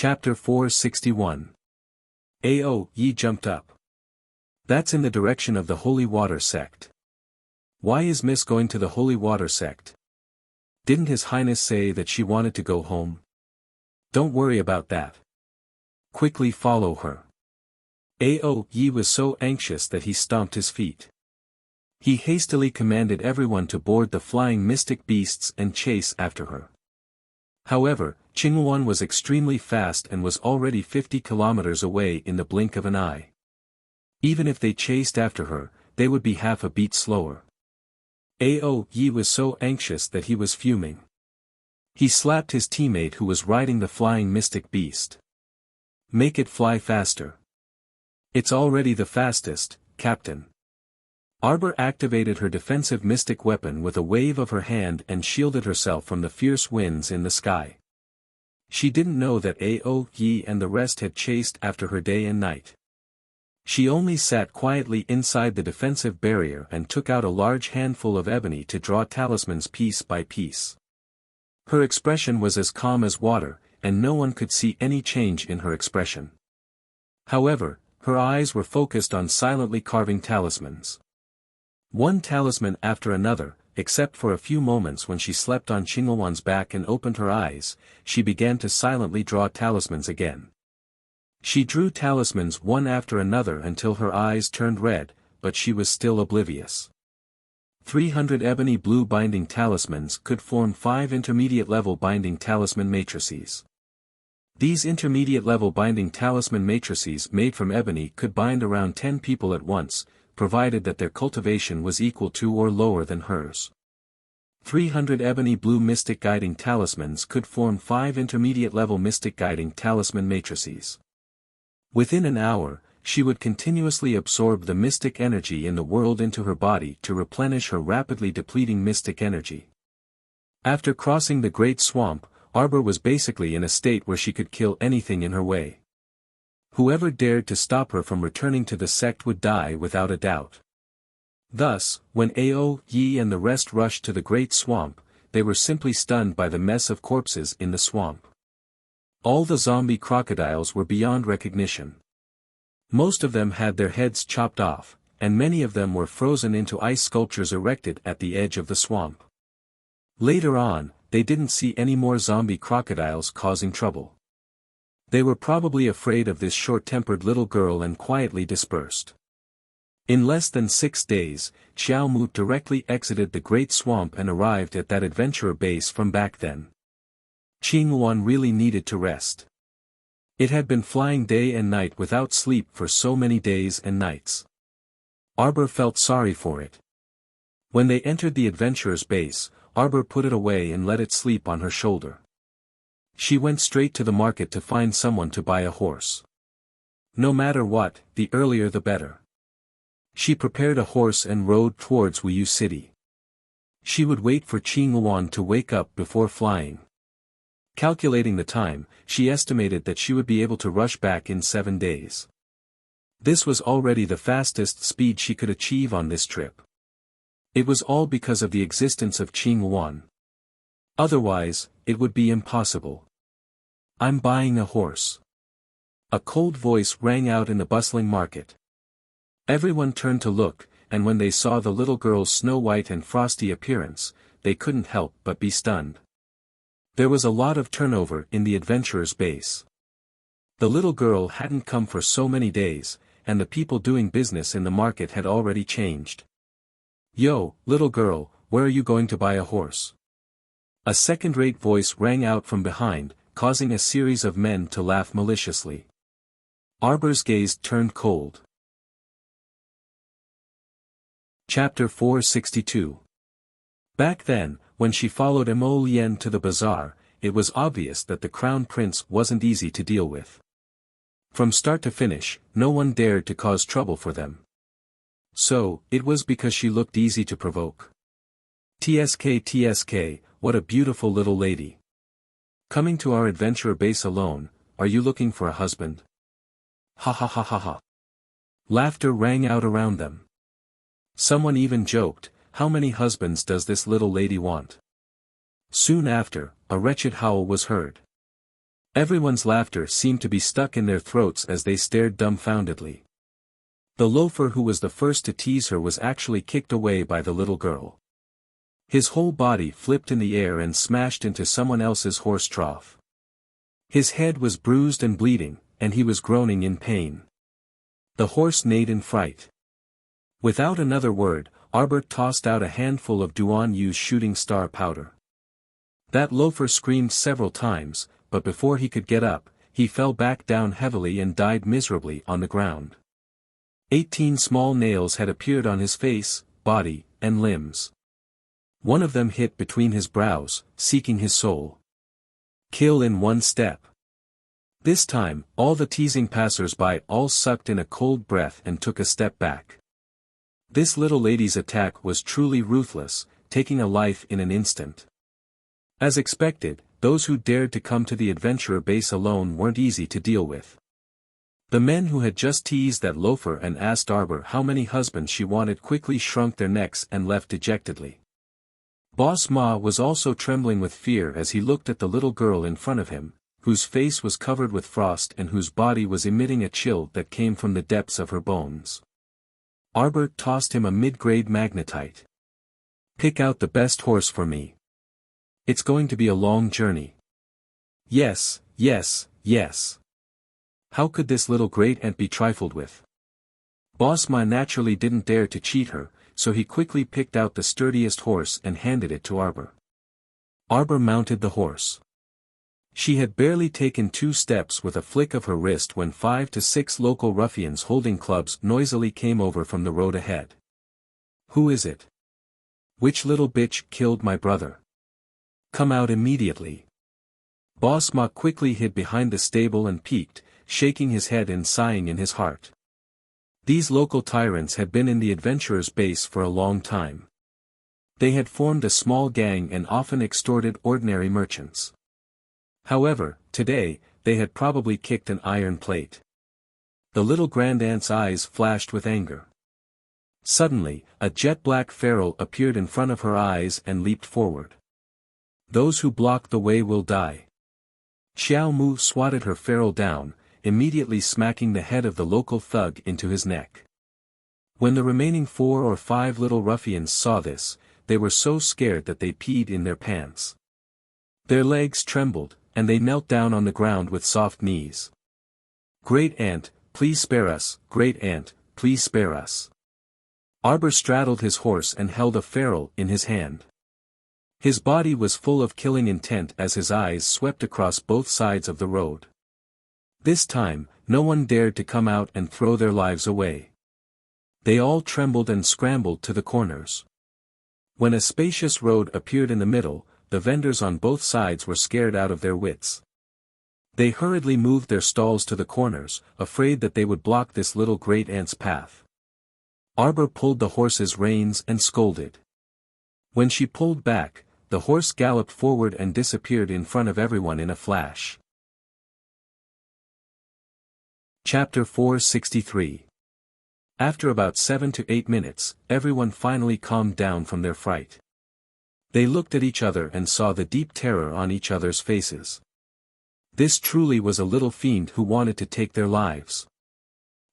Chapter 461. Yi jumped up. That's in the direction of the Holy Water Sect. Why is Miss going to the Holy Water Sect? Didn't His Highness say that she wanted to go home? Don't worry about that. Quickly follow her. Yi was so anxious that he stomped his feet. He hastily commanded everyone to board the flying mystic beasts and chase after her. However, Qingluan was extremely fast and was already 50 kilometers away in the blink of an eye. Even if they chased after her, they would be half a beat slower. Yi was so anxious that he was fuming. He slapped his teammate who was riding the flying mystic beast. Make it fly faster. It's already the fastest, Captain. Arbor activated her defensive mystic weapon with a wave of her hand and shielded herself from the fierce winds in the sky. She didn't know that Yi and the rest had chased after her day and night. She only sat quietly inside the defensive barrier and took out a large handful of ebony to draw talismans piece by piece. Her expression was as calm as water, and no one could see any change in her expression. However, her eyes were focused on silently carving talismans. One talisman after another, except for a few moments when she slept on Qingluan's back and opened her eyes, she began to silently draw talismans again. She drew talismans one after another until her eyes turned red, but she was still oblivious. 300 ebony blue binding talismans could form 5 intermediate-level binding talisman matrices. These intermediate-level binding talisman matrices made from ebony could bind around 10 people at once, provided that their cultivation was equal to or lower than hers. 300 ebony blue mystic guiding talismans could form 5 intermediate-level mystic guiding talisman matrices. Within an hour, she would continuously absorb the mystic energy in the world into her body to replenish her rapidly depleting mystic energy. After crossing the Great Swamp, Arbor was basically in a state where she could kill anything in her way. Whoever dared to stop her from returning to the sect would die without a doubt. Thus, when Yi and the rest rushed to the Great Swamp, they were simply stunned by the mess of corpses in the swamp. All the zombie crocodiles were beyond recognition. Most of them had their heads chopped off, and many of them were frozen into ice sculptures erected at the edge of the swamp. Later on, they didn't see any more zombie crocodiles causing trouble. They were probably afraid of this short-tempered little girl and quietly dispersed. In less than 6 days, Xiao Mu directly exited the Great Swamp and arrived at that adventurer base from back then. Qingluan really needed to rest. It had been flying day and night without sleep for so many days and nights. Arbor felt sorry for it. When they entered the adventurer's base, Arbor put it away and let it sleep on her shoulder. She went straight to the market to find someone to buy a horse. No matter what, the earlier the better. She prepared a horse and rode towards Wuxia City. She would wait for Qingluan to wake up before flying. Calculating the time, she estimated that she would be able to rush back in 7 days. This was already the fastest speed she could achieve on this trip. It was all because of the existence of Qingluan. Otherwise, it would be impossible. I'm buying a horse. A cold voice rang out in the bustling market. Everyone turned to look, and when they saw the little girl's snow-white and frosty appearance, they couldn't help but be stunned. There was a lot of turnover in the adventurer's base. The little girl hadn't come for so many days, and the people doing business in the market had already changed. Yo, little girl, where are you going to buy a horse? A second-rate voice rang out from behind, causing a series of men to laugh maliciously. Arbor's gaze turned cold. Chapter 462. Back then, when she followed Mo Lien to the bazaar, it was obvious that the crown prince wasn't easy to deal with. From start to finish, no one dared to cause trouble for them. So, it was because she looked easy to provoke. TSK, what a beautiful little lady. Coming to our adventurer base alone, are you looking for a husband? Ha ha ha ha ha. Laughter rang out around them. Someone even joked, how many husbands does this little lady want? Soon after, a wretched howl was heard. Everyone's laughter seemed to be stuck in their throats as they stared dumbfoundedly. The loafer who was the first to tease her was actually kicked away by the little girl. His whole body flipped in the air and smashed into someone else's horse trough. His head was bruised and bleeding, and he was groaning in pain. The horse neighed in fright. Without another word, Arbert tossed out a handful of Duan Yu's shooting star powder. That loafer screamed several times, but before he could get up, he fell back down heavily and died miserably on the ground. 18 small nails had appeared on his face, body, and limbs. One of them hit between his brows, seeking his soul. Kill in one step. This time, all the teasing passers-by all sucked in a cold breath and took a step back. This little lady's attack was truly ruthless, taking a life in an instant. As expected, those who dared to come to the adventurer base alone weren't easy to deal with. The men who had just teased that loafer and asked Arbor how many husbands she wanted quickly shrunk their necks and left dejectedly. Boss Ma was also trembling with fear as he looked at the little girl in front of him, whose face was covered with frost and whose body was emitting a chill that came from the depths of her bones. Arbor tossed him a mid-grade magnetite. Pick out the best horse for me. It's going to be a long journey. Yes, yes, yes. How could this little great-aunt be trifled with? Boss Ma naturally didn't dare to cheat her, so he quickly picked out the sturdiest horse and handed it to Arbor. Arbor mounted the horse. She had barely taken 2 steps with a flick of her wrist when 5 to 6 local ruffians holding clubs noisily came over from the road ahead. Who is it? Which little bitch killed my brother? Come out immediately. Boss Ma quickly hid behind the stable and peeked, shaking his head and sighing in his heart. These local tyrants had been in the adventurers' base for a long time. They had formed a small gang and often extorted ordinary merchants. However, today, they had probably kicked an iron plate. The little grandaunt's eyes flashed with anger. Suddenly, a jet-black ferrule appeared in front of her eyes and leaped forward. Those who block the way will die. Xiao Mu swatted her ferrule down, immediately smacking the head of the local thug into his neck. When the remaining 4 or 5 little ruffians saw this, they were so scared that they peed in their pants. Their legs trembled, and they knelt down on the ground with soft knees. Great Aunt, please spare us, Great Aunt, please spare us. Arbor straddled his horse and held a ferrule in his hand. His body was full of killing intent as his eyes swept across both sides of the road. This time, no one dared to come out and throw their lives away. They all trembled and scrambled to the corners. When a spacious road appeared in the middle, the vendors on both sides were scared out of their wits. They hurriedly moved their stalls to the corners, afraid that they would block this little great aunt's path. Arbor pulled the horse's reins and scolded. When she pulled back, the horse galloped forward and disappeared in front of everyone in a flash. Chapter 463. After about 7 to 8 minutes, everyone finally calmed down from their fright. They looked at each other and saw the deep terror on each other's faces. This truly was a little fiend who wanted to take their lives.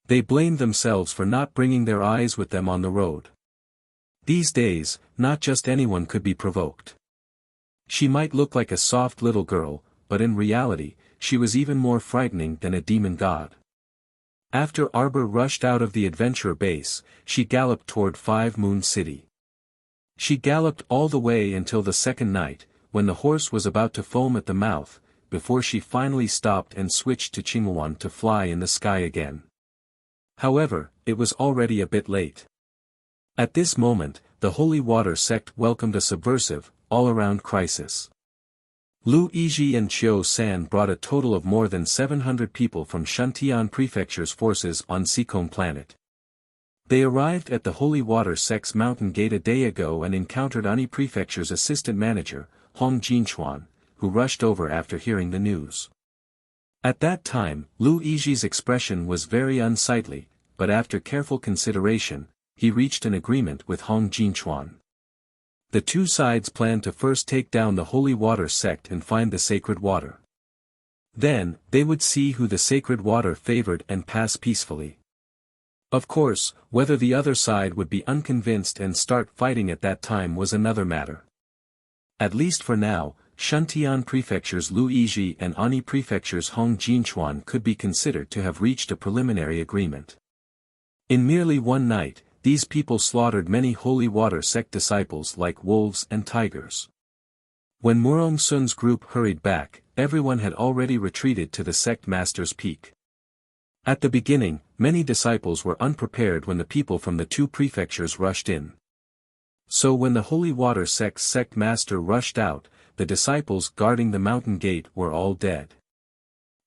They blamed themselves for not bringing their eyes with them on the road. These days, not just anyone could be provoked. She might look like a soft little girl, but in reality, she was even more frightening than a demon god. After Arbor rushed out of the adventure base, she galloped toward 5 Moon City. She galloped all the way until the second night, when the horse was about to foam at the mouth, before she finally stopped and switched to Qinghuan to fly in the sky again. However, it was already a bit late. At this moment, the Holy Water sect welcomed a subversive, all-around crisis. Lu Yizhi and Qiu San brought a total of more than 700 people from Shantian Prefecture's forces on Seacombe Planet. They arrived at the Holy Water sect's mountain gate a day ago and encountered Ani Prefecture's assistant manager, Hong Jinchuan, who rushed over after hearing the news. At that time, Lu Yizhi's expression was very unsightly, but after careful consideration, he reached an agreement with Hong Jinchuan. The two sides planned to first take down the Holy Water sect and find the sacred water. Then, they would see who the sacred water favored and pass peacefully. Of course, whether the other side would be unconvinced and start fighting at that time was another matter. At least for now, Shuntian Prefecture's Luizhi and Ani Prefecture's Hong Jinchuan could be considered to have reached a preliminary agreement. In merely one night, these people slaughtered many holy water sect disciples like wolves and tigers. When Murong Sun's group hurried back, everyone had already retreated to the sect master's peak. At the beginning, many disciples were unprepared when the people from the two prefectures rushed in. So when the holy water sect's sect master rushed out, the disciples guarding the mountain gate were all dead.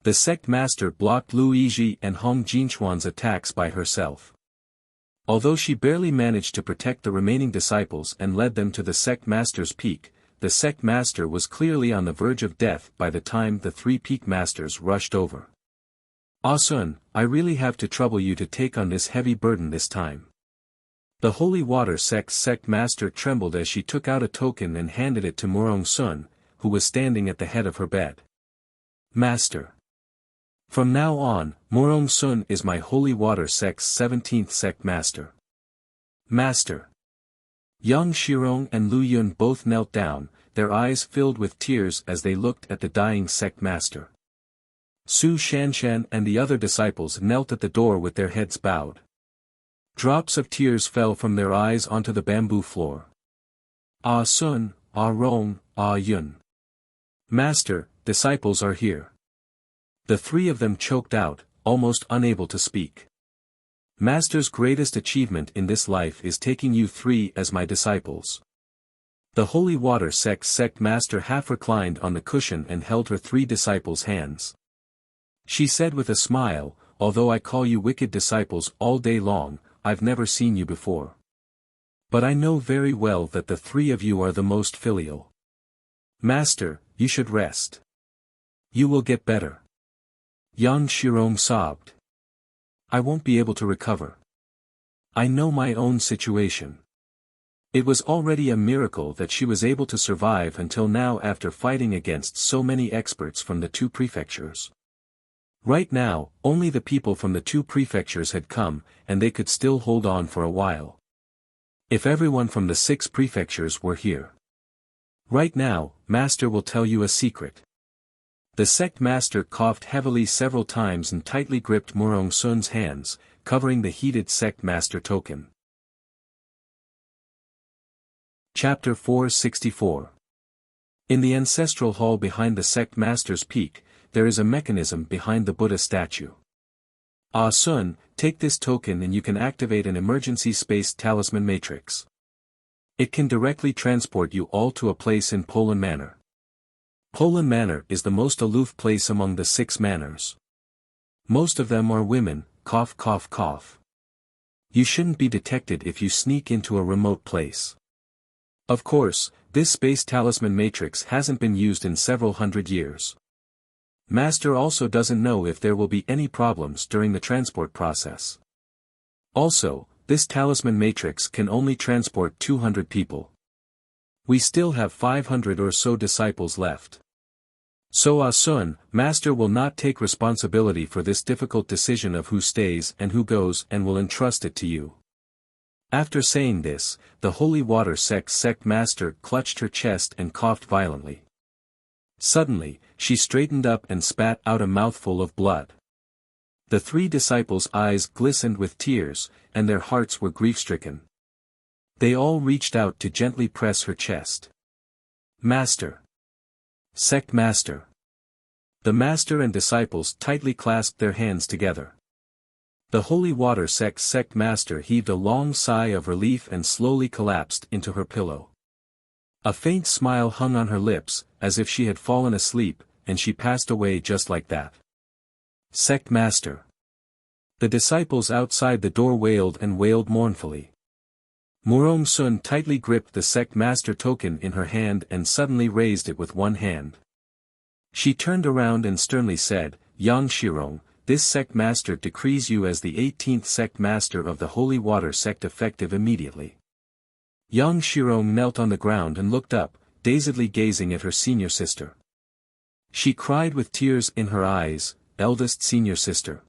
The sect master blocked Luizhi and Hong Jinchuan's attacks by herself. Although she barely managed to protect the remaining disciples and led them to the sect master's peak, the sect master was clearly on the verge of death by the time the three peak masters rushed over. "Ah Sun, I really have to trouble you to take on this heavy burden this time." The holy water sect's sect master trembled as she took out a token and handed it to Murong Sun, who was standing at the head of her bed. "Master. From now on, Murong Sun is my holy water sect's 17th sect master." "Master." Yang Shirong and Lu Yun both knelt down, their eyes filled with tears as they looked at the dying sect master. Su Shanshan and the other disciples knelt at the door with their heads bowed. Drops of tears fell from their eyes onto the bamboo floor. "Ah Sun, Ah Rong, Ah Yun. Master, disciples are here." The three of them choked out, almost unable to speak. "Master's greatest achievement in this life is taking you three as my disciples." The holy water sect's sect master half reclined on the cushion and held her three disciples' hands. She said with a smile, "Although I call you wicked disciples all day long, I've never seen you before. But I know very well that the three of you are the most filial. Master, you should rest. You will get better." Yang Shirong sobbed. "I won't be able to recover. I know my own situation." It was already a miracle that she was able to survive until now after fighting against so many experts from the two prefectures. Right now, only the people from the two prefectures had come, and they could still hold on for a while. If everyone from the 6 prefectures were here. "Right now, Master will tell you a secret." The sect master coughed heavily several times and tightly gripped Murong Sun's hands, covering the heated sect master token. Chapter 464. In the ancestral hall behind the sect master's peak, there is a mechanism behind the Buddha statue. "Ah Sun, take this token and you can activate an emergency space talisman matrix. It can directly transport you all to a place in Polan Manor. Polan Manor is the most aloof place among the 6 manors. Most of them are women, cough cough cough. You shouldn't be detected if you sneak into a remote place. Of course, this space talisman matrix hasn't been used in several hundred years. Master also doesn't know if there will be any problems during the transport process. Also, this talisman matrix can only transport 200 people. We still have 500 or so disciples left. So Ah Sun, Master will not take responsibility for this difficult decision of who stays and who goes and will entrust it to you." After saying this, the holy water sect's sect master clutched her chest and coughed violently. Suddenly, she straightened up and spat out a mouthful of blood. The 3 disciples' eyes glistened with tears, and their hearts were grief-stricken. They all reached out to gently press her chest. "Master! Sect master!" The master and disciples tightly clasped their hands together. The holy water sect's sect master heaved a long sigh of relief and slowly collapsed into her pillow. A faint smile hung on her lips, as if she had fallen asleep, and she passed away just like that. "Sect master!" The disciples outside the door wailed and wailed mournfully. Murong Sun tightly gripped the sect master token in her hand and suddenly raised it with one hand. She turned around and sternly said, "Yang Shirong, this sect master decrees you as the 18th sect master of the holy water sect effective immediately." Yang Shirong knelt on the ground and looked up, dazedly gazing at her senior sister. She cried with tears in her eyes, eldest senior sister.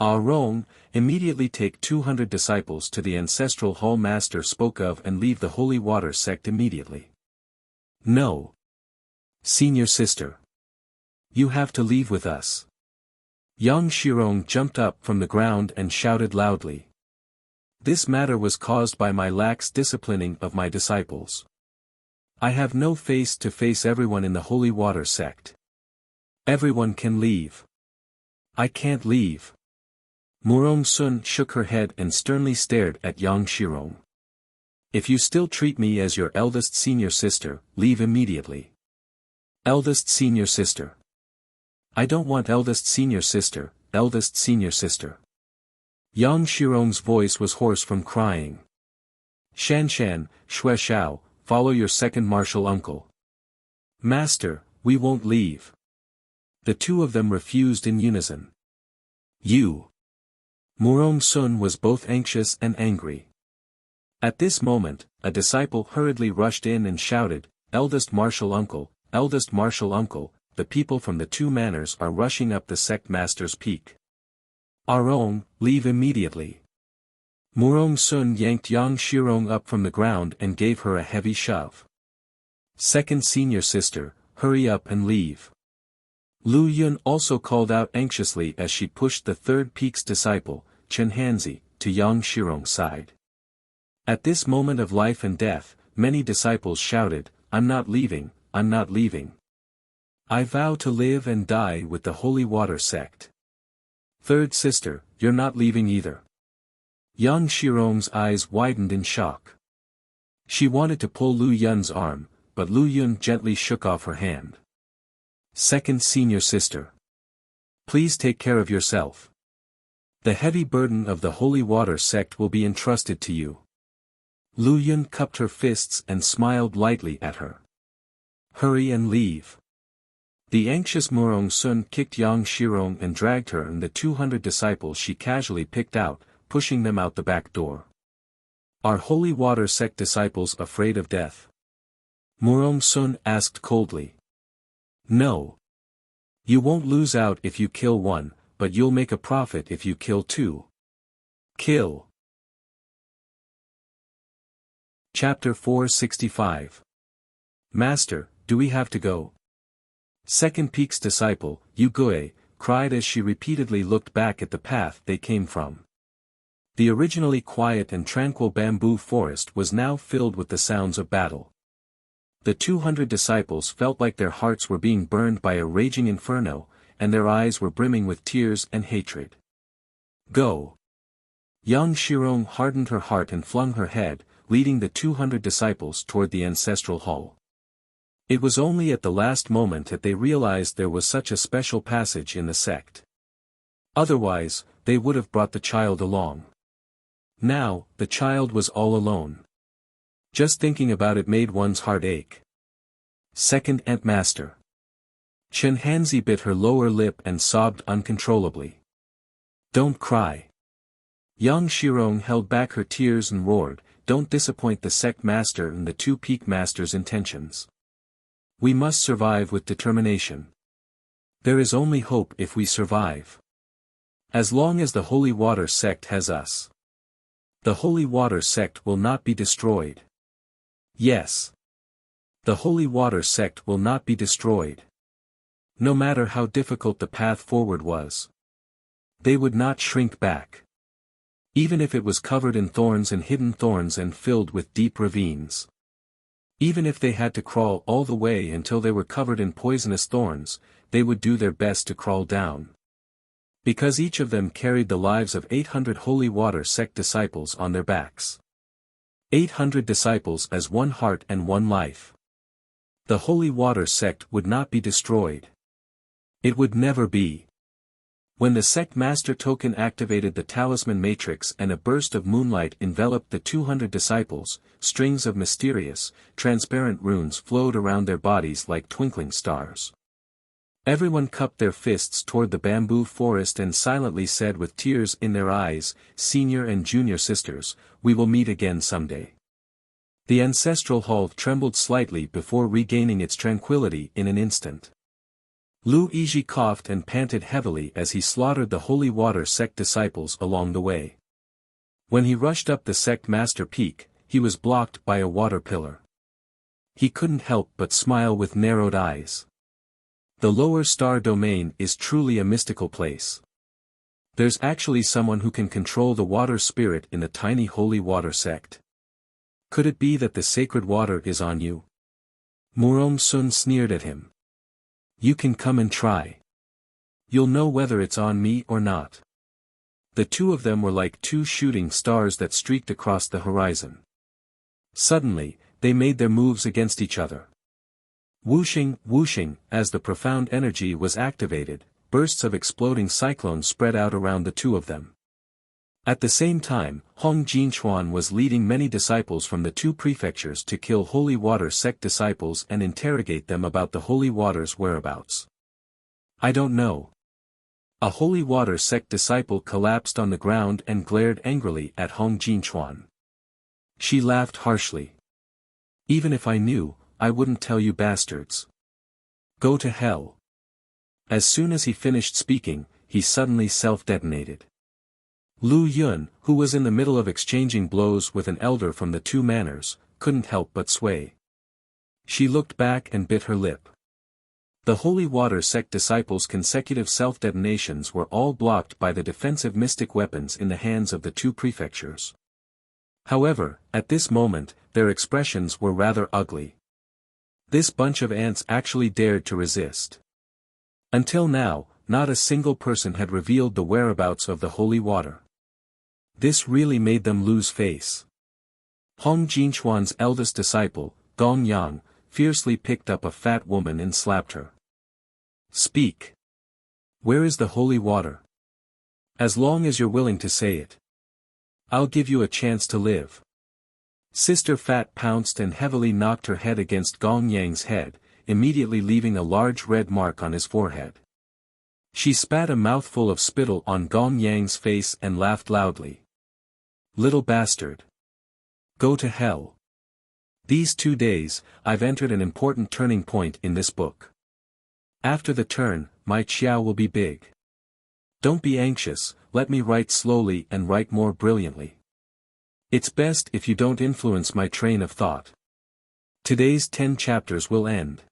Ah Rong, immediately take 200 disciples to the ancestral hall master spoke of and leave the holy water sect immediately. No. Senior sister. You have to leave with us. Yang Shirong jumped up from the ground and shouted loudly. This matter was caused by my lax disciplining of my disciples. I have no face to face everyone in the holy water sect. Everyone can leave. I can't leave. Murong Sun shook her head and sternly stared at Yang Shirong. If you still treat me as your eldest senior sister, leave immediately. Eldest senior sister. I don't want eldest senior sister, eldest senior sister. Yang Shirong's voice was hoarse from crying. Shan Shan, Shui Shao, follow your second martial uncle. Master, we won't leave. The two of them refused in unison. You. Murong Sun was both anxious and angry. At this moment, a disciple hurriedly rushed in and shouted, eldest martial uncle, the people from the two manors are rushing up the sect master's peak. Arong, leave immediately. Murong Sun yanked Yang Shirong up from the ground and gave her a heavy shove. Second senior sister, hurry up and leave. Lu Yun also called out anxiously as she pushed the third peak's disciple, Chen Hanzi, to Yang Shirong's side. At this moment of life and death, many disciples shouted, I'm not leaving, I'm not leaving. I vow to live and die with the holy water sect. Third sister, you're not leaving either. Yang Shirong's eyes widened in shock. She wanted to pull Lu Yun's arm, but Lu Yun gently shook off her hand. Second senior sister. Please take care of yourself. The heavy burden of the holy water sect will be entrusted to you. Lu Yun cupped her fists and smiled lightly at her. Hurry and leave. The anxious Murong Sun kicked Yang Shirong and dragged her and the 200 disciples she casually picked out, pushing them out the back door. Are holy water sect disciples afraid of death? Murong Sun asked coldly. No. You won't lose out if you kill one, but you'll make a profit if you kill two. Kill. Chapter 465. Master, do we have to go? Second peak's disciple, Yu Gui, cried as she repeatedly looked back at the path they came from. The originally quiet and tranquil bamboo forest was now filled with the sounds of battle. The 200 disciples felt like their hearts were being burned by a raging inferno, and their eyes were brimming with tears and hatred. Go! Yang Shirong hardened her heart and flung her head, leading the 200 disciples toward the ancestral hall. It was only at the last moment that they realized there was such a special passage in the sect. Otherwise, they would have brought the child along. Now, the child was all alone. Just thinking about it made one's heart ache. Second Ant Master. Chen Hanzi bit her lower lip and sobbed uncontrollably. Don't cry. Yang Shirong held back her tears and roared, don't disappoint the sect master and the two peak masters' intentions. We must survive with determination. There is only hope if we survive. As long as the holy water sect has us. The holy water sect will not be destroyed. Yes. The holy water sect will not be destroyed. No matter how difficult the path forward was. They would not shrink back. Even if it was covered in thorns and hidden thorns and filled with deep ravines. Even if they had to crawl all the way until they were covered in poisonous thorns, they would do their best to crawl down. Because each of them carried the lives of 800 holy water sect disciples on their backs. 800 disciples as one heart and one life. The holy water sect would not be destroyed. It would never be. When the sect master token activated the talisman matrix and a burst of moonlight enveloped the 200 disciples, strings of mysterious, transparent runes flowed around their bodies like twinkling stars. Everyone cupped their fists toward the bamboo forest and silently said with tears in their eyes, senior and junior sisters, we will meet again someday. The ancestral hall trembled slightly before regaining its tranquility in an instant. Lu Yizhi coughed and panted heavily as he slaughtered the holy water sect disciples along the way. When he rushed up the sect master peak, he was blocked by a water pillar. He couldn't help but smile with narrowed eyes. The lower star domain is truly a mystical place. There's actually someone who can control the water spirit in the tiny holy water sect. Could it be that the sacred water is on you? Murong Sun sneered at him. You can come and try. You'll know whether it's on me or not. The two of them were like two shooting stars that streaked across the horizon. Suddenly, they made their moves against each other. Whooshing, whooshing, as the profound energy was activated, bursts of exploding cyclones spread out around the two of them. At the same time, Hong Jinchuan was leading many disciples from the two prefectures to kill holy water sect disciples and interrogate them about the holy water's whereabouts. I don't know. A holy water sect disciple collapsed on the ground and glared angrily at Hong Jinchuan. She laughed harshly. Even if I knew, I wouldn't tell you bastards. Go to hell. As soon as he finished speaking, he suddenly self-detonated. Lu Yun, who was in the middle of exchanging blows with an elder from the two manors, couldn't help but sway. She looked back and bit her lip. The holy water sect disciples' consecutive self-detonations were all blocked by the defensive mystic weapons in the hands of the two prefectures. However, at this moment, their expressions were rather ugly. This bunch of ants actually dared to resist. Until now, not a single person had revealed the whereabouts of the holy water. This really made them lose face. Hong Jinchuan's eldest disciple, Gong Yang, fiercely picked up a fat woman and slapped her. Speak. Where is the holy water? As long as you're willing to say it. I'll give you a chance to live. Sister Fat pounced and heavily knocked her head against Gong Yang's head, immediately leaving a large red mark on his forehead. She spat a mouthful of spittle on Gong Yang's face and laughed loudly. Little bastard. Go to hell. These 2 days, I've entered an important turning point in this book. After the turn, my qiao will be big. Don't be anxious, let me write slowly and write more brilliantly. It's best if you don't influence my train of thought. Today's 10 chapters will end.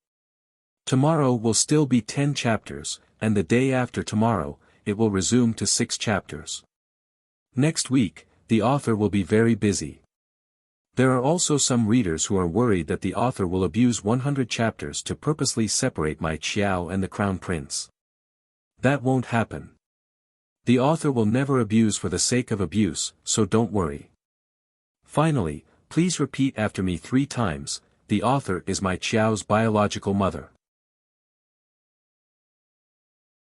Tomorrow will still be 10 chapters, and the day after tomorrow, it will resume to 6 chapters. Next week, the author will be very busy. There are also some readers who are worried that the author will abuse 100 chapters to purposely separate my Qiao and the Crown Prince. That won't happen. The author will never abuse for the sake of abuse, so don't worry. Finally, please repeat after me 3 times, the author is my Qiao's biological mother.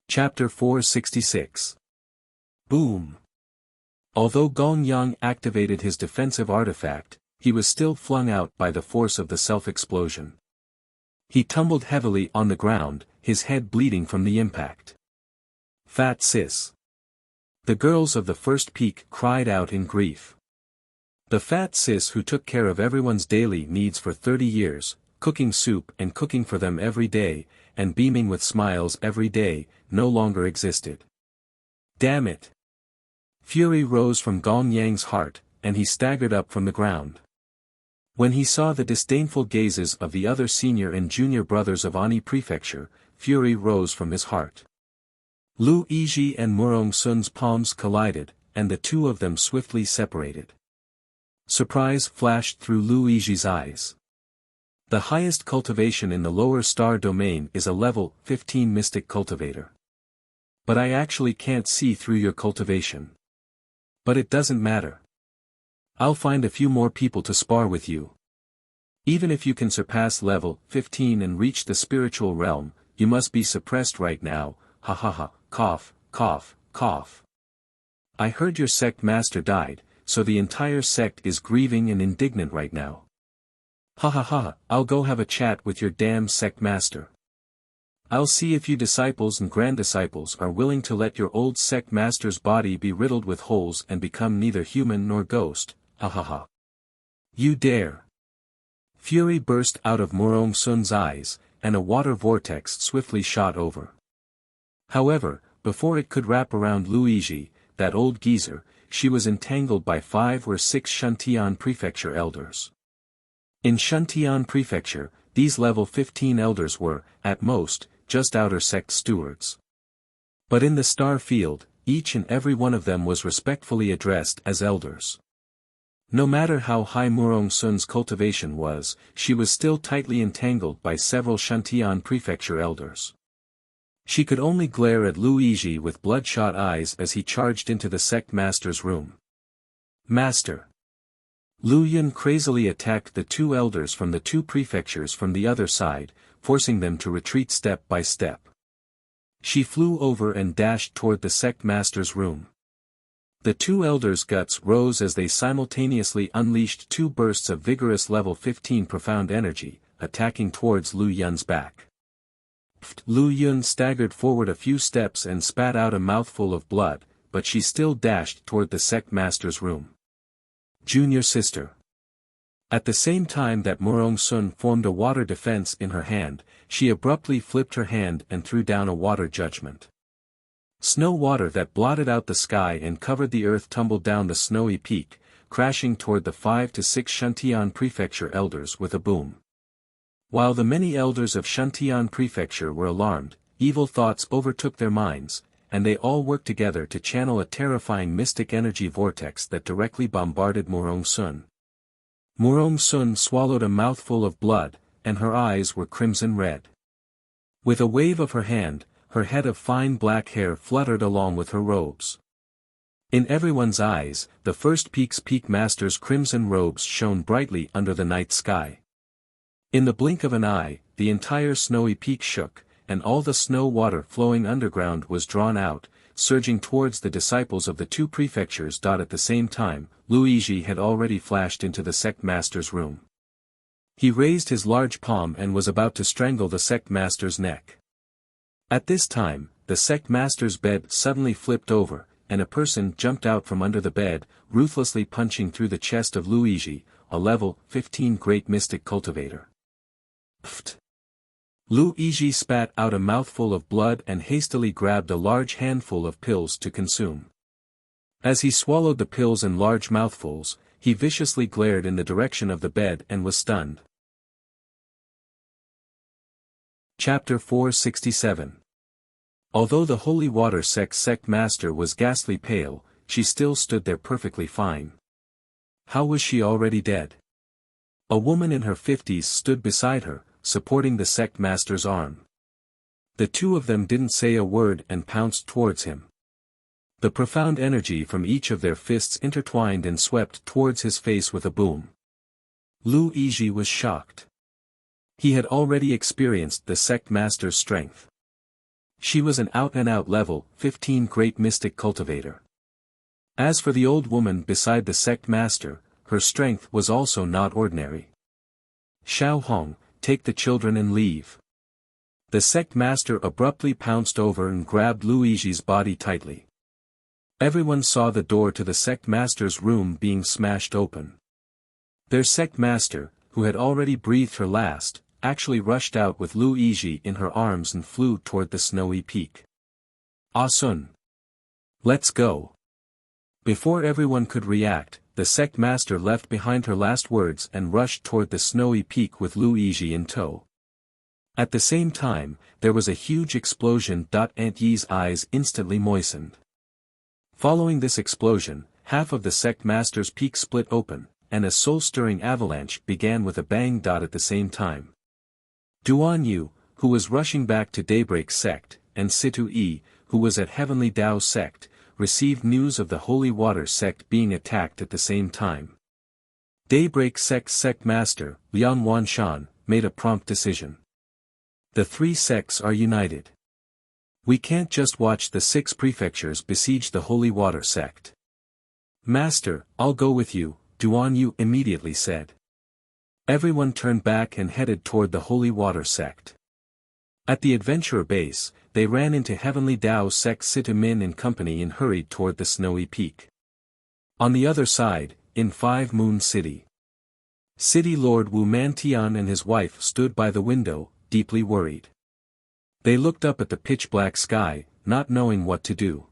Chapter 466. Boom. Although Gong Yang activated his defensive artifact, he was still flung out by the force of the self-explosion. He tumbled heavily on the ground, his head bleeding from the impact. Fat sis. The girls of the first peak cried out in grief. The fat sis who took care of everyone's daily needs for 30 years, cooking soup and cooking for them every day, and beaming with smiles every day, no longer existed. Damn it! Fury rose from Gong Yang's heart, and he staggered up from the ground. When he saw the disdainful gazes of the other senior and junior brothers of Ani Prefecture, fury rose from his heart. Lu Yizhi and Murong Sun's palms collided, and the two of them swiftly separated. Surprise flashed through Lu Yizhi's eyes. The highest cultivation in the lower star domain is a level 15 mystic cultivator. But I actually can't see through your cultivation. But it doesn't matter. I'll find a few more people to spar with you. Even if you can surpass level 15 and reach the spiritual realm, you must be suppressed right now, ha ha ha, cough, cough, cough. I heard your sect master died, so the entire sect is grieving and indignant right now. Ha ha ha, I'll go have a chat with your damn sect master. I'll see if you disciples and grand disciples are willing to let your old sect master's body be riddled with holes and become neither human nor ghost, ha ha ha. You dare. Fury burst out of Murong Sun's eyes, and a water vortex swiftly shot over. However, before it could wrap around Luigi, that old geezer, she was entangled by 5 or 6 Shantian Prefecture elders. In Shantian Prefecture, these level 15 elders were, at most, just outer sect stewards. But in the star field, each and every one of them was respectfully addressed as elders. No matter how high Murong Sun's cultivation was, she was still tightly entangled by several Shantian Prefecture elders. She could only glare at Luigi with bloodshot eyes as he charged into the sect master's room. Master! Lu Yun crazily attacked the 2 elders from the 2 prefectures from the other side, forcing them to retreat step by step. She flew over and dashed toward the sect master's room. The 2 elders' guts rose as they simultaneously unleashed 2 bursts of vigorous level 15 profound energy, attacking towards Lu Yun's back. Lu Yun staggered forward a few steps and spat out a mouthful of blood, but she still dashed toward the sect master's room. Junior sister. At the same time that Murong Sun formed a water defense in her hand, she abruptly flipped her hand and threw down a water judgment. Snow water that blotted out the sky and covered the earth tumbled down the snowy peak, crashing toward the 5 to 6 Shantian Prefecture elders with a boom. While the many elders of Shantian Prefecture were alarmed, evil thoughts overtook their minds, and they all worked together to channel a terrifying mystic energy vortex that directly bombarded Murong Sun. Murong Sun swallowed a mouthful of blood, and her eyes were crimson red. With a wave of her hand, her head of fine black hair fluttered along with her robes. In everyone's eyes, the first peak master's crimson robes shone brightly under the night sky. In the blink of an eye, the entire snowy peak shook, and all the snow water flowing underground was drawn out, surging towards the disciples of the 2 prefectures. At the same time, Luigi had already flashed into the sect master's room. He raised his large palm and was about to strangle the sect master's neck. At this time, the sect master's bed suddenly flipped over, and a person jumped out from under the bed, ruthlessly punching through the chest of Luigi, a level 15 great mystic cultivator. Pfft! Luigi spat out a mouthful of blood and hastily grabbed a large handful of pills to consume. As he swallowed the pills in large mouthfuls, he viciously glared in the direction of the bed and was stunned. Chapter 467. Although the Holy Water sect master was ghastly pale, she still stood there perfectly fine. How was she already dead? A woman in her 50s stood beside her, supporting the sect master's arm. The 2 of them didn't say a word and pounced towards him. The profound energy from each of their fists intertwined and swept towards his face with a boom. Luigi was shocked. He had already experienced the sect master's strength. She was an out-and-out level 15 great mystic cultivator. As for the old woman beside the sect master, her strength was also not ordinary. Xiao Hong, take the children and leave. The sect master abruptly pounced over and grabbed Luigi's body tightly. Everyone saw the door to the sect master's room being smashed open. Their sect master, who had already breathed her last, actually rushed out with Luigi in her arms and flew toward the snowy peak. Ah Sun! Let's go! Before everyone could react, the sect master left behind her last words and rushed toward the snowy peak with Luigi in tow. At the same time, there was a huge explosion. Aunt Yi's eyes instantly moistened. Following this explosion, half of the sect master's peak split open, and a soul-stirring avalanche began with a bang. At the same time, Duan Yu, who was rushing back to Daybreak sect, and Situ Yi, who was at Heavenly Tao sect, received news of the Holy Water sect being attacked at the same time. Daybreak sect master, Liang Wanshan, made a prompt decision. The 3 sects are united. We can't just watch the 6 prefectures besiege the Holy Water sect. Master, I'll go with you, Duan Yu immediately said. Everyone turned back and headed toward the Holy Water sect. At the adventurer base, they ran into Heavenly Tao sect Situ Min and company and hurried toward the snowy peak. On the other side, in 5 Moon City, City Lord Wu Mantian and his wife stood by the window, deeply worried. They looked up at the pitch-black sky, not knowing what to do.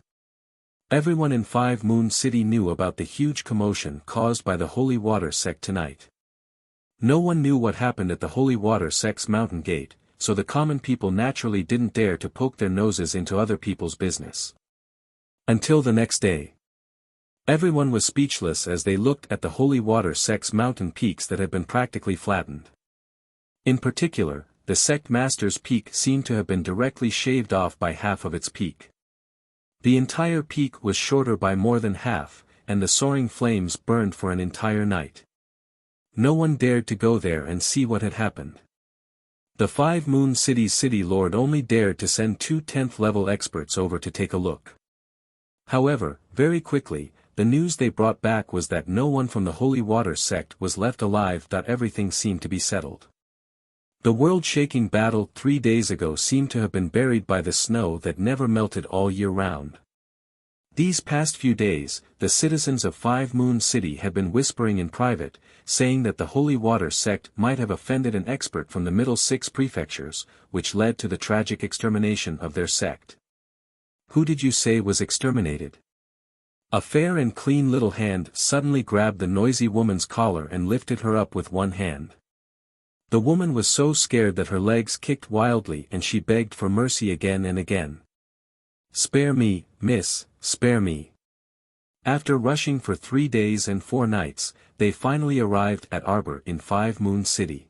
Everyone in Five Moon City knew about the huge commotion caused by the holy water sect tonight. No one knew what happened at the holy water sect's mountain gate, so the common people naturally didn't dare to poke their noses into other people's business. Until the next day. Everyone was speechless as they looked at the holy water sect's mountain peaks that had been practically flattened. In particular, the sect master's peak seemed to have been directly shaved off by half of its peak. The entire peak was shorter by more than half, and the soaring flames burned for an entire night. No one dared to go there and see what had happened. The Five Moon City's city lord only dared to send 2 10th level experts over to take a look. However, very quickly, the news they brought back was that no one from the holy water sect was left alive. Everything seemed to be settled. The world-shaking battle 3 days ago seemed to have been buried by the snow that never melted all year round. These past few days, the citizens of Five Moon City had been whispering in private, saying that the holy water sect might have offended an expert from the middle 6 prefectures, which led to the tragic extermination of their sect. Who did you say was exterminated? A fair and clean little hand suddenly grabbed the noisy woman's collar and lifted her up with one hand. The woman was so scared that her legs kicked wildly and she begged for mercy again and again. "Spare me, miss, spare me." After rushing for 3 days and 4 nights, they finally arrived at Arbor in Five Moon City.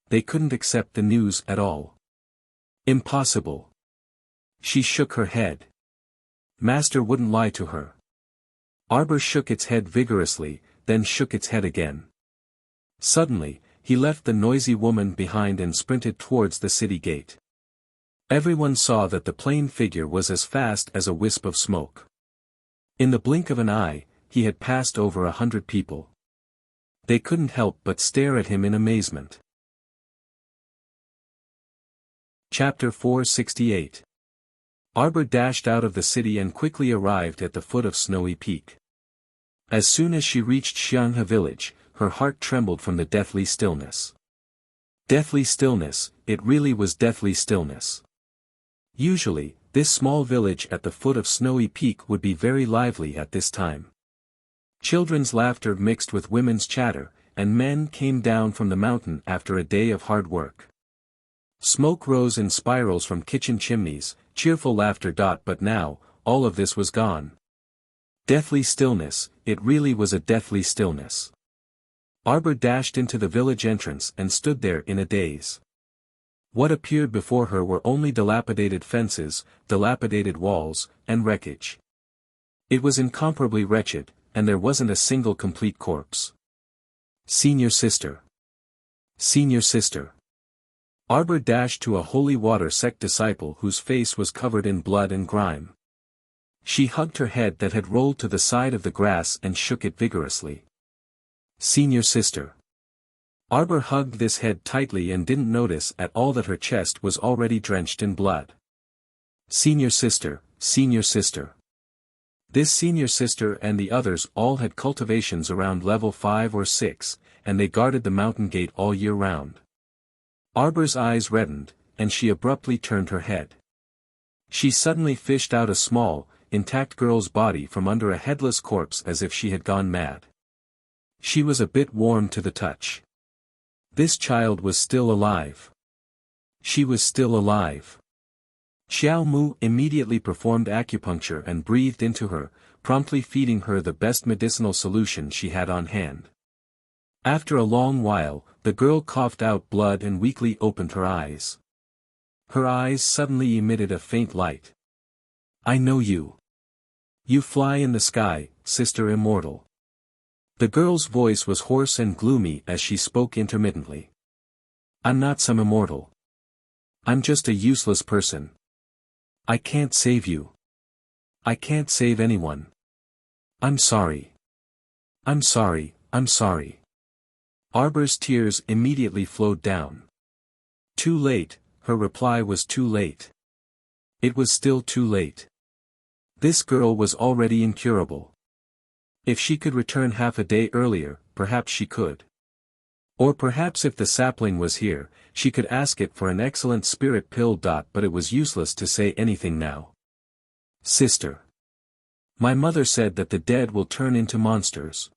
They couldn't accept the news at all. Impossible. She shook her head. Master wouldn't lie to her. Arbor shook its head vigorously, then shook its head again. Suddenly, he left the noisy woman behind and sprinted towards the city gate. Everyone saw that the plain figure was as fast as a wisp of smoke. In the blink of an eye, he had passed over 100 people. They couldn't help but stare at him in amazement. Chapter 468. Arbor dashed out of the city and quickly arrived at the foot of Snowy Peak. As soon as she reached Xianghe village, her heart trembled from the deathly stillness. Deathly stillness, it really was deathly stillness. Usually, this small village at the foot of Snowy Peak would be very lively at this time. Children's laughter mixed with women's chatter, and men came down from the mountain after a day of hard work. Smoke rose in spirals from kitchen chimneys, cheerful laughter. But now, all of this was gone. Deathly stillness, it really was a deathly stillness. Arbor dashed into the village entrance and stood there in a daze. What appeared before her were only dilapidated fences, dilapidated walls, and wreckage. It was incomparably wretched, and there wasn't a single complete corpse. Senior sister. Senior sister. Arbor dashed to a holy water sect disciple whose face was covered in blood and grime. She hugged her head that had rolled to the side of the grass and shook it vigorously. Senior sister. Arbor hugged this head tightly and didn't notice at all that her chest was already drenched in blood. Senior sister, senior sister. This senior sister and the others all had cultivations around level 5 or 6, and they guarded the mountain gate all year round. Arbor's eyes reddened, and she abruptly turned her head. She suddenly fished out a small, intact girl's body from under a headless corpse as if she had gone mad. She was a bit warm to the touch. This child was still alive. She was still alive. Xiao Mu immediately performed acupuncture and breathed into her, promptly feeding her the best medicinal solution she had on hand. After a long while, the girl coughed out blood and weakly opened her eyes. Her eyes suddenly emitted a faint light. I know you. You fly in the sky, Sister Immortal. The girl's voice was hoarse and gloomy as she spoke intermittently. I'm not some immortal. I'm just a useless person. I can't save you. I can't save anyone. I'm sorry. I'm sorry, I'm sorry. Arbor's tears immediately flowed down. Too late, her reply was too late. It was still too late. This girl was already incurable. If she could return half a day earlier, perhaps she could. Or perhaps if the sapling was here, she could ask it for an excellent spirit pill. But it was useless to say anything now. Sister. My mother said that the dead will turn into monsters.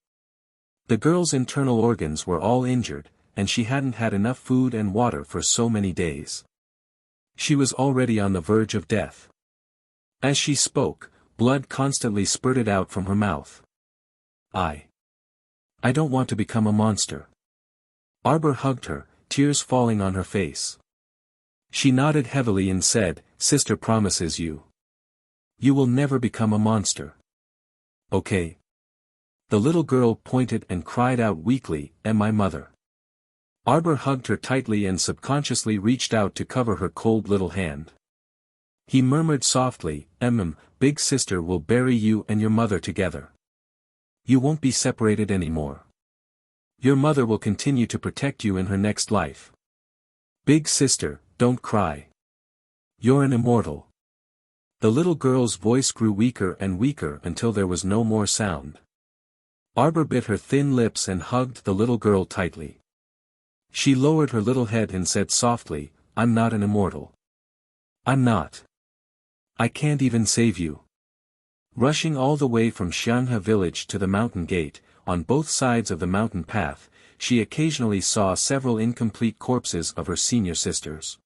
The girl's internal organs were all injured, and she hadn't had enough food and water for so many days. She was already on the verge of death. As she spoke, blood constantly spurted out from her mouth. I don't want to become a monster. Arbor hugged her, tears falling on her face. She nodded heavily and said, Sister promises you. You will never become a monster. Okay. The little girl pointed and cried out weakly, and my mother. Arbor hugged her tightly and subconsciously reached out to cover her cold little hand. He murmured softly, Big Sister will bury you and your mother together. You won't be separated anymore. Your mother will continue to protect you in her next life. Big Sister, don't cry. You're an immortal. The little girl's voice grew weaker and weaker until there was no more sound. Arbor bit her thin lips and hugged the little girl tightly. She lowered her little head and said softly, I'm not an immortal. I'm not. I can't even save you. Rushing all the way from Xianhe village to the mountain gate, on both sides of the mountain path, she occasionally saw several incomplete corpses of her senior sisters.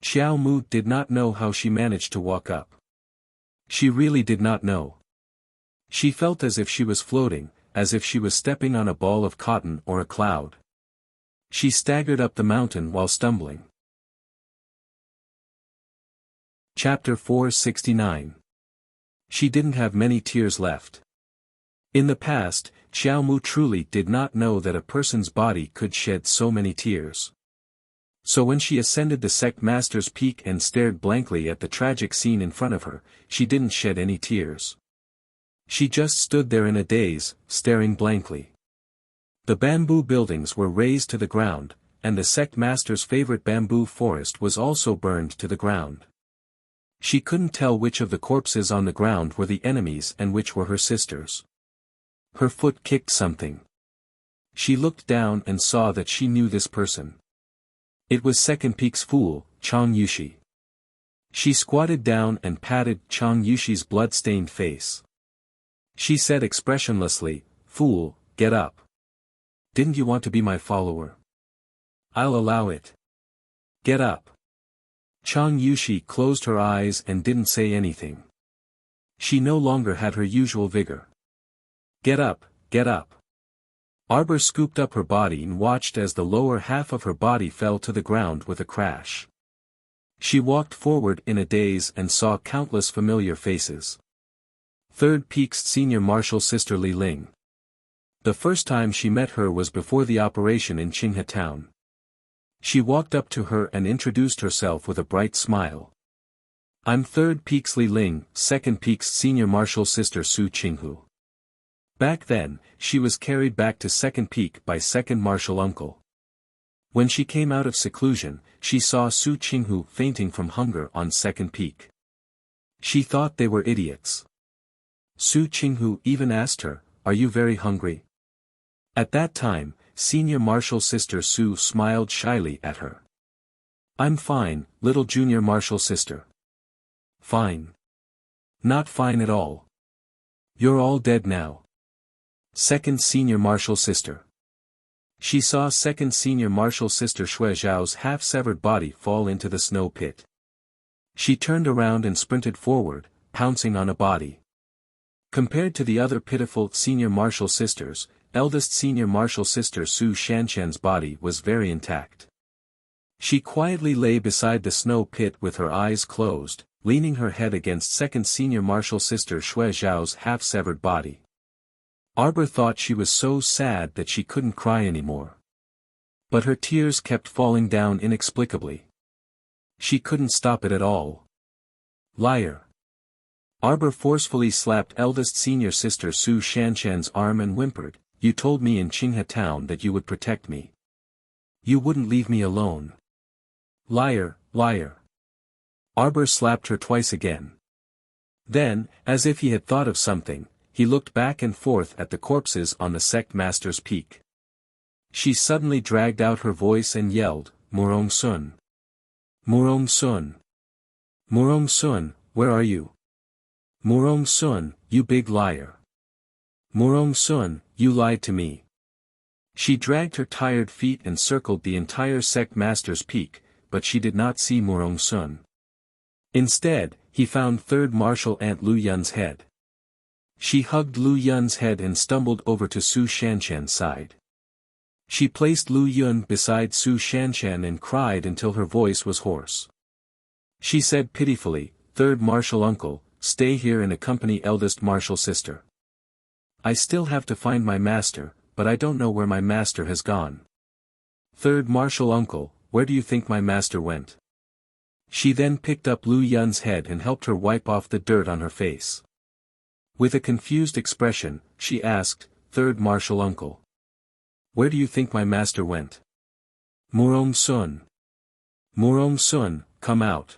Xiao Mu did not know how she managed to walk up. She really did not know. She felt as if she was floating, as if she was stepping on a ball of cotton or a cloud. She staggered up the mountain while stumbling. Chapter 469. She didn't have many tears left. In the past, Xiao Mu truly did not know that a person's body could shed so many tears. So when she ascended the sect master's peak and stared blankly at the tragic scene in front of her, she didn't shed any tears. She just stood there in a daze, staring blankly. The bamboo buildings were razed to the ground, and the sect master's favorite bamboo forest was also burned to the ground. She couldn't tell which of the corpses on the ground were the enemies and which were her sisters. Her foot kicked something. She looked down and saw that she knew this person. It was Second Peak's fool, Chang Yushi. She squatted down and patted Chang Yushi's blood-stained face. She said expressionlessly, Fool, get up. Didn't you want to be my follower? I'll allow it. Get up. Chang Yushi closed her eyes and didn't say anything. She no longer had her usual vigor. Get up, get up. Arbor scooped up her body and watched as the lower half of her body fell to the ground with a crash. She walked forward in a daze and saw countless familiar faces. Third Peak's senior martial sister Li Ling. The first time she met her was before the operation in Qinghe town. She walked up to her and introduced herself with a bright smile. I'm Third Peak's Li Ling, Second Peak's senior martial sister Su Qinghu. Back then, she was carried back to Second Peak by Second Martial Uncle. When she came out of seclusion, she saw Su Qinghu fainting from hunger on Second Peak. She thought they were idiots. Su Qinghu even asked her, Are you very hungry? At that time, Senior Martial Sister Su smiled shyly at her. I'm fine, little Junior Martial Sister. Fine. Not fine at all. You're all dead now. Second Senior Martial Sister. She saw Second Senior Martial Sister Xue Zhao's half-severed body fall into the snow pit. She turned around and sprinted forward, pouncing on a body. Compared to the other pitiful Senior Martial Sisters, eldest Senior Martial Sister Su Shanshan's body was very intact. She quietly lay beside the snow pit with her eyes closed, leaning her head against Second Senior Martial Sister Xue Zhao's half-severed body. Arbor thought she was so sad that she couldn't cry anymore. But her tears kept falling down inexplicably. She couldn't stop it at all. Liar. Arbor forcefully slapped eldest senior sister Su Shanshan's arm and whimpered, You told me in Qinghe town that you would protect me. You wouldn't leave me alone. Liar, liar. Arbor slapped her twice again. Then, as if he had thought of something, he looked back and forth at the corpses on the sect master's peak. She suddenly dragged out her voice and yelled, "Murong Sun! Murong Sun! Murong Sun, where are you? Murong Sun, you big liar! Murong Sun, you lied to me!" She dragged her tired feet and circled the entire sect master's peak, but she did not see Murong Sun. Instead, he found Third Martial Aunt Lu Yun's head. She hugged Lu Yun's head and stumbled over to Su Shanshan's side. She placed Lu Yun beside Su Shanshan and cried until her voice was hoarse. She said pitifully, "Third Martial Uncle, stay here and accompany eldest Martial Sister. I still have to find my master, but I don't know where my master has gone. Third Martial Uncle, where do you think my master went?" She then picked up Lu Yun's head and helped her wipe off the dirt on her face. With a confused expression, she asked, "Third Martial Uncle, where do you think my master went?" "Murong Sun. Murong Sun, come out."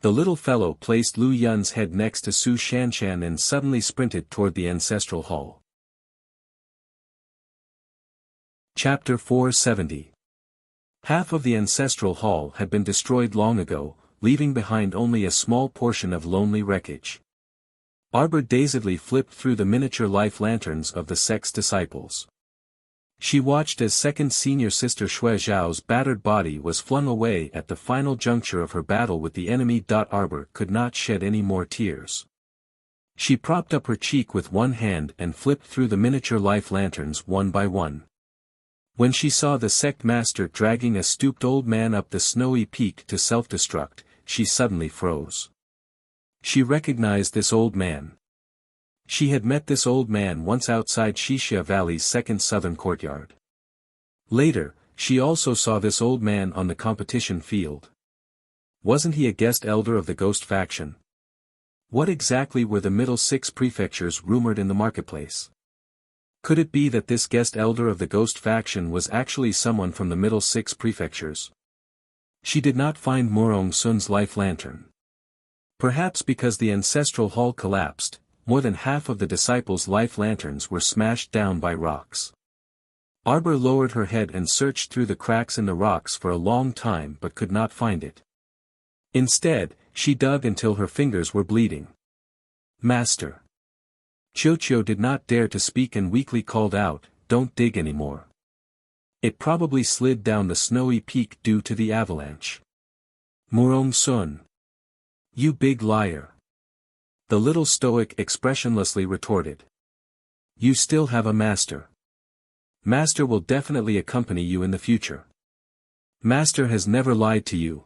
The little fellow placed Lu Yun's head next to Su Shanshan and suddenly sprinted toward the ancestral hall. Chapter 470. Half of the ancestral hall had been destroyed long ago, leaving behind only a small portion of lonely wreckage. Arbor dazedly flipped through the miniature life lanterns of the sect's disciples. She watched as second senior sister Shui Zhao's battered body was flung away at the final juncture of her battle with the enemy. Arbor could not shed any more tears. She propped up her cheek with one hand and flipped through the miniature life lanterns one by one. When she saw the sect master dragging a stooped old man up the snowy peak to self-destruct, she suddenly froze. She recognized this old man. She had met this old man once outside Shixia Valley's second southern courtyard. Later, she also saw this old man on the competition field. Wasn't he a guest elder of the ghost faction? What exactly were the middle six prefectures rumored in the marketplace? Could it be that this guest elder of the ghost faction was actually someone from the middle six prefectures? She did not find Murong Sun's life lantern. Perhaps because the ancestral hall collapsed, more than half of the disciples' life lanterns were smashed down by rocks. Arbor lowered her head and searched through the cracks in the rocks for a long time but could not find it. Instead, she dug until her fingers were bleeding. "Master." Qiuqiu did not dare to speak and weakly called out, "Don't dig anymore. It probably slid down the snowy peak due to the avalanche." "Murong Sun. You big liar." The little stoic expressionlessly retorted. "You still have a master. Master will definitely accompany you in the future. Master has never lied to you.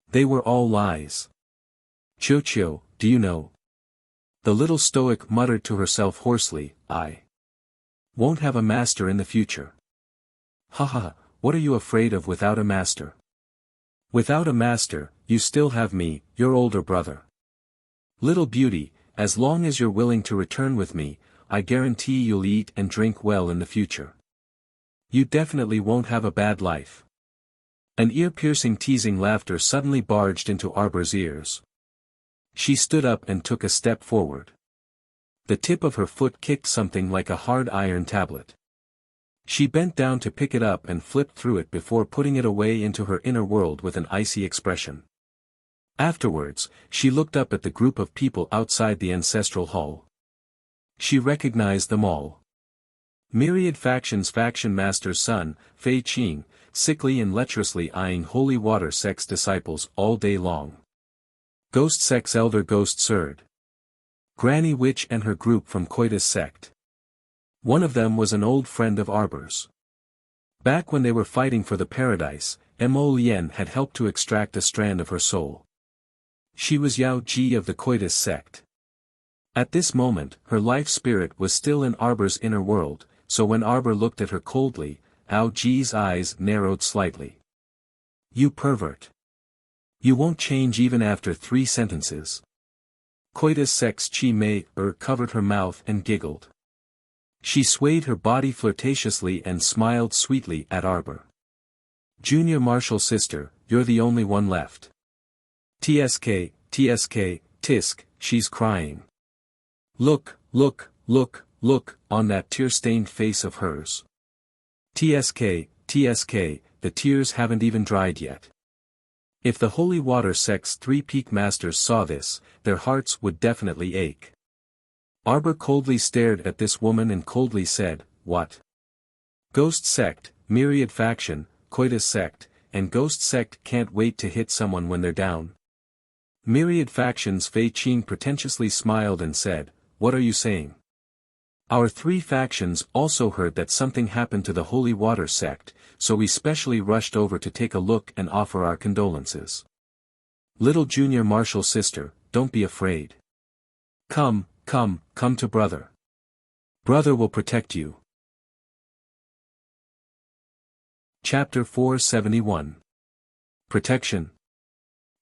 They were all lies." "Qiuqiu, do you know?" The little stoic muttered to herself hoarsely, "I won't have a master in the future." "Ha ha, what are you afraid of without a master? Without a master, you still have me, your older brother. Little beauty, as long as you're willing to return with me, I guarantee you'll eat and drink well in the future. You definitely won't have a bad life." An ear-piercing teasing laughter suddenly barged into Arbor's ears. She stood up and took a step forward. The tip of her foot kicked something like a hard iron tablet. She bent down to pick it up and flipped through it before putting it away into her inner world with an icy expression. Afterwards, she looked up at the group of people outside the ancestral hall. She recognized them all. Myriad Factions Faction Master's son, Fei Qing, sickly and lecherously eyeing Holy Water Sect's disciples all day long. Ghost Sect's Elder Ghost Surd. Granny Witch and her group from Coitus Sect. One of them was an old friend of Arbor's. Back when they were fighting for the paradise, Mo Lien had helped to extract a strand of her soul. She was Yao Ji of the Coitus Sect. At this moment, her life spirit was still in Arbor's inner world, so when Arbor looked at her coldly, Yao Ji's eyes narrowed slightly. "You pervert. You won't change even after 3 sentences." Coitus Sect's Chi Mei covered her mouth and giggled. She swayed her body flirtatiously and smiled sweetly at Arbor. "Junior Martial Sister, you're the only one left. TSK, TSK, Tisk, she's crying. Look, look, look, look, on that tear-stained face of hers. TSK, the tears haven't even dried yet. If the Holy Water Sect's 3 peak masters saw this, their hearts would definitely ache. Arbor coldly stared at this woman and coldly said, "What? Ghost Sect, Myriad Faction, Coitus Sect, and Ghost Sect can't wait to hit someone when they're down?" Myriad Faction's Fei Qing pretentiously smiled and said, "What are you saying? Our 3 factions also heard that something happened to the Holy Water Sect, so we specially rushed over to take a look and offer our condolences. Little junior martial sister, don't be afraid. Come to brother. Brother will protect you." Chapter 471. Protection.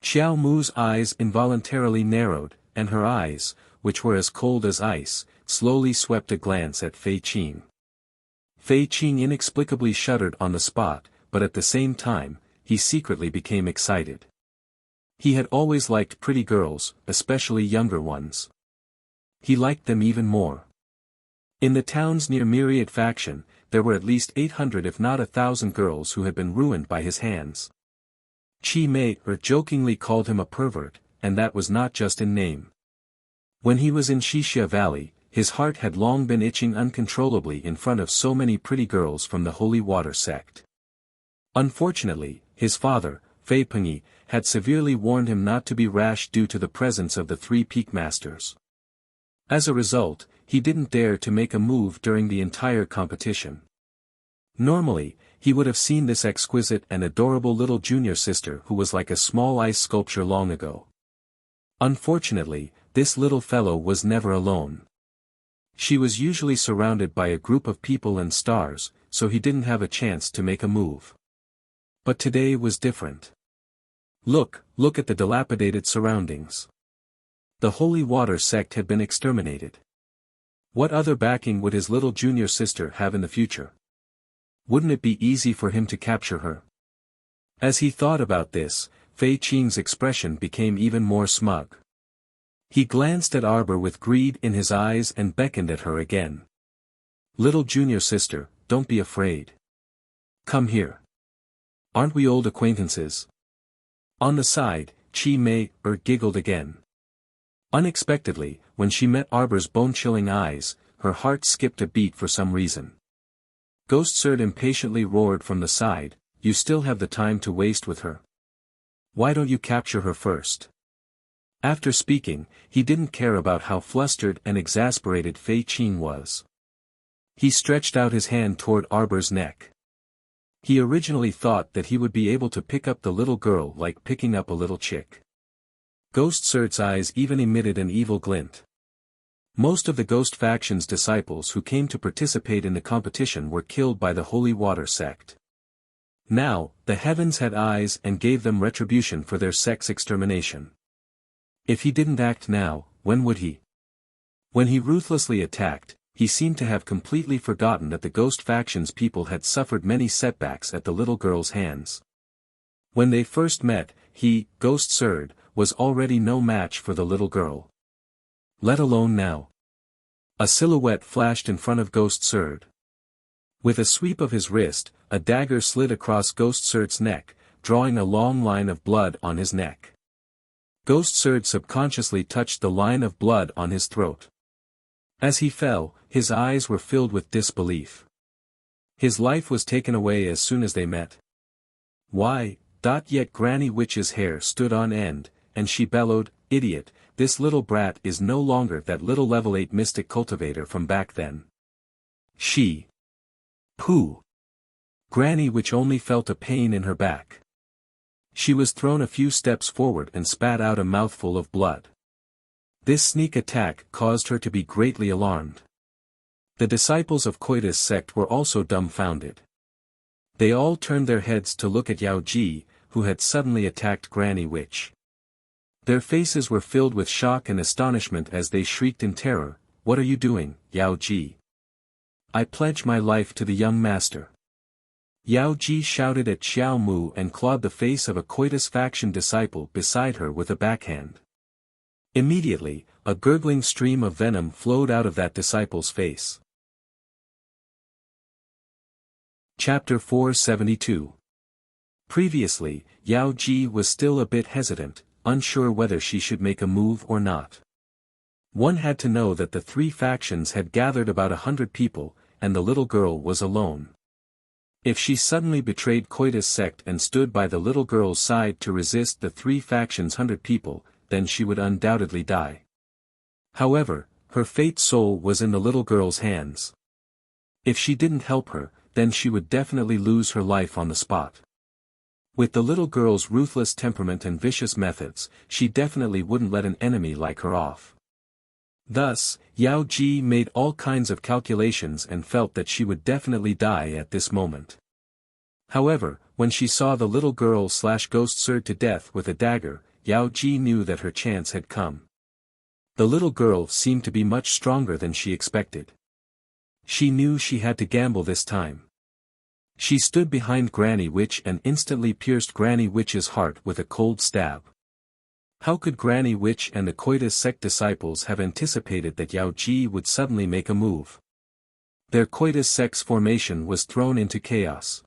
Xiao Mu's eyes involuntarily narrowed, and her eyes, which were as cold as ice, slowly swept a glance at Fei Qing. Fei Qing inexplicably shuddered on the spot, but at the same time, he secretly became excited. He had always liked pretty girls, especially younger ones. He liked them even more. In the towns near Myriad Faction, there were at least 800 if not 1,000 girls who had been ruined by his hands. Chi Mei jokingly called him a pervert, and that was not just in name. When he was in Xixia Valley, his heart had long been itching uncontrollably in front of so many pretty girls from the Holy Water Sect. Unfortunately, his father, Fei Pengyi, had severely warned him not to be rash due to the presence of the 3 peak masters. As a result, he didn't dare to make a move during the entire competition. Normally, he would have seen this exquisite and adorable little junior sister who was like a small ice sculpture long ago. Unfortunately, this little fellow was never alone. She was usually surrounded by a group of people and stars, so he didn't have a chance to make a move. But today was different. Look at the dilapidated surroundings. The Holy Water Sect had been exterminated. What other backing would his little junior sister have in the future? Wouldn't it be easy for him to capture her? As he thought about this, Fei Qing's expression became even more smug. He glanced at Arbor with greed in his eyes and beckoned at her again. "Little junior sister, don't be afraid. Come here. Aren't we old acquaintances?" On the side, Chi Mei giggled again. Unexpectedly, when she met Arbor's bone-chilling eyes, her heart skipped a beat for some reason. Ghost Sword impatiently roared from the side, "You still have the time to waste with her. Why don't you capture her first?" After speaking, he didn't care about how flustered and exasperated Fei Qing was. He stretched out his hand toward Arbor's neck. He originally thought that he would be able to pick up the little girl like picking up a little chick. Ghost Sword's eyes even emitted an evil glint. Most of the Ghost Faction's disciples who came to participate in the competition were killed by the Holy Water Sect. Now, the heavens had eyes and gave them retribution for their sect's extermination. If he didn't act now, when would he? When he ruthlessly attacked, he seemed to have completely forgotten that the Ghost Faction's people had suffered many setbacks at the little girl's hands. When they first met, he, Ghost Sword, was already no match for the little girl. Let alone now. A silhouette flashed in front of Ghost Sword. With a sweep of his wrist, a dagger slid across Ghost Sword's neck, drawing a long line of blood on his neck. Ghost Sword subconsciously touched the line of blood on his throat. As he fell, his eyes were filled with disbelief. His life was taken away as soon as they met. Why? Yet Granny Witch's hair stood on end, and she bellowed, "Idiot, this little brat is no longer that little level 8 mystic cultivator from back then." She. Pooh. Granny Witch only felt a pain in her back. She was thrown a few steps forward and spat out a mouthful of blood. This sneak attack caused her to be greatly alarmed. The disciples of Coitus Sect were also dumbfounded. They all turned their heads to look at Yao Ji, who had suddenly attacked Granny Witch. Their faces were filled with shock and astonishment as they shrieked in terror, "What are you doing, Yao Ji? I pledge my life to the young master." Yao Ji shouted at Xiao Mu and clawed the face of a Coitus Faction disciple beside her with a backhand. Immediately, a gurgling stream of venom flowed out of that disciple's face. Chapter 472. Previously, Yao Ji was still a bit hesitant, unsure whether she should make a move or not. One had to know that the three factions had gathered about 100 people, and the little girl was alone. If she suddenly betrayed Koita's sect and stood by the little girl's side to resist the three factions' 100 people, then she would undoubtedly die. However, her fate soul was in the little girl's hands. If she didn't help her, then she would definitely lose her life on the spot. With the little girl's ruthless temperament and vicious methods, she definitely wouldn't let an enemy like her off. Thus, Yao Ji made all kinds of calculations and felt that she would definitely die at this moment. However, when she saw the little girl/ghost surge to death with a dagger, Yao Ji knew that her chance had come. The little girl seemed to be much stronger than she expected. She knew she had to gamble this time. She stood behind Granny Witch and instantly pierced Granny Witch's heart with a cold stab. How could Granny Witch and the Koita sect disciples have anticipated that Yao Ji would suddenly make a move? Their Koita sect's formation was thrown into chaos.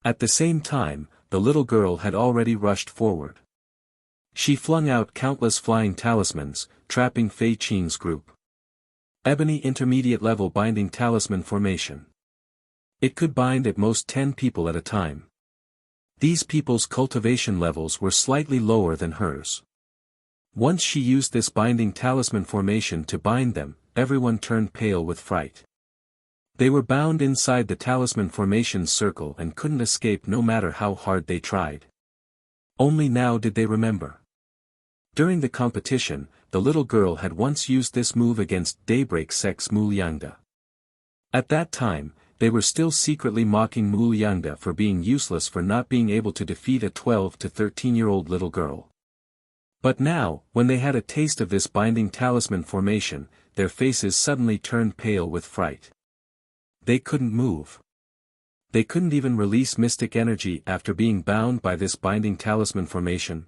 At the same time, the little girl had already rushed forward. She flung out countless flying talismans, trapping Fei Qing's group. Ebony intermediate level binding talisman formation. It could bind at most 10 people at a time. These people's cultivation levels were slightly lower than hers. Once she used this binding talisman formation to bind them, everyone turned pale with fright. They were bound inside the talisman formation's circle and couldn't escape no matter how hard they tried. Only now did they remember. During the competition, the little girl had once used this move against Daybreak Sect's Mu Liangda. At that time, they were still secretly mocking Mu Liangda for being useless for not being able to defeat a 12 to 13-year-old little girl. But now, when they had a taste of this binding talisman formation, their faces suddenly turned pale with fright. They couldn't move. They couldn't even release mystic energy after being bound by this binding talisman formation.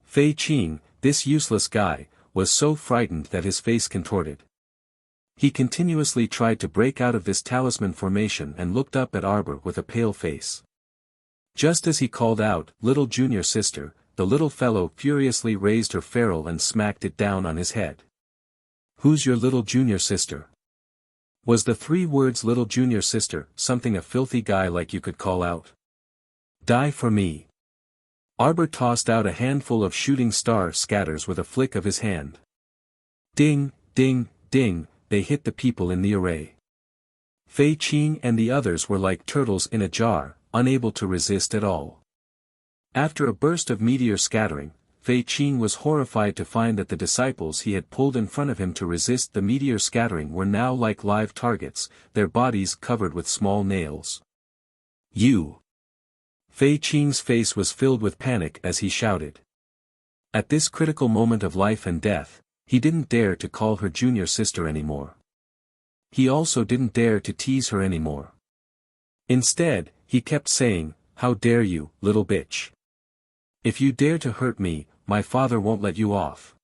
Fei Qing, this useless guy, was so frightened that his face contorted. He continuously tried to break out of this talisman formation and looked up at Arbor with a pale face. Just as he called out, "Little junior sister," the little fellow furiously raised her ferrule and smacked it down on his head. "Who's your little junior sister?" Was the 3 words "little junior sister" something a filthy guy like you could call out? "Die for me." Arbor tossed out a handful of shooting star scatters with a flick of his hand. Ding, ding, ding, they hit the people in the array. Fei Qing and the others were like turtles in a jar, unable to resist at all. After a burst of meteor scattering, Fei Qing was horrified to find that the disciples he had pulled in front of him to resist the meteor scattering were now like live targets, their bodies covered with small nails. "You!" Fei Qing's face was filled with panic as he shouted. At this critical moment of life and death, he didn't dare to call her junior sister anymore. He also didn't dare to tease her anymore. Instead, he kept saying, "How dare you, little bitch? If you dare to hurt me, my father won't let you off."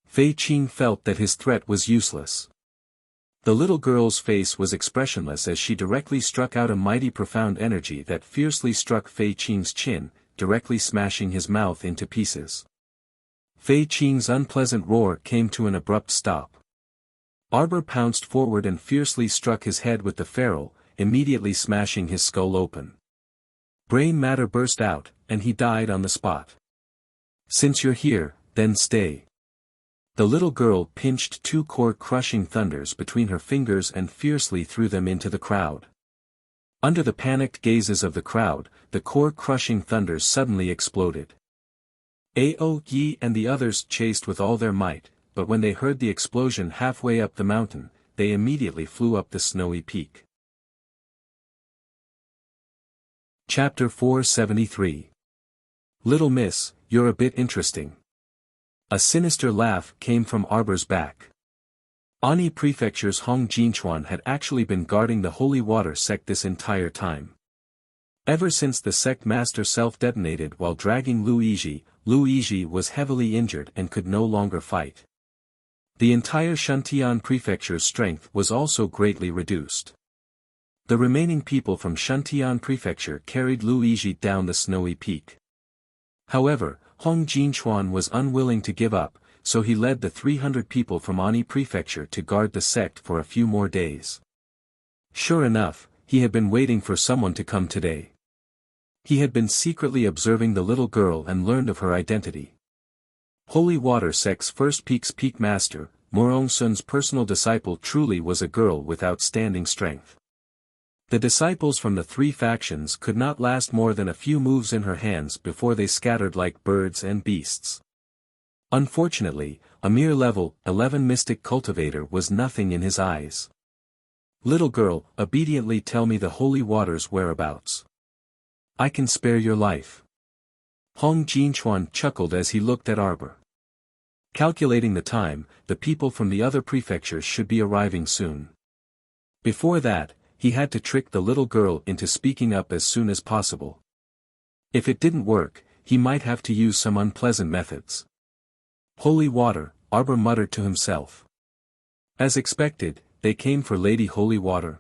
Fei Qing felt that his threat was useless. The little girl's face was expressionless as she directly struck out a mighty profound energy that fiercely struck Fei Qing's chin, directly smashing his mouth into pieces. Fei Qing's unpleasant roar came to an abrupt stop. Arbor pounced forward and fiercely struck his head with the ferrule, immediately smashing his skull open. Brain matter burst out, and he died on the spot. "Since you're here, then stay." The little girl pinched 2 core-crushing thunders between her fingers and fiercely threw them into the crowd. Under the panicked gazes of the crowd, the core-crushing thunders suddenly exploded. Ao Yi and the others chased with all their might, but when they heard the explosion halfway up the mountain, they immediately flew up the snowy peak. Chapter 473. "Little miss, you're a bit interesting." A sinister laugh came from Arbor's back. Ani Prefecture's Hong Jinchuan had actually been guarding the holy water sect this entire time. Ever since the sect master self-detonated while dragging Lu Yizhi was heavily injured and could no longer fight. The entire Shuntian Prefecture's strength was also greatly reduced. The remaining people from Shuntian Prefecture carried Lu Yizhi down the snowy peak. However, Hong Jinchuan was unwilling to give up, so he led the 300 people from Ani Prefecture to guard the sect for a few more days. Sure enough, he had been waiting for someone to come today. He had been secretly observing the little girl and learned of her identity. Holy Water Sect's first peak master, Murong Sun's personal disciple, truly was a girl with outstanding strength. The disciples from the three factions could not last more than a few moves in her hands before they scattered like birds and beasts. Unfortunately, a mere level 11 mystic cultivator was nothing in his eyes. Little girl, obediently tell me the holy water's whereabouts. I can spare your life. Hong Jinchuan chuckled as he looked at Arbor. Calculating the time, the people from the other prefectures should be arriving soon. Before that, he had to trick the little girl into speaking up as soon as possible. If it didn't work, he might have to use some unpleasant methods. Holy water, Arbor muttered to himself. As expected, they came for Lady Holy Water.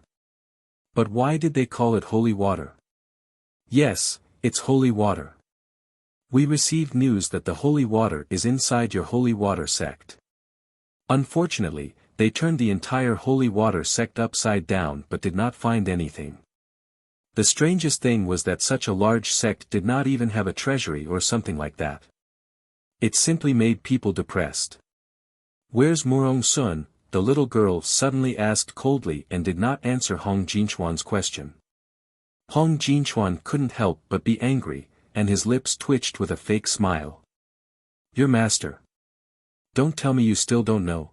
But why did they call it holy water? Yes, it's holy water. We received news that the holy water is inside your holy water sect. Unfortunately, they turned the entire holy water sect upside down but did not find anything. The strangest thing was that such a large sect did not even have a treasury or something like that. It simply made people depressed. Where's Murong Sun? The little girl suddenly asked coldly and did not answer Hong Jinchuan's question. Hong Jinchuan couldn't help but be angry, and his lips twitched with a fake smile. Your master. Don't tell me you still don't know.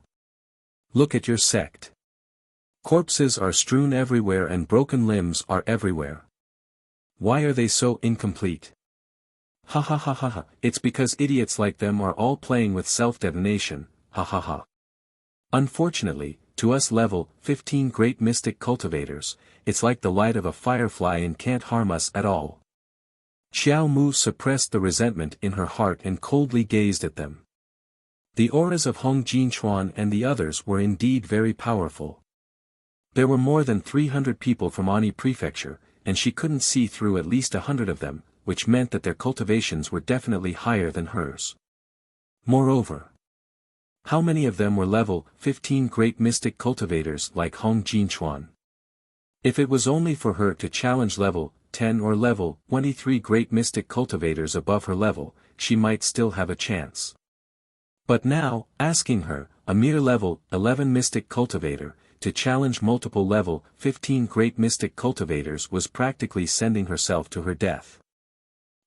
Look at your sect. Corpses are strewn everywhere and broken limbs are everywhere. Why are they so incomplete? Ha ha ha ha ha, it's because idiots like them are all playing with self-detonation, ha ha ha. Unfortunately, to us level 15 great mystic cultivators, it's like the light of a firefly and can't harm us at all. Xiao Mu suppressed the resentment in her heart and coldly gazed at them. The auras of Hong Jinchuan and the others were indeed very powerful. There were more than 300 people from Ani Prefecture, and she couldn't see through at least 100 of them, which meant that their cultivations were definitely higher than hers. Moreover, how many of them were level 15 great mystic cultivators like Hong Jinchuan? If it was only for her to challenge level 10 or level 23 great mystic cultivators above her level, she might still have a chance. But now, asking her, a mere level 11 mystic cultivator, to challenge multiple level 15 great mystic cultivators was practically sending herself to her death.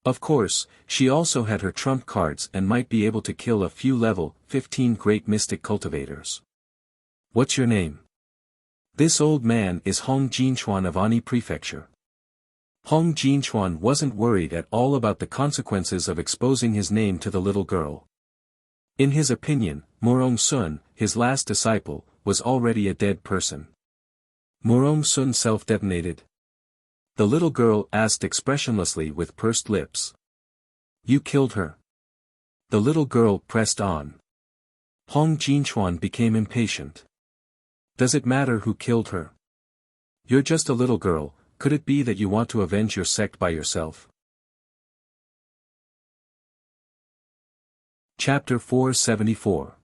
Of course, she also had her trump cards and might be able to kill a few level 15 great mystic cultivators. What's your name? This old man is Hong Jinchuan of Ani Prefecture. Hong Jinchuan wasn't worried at all about the consequences of exposing his name to the little girl. In his opinion, Murong Sun, his last disciple, was already a dead person. Murong Sun self-detonated? The little girl asked expressionlessly with pursed lips. You killed her. The little girl pressed on. Hong Jinchuan became impatient. Does it matter who killed her? You're just a little girl, could it be that you want to avenge your sect by yourself? Chapter 474.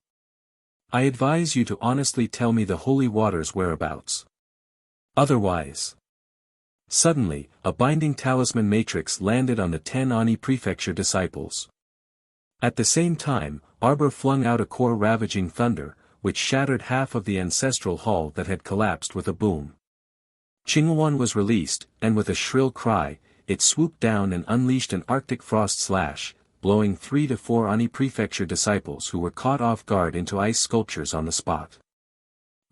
I advise you to honestly tell me the holy water's whereabouts. Otherwise. Suddenly, a binding talisman matrix landed on the 10 Ani Prefecture disciples. At the same time, Arbor flung out a core-ravaging thunder, which shattered half of the ancestral hall that had collapsed with a boom. Qinghuan was released, and with a shrill cry, it swooped down and unleashed an arctic frost slash, blowing 3 to 4 Ani Prefecture disciples who were caught off guard into ice sculptures on the spot.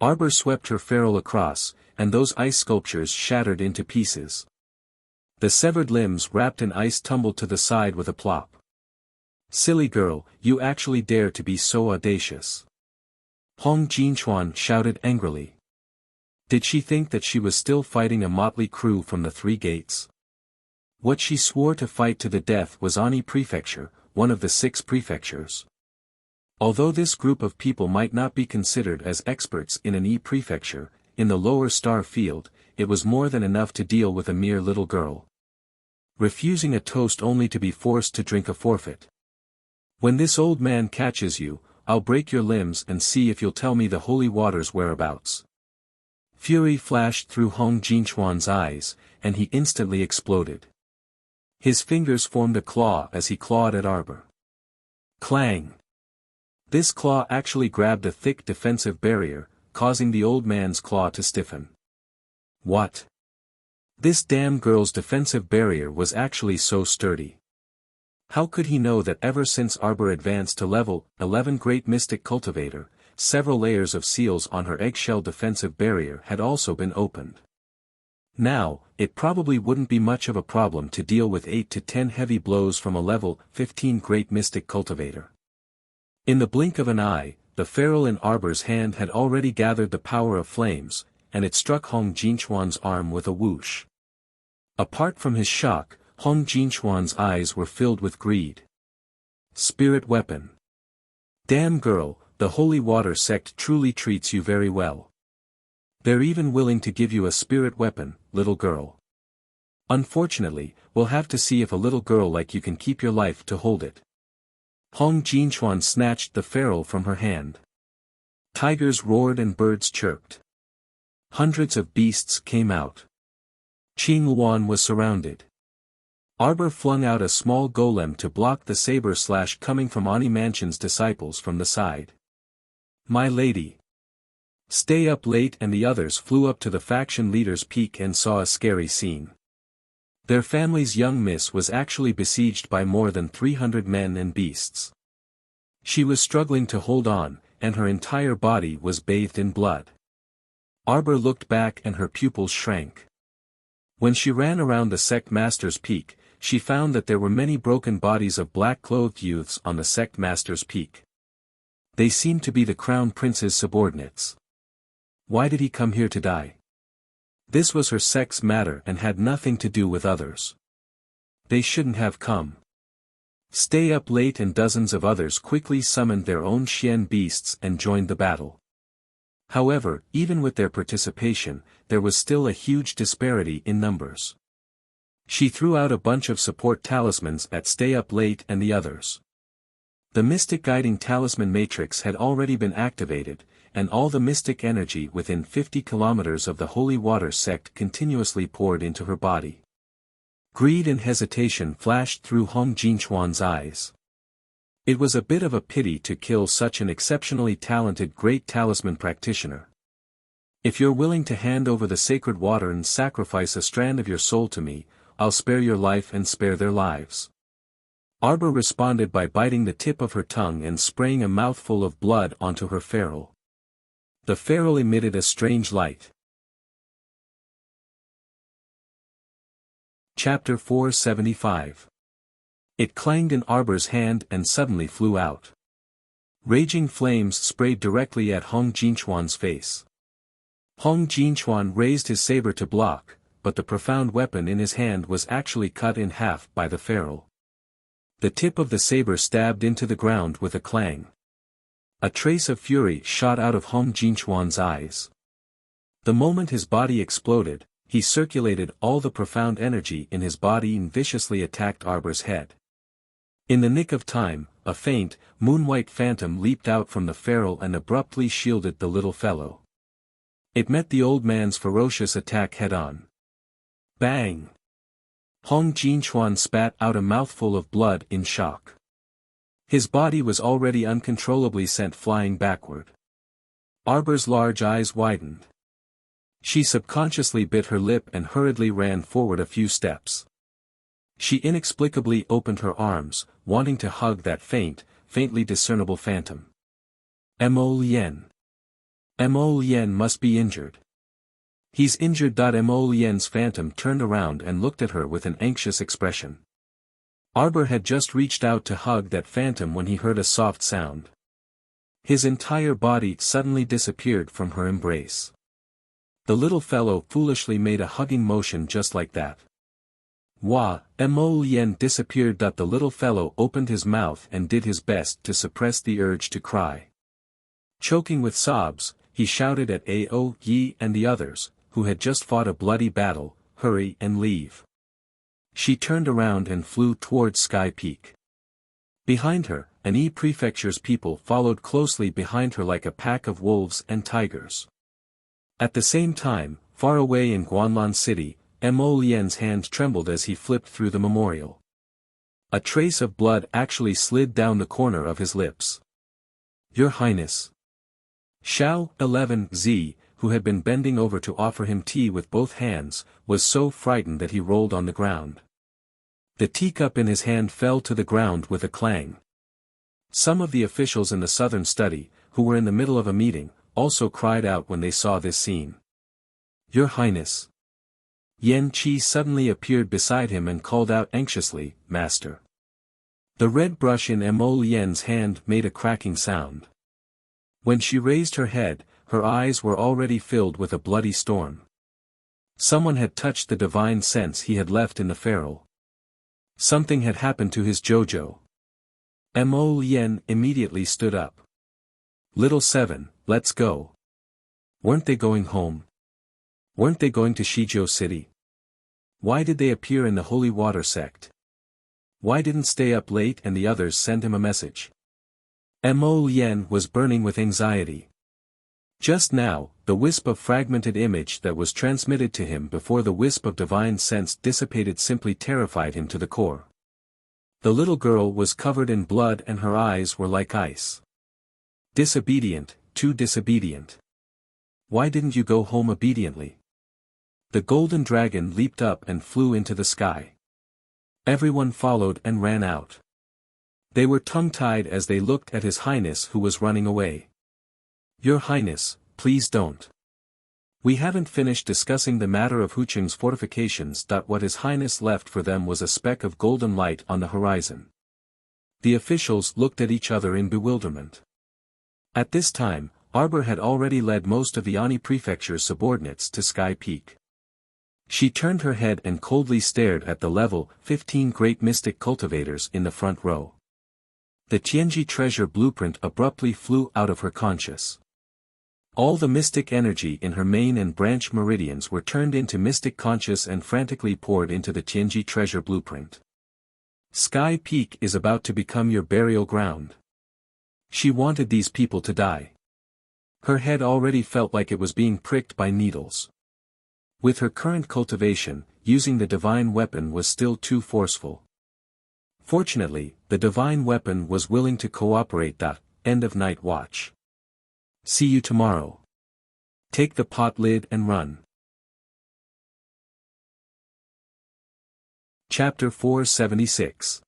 Arbor swept her ferrule across, and those ice sculptures shattered into pieces. The severed limbs wrapped in ice tumbled to the side with a plop. Silly girl, you actually dare to be so audacious. Hong Jinchuan shouted angrily. Did she think that she was still fighting a motley crew from the three gates? What she swore to fight to the death was Ani Prefecture, one of the 6 prefectures. Although this group of people might not be considered as experts in an E-prefecture, in the lower star field, it was more than enough to deal with a mere little girl. Refusing a toast only to be forced to drink a forfeit. When this old man catches you, I'll break your limbs and see if you'll tell me the holy water's whereabouts. Fury flashed through Hong Jinchuan's eyes, and he instantly exploded. His fingers formed a claw as he clawed at Arbor. Clang! This claw actually grabbed a thick defensive barrier, causing the old man's claw to stiffen. What? This damn girl's defensive barrier was actually so sturdy. How could he know that ever since Arbor advanced to level 11 Great Mystic Cultivator, several layers of seals on her eggshell defensive barrier had also been opened? Now, it probably wouldn't be much of a problem to deal with 8 to 10 heavy blows from a level 15 Great Mystic Cultivator. In the blink of an eye, the ferrule in Arbor's hand had already gathered the power of flames, and it struck Hong Jinchuan's arm with a whoosh. Apart from his shock, Hong Jinchuan's eyes were filled with greed. Spirit weapon. Damn girl, the Holy Water sect truly treats you very well. They're even willing to give you a spirit weapon, little girl. Unfortunately, we'll have to see if a little girl like you can keep your life to hold it. Hong Jinchuan snatched the ferrule from her hand. Tigers roared and birds chirped. Hundreds of beasts came out. Qing Luan was surrounded. Arbor flung out a small golem to block the saber slash coming from Ani Mansion's disciples from the side. My lady. Stay up late and the others flew up to the faction leader's peak and saw a scary scene. Their family's young miss was actually besieged by more than 300 men and beasts. She was struggling to hold on, and her entire body was bathed in blood. Arbor looked back and her pupils shrank. When she ran around the sect master's peak, she found that there were many broken bodies of black-clothed youths on the sect master's peak. They seemed to be the crown prince's subordinates. Why did he come here to die? This was her sect's matter and had nothing to do with others. They shouldn't have come. Stay up late and dozens of others quickly summoned their own Xian beasts and joined the battle. However, even with their participation, there was still a huge disparity in numbers. She threw out a bunch of support talismans at Stay Up Late and the others. The Mystic Guiding Talisman Matrix had already been activated, and all the mystic energy within 50 kilometers of the Holy Water sect continuously poured into her body. Greed and hesitation flashed through Hong Jinchuan's eyes. It was a bit of a pity to kill such an exceptionally talented great talisman practitioner. If you're willing to hand over the sacred water and sacrifice a strand of your soul to me, I'll spare your life and spare their lives. Arbor responded by biting the tip of her tongue and spraying a mouthful of blood onto her ferrule. The ferrule emitted a strange light. Chapter 475. It clanged in Arbor's hand and suddenly flew out. Raging flames sprayed directly at Hong Jinchuan's face. Hong Jinchuan raised his saber to block, but the profound weapon in his hand was actually cut in half by the ferrule. The tip of the saber stabbed into the ground with a clang. A trace of fury shot out of Hong Jinchuan's eyes. The moment his body exploded, he circulated all the profound energy in his body and viciously attacked Arbor's head. In the nick of time, a faint, moon-white phantom leaped out from the ferrule and abruptly shielded the little fellow. It met the old man's ferocious attack head-on. Bang! Hong Jinchuan spat out a mouthful of blood in shock. His body was already uncontrollably sent flying backward. Arbor's large eyes widened. She subconsciously bit her lip and hurriedly ran forward a few steps. She inexplicably opened her arms, wanting to hug that faintly discernible phantom. Mo Lien. Mo Lien must be injured. He's injured. Mo Lien's phantom turned around and looked at her with an anxious expression. Arbor had just reached out to hug that phantom when he heard a soft sound. His entire body suddenly disappeared from her embrace. The little fellow foolishly made a hugging motion just like that. Mo Lien disappeared. The little fellow opened his mouth and did his best to suppress the urge to cry. Choking with sobs, he shouted at Ao Yi and the others, who had just fought a bloody battle, hurry and leave. She turned around and flew towards Sky Peak. Behind her, an Prefecture's people followed closely behind her like a pack of wolves and tigers. At the same time, far away in Guanlan City, Mo Lian's hand trembled as he flipped through the memorial. A trace of blood actually slid down the corner of his lips. Your Highness. Xiao 11Z, who had been bending over to offer him tea with both hands, was so frightened that he rolled on the ground. The teacup in his hand fell to the ground with a clang. Some of the officials in the southern study, who were in the middle of a meeting, also cried out when they saw this scene. Your Highness. Yan Qi suddenly appeared beside him and called out anxiously, Master. The red brush in Mo Lian's hand made a cracking sound. When she raised her head, her eyes were already filled with a bloody storm. Someone had touched the divine sense he had left in the feral. Something had happened to his Jojo. Mo Lian immediately stood up. Little Seven, let's go. Weren't they going home? Weren't they going to Shizhou City? Why did they appear in the Holy Water Sect? Why didn't stay up late and the others send him a message? Mo Lian was burning with anxiety. Just now, the wisp of fragmented image that was transmitted to him before the wisp of divine sense dissipated simply terrified him to the core. The little girl was covered in blood and her eyes were like ice. Disobedient, too disobedient. Why didn't you go home obediently? The golden dragon leaped up and flew into the sky. Everyone followed and ran out. They were tongue-tied as they looked at His Highness who was running away. Your Highness, please don't. We haven't finished discussing the matter of Hucheng's fortifications. What His Highness left for them was a speck of golden light on the horizon. The officials looked at each other in bewilderment. At this time, Arbor had already led most of the Ani Prefecture's subordinates to Sky Peak. She turned her head and coldly stared at the level 15 great mystic cultivators in the front row. The Tianji treasure blueprint abruptly flew out of her conscious. All the mystic energy in her main and branch meridians were turned into mystic conscious and frantically poured into the Tianji treasure blueprint. Sky Peak is about to become your burial ground. She wanted these people to die. Her head already felt like it was being pricked by needles. With her current cultivation, using the divine weapon was still too forceful. Fortunately, the divine weapon was willing to cooperate. End of night watch. See you tomorrow. Take the pot lid and run. Chapter 476.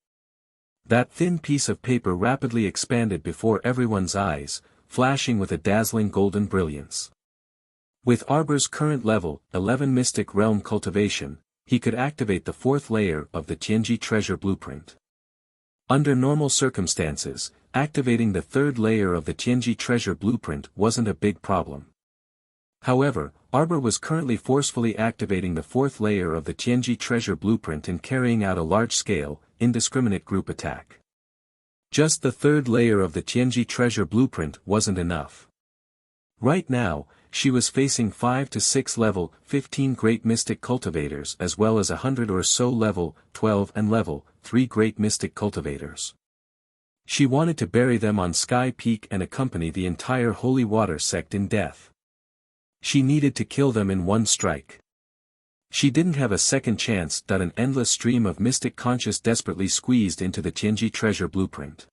That thin piece of paper rapidly expanded before everyone's eyes, flashing with a dazzling golden brilliance. With Arbor's current level 11 Mystic Realm cultivation, he could activate the fourth layer of the Tianji treasure blueprint. Under normal circumstances, activating the third layer of the Tianji treasure blueprint wasn't a big problem. However, Arbor was currently forcefully activating the fourth layer of the Tianji treasure blueprint and carrying out a large-scale, indiscriminate group attack. Just the third layer of the Tianji treasure blueprint wasn't enough. Right now, she was facing 5 to 6 level 15 great mystic cultivators as well as 100 or so level 12 and level 3 great mystic cultivators. She wanted to bury them on Sky Peak and accompany the entire Holy Water sect in death. She needed to kill them in one strike. She didn't have a second chance. An endless stream of mystic conscious desperately squeezed into the Tianji treasure blueprint.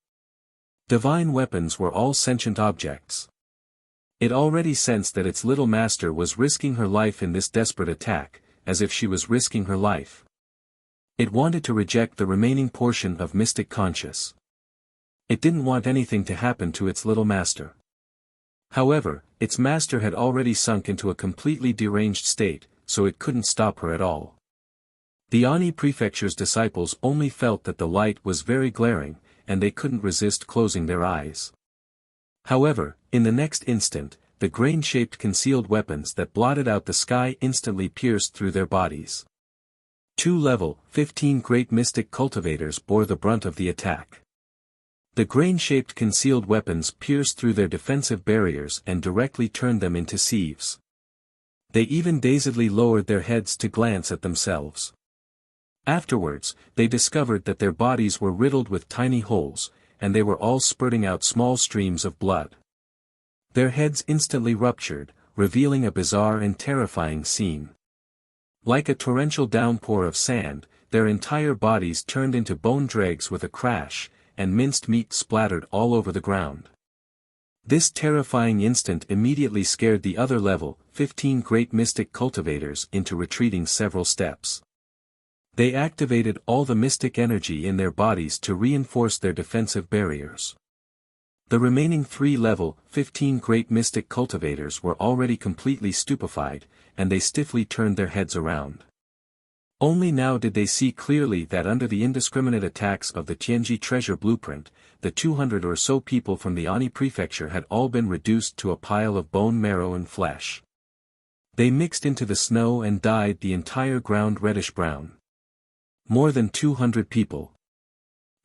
Divine weapons were all sentient objects. It already sensed that its little master was risking her life in this desperate attack, as if she was risking her life. It wanted to reject the remaining portion of mystic conscious. It didn't want anything to happen to its little master. However, its master had already sunk into a completely deranged state, so it couldn't stop her at all. The Ani Prefecture's disciples only felt that the light was very glaring, and they couldn't resist closing their eyes. However, in the next instant, the grain-shaped concealed weapons that blotted out the sky instantly pierced through their bodies. 2 level 15 great mystic cultivators bore the brunt of the attack. The grain-shaped concealed weapons pierced through their defensive barriers and directly turned them into sieves. They even dazedly lowered their heads to glance at themselves. Afterwards, they discovered that their bodies were riddled with tiny holes, and they were all spurting out small streams of blood. Their heads instantly ruptured, revealing a bizarre and terrifying scene. Like a torrential downpour of sand, their entire bodies turned into bone dregs with a crash, and minced meat splattered all over the ground. This terrifying instant immediately scared the other level, 15 great mystic cultivators into retreating several steps. They activated all the mystic energy in their bodies to reinforce their defensive barriers. The remaining 3 level, 15 great mystic cultivators were already completely stupefied, and they stiffly turned their heads around. Only now did they see clearly that under the indiscriminate attacks of the Tianji treasure blueprint, the 200 or so people from the Ani prefecture had all been reduced to a pile of bone marrow and flesh. They mixed into the snow and dyed the entire ground reddish-brown. More than 200 people.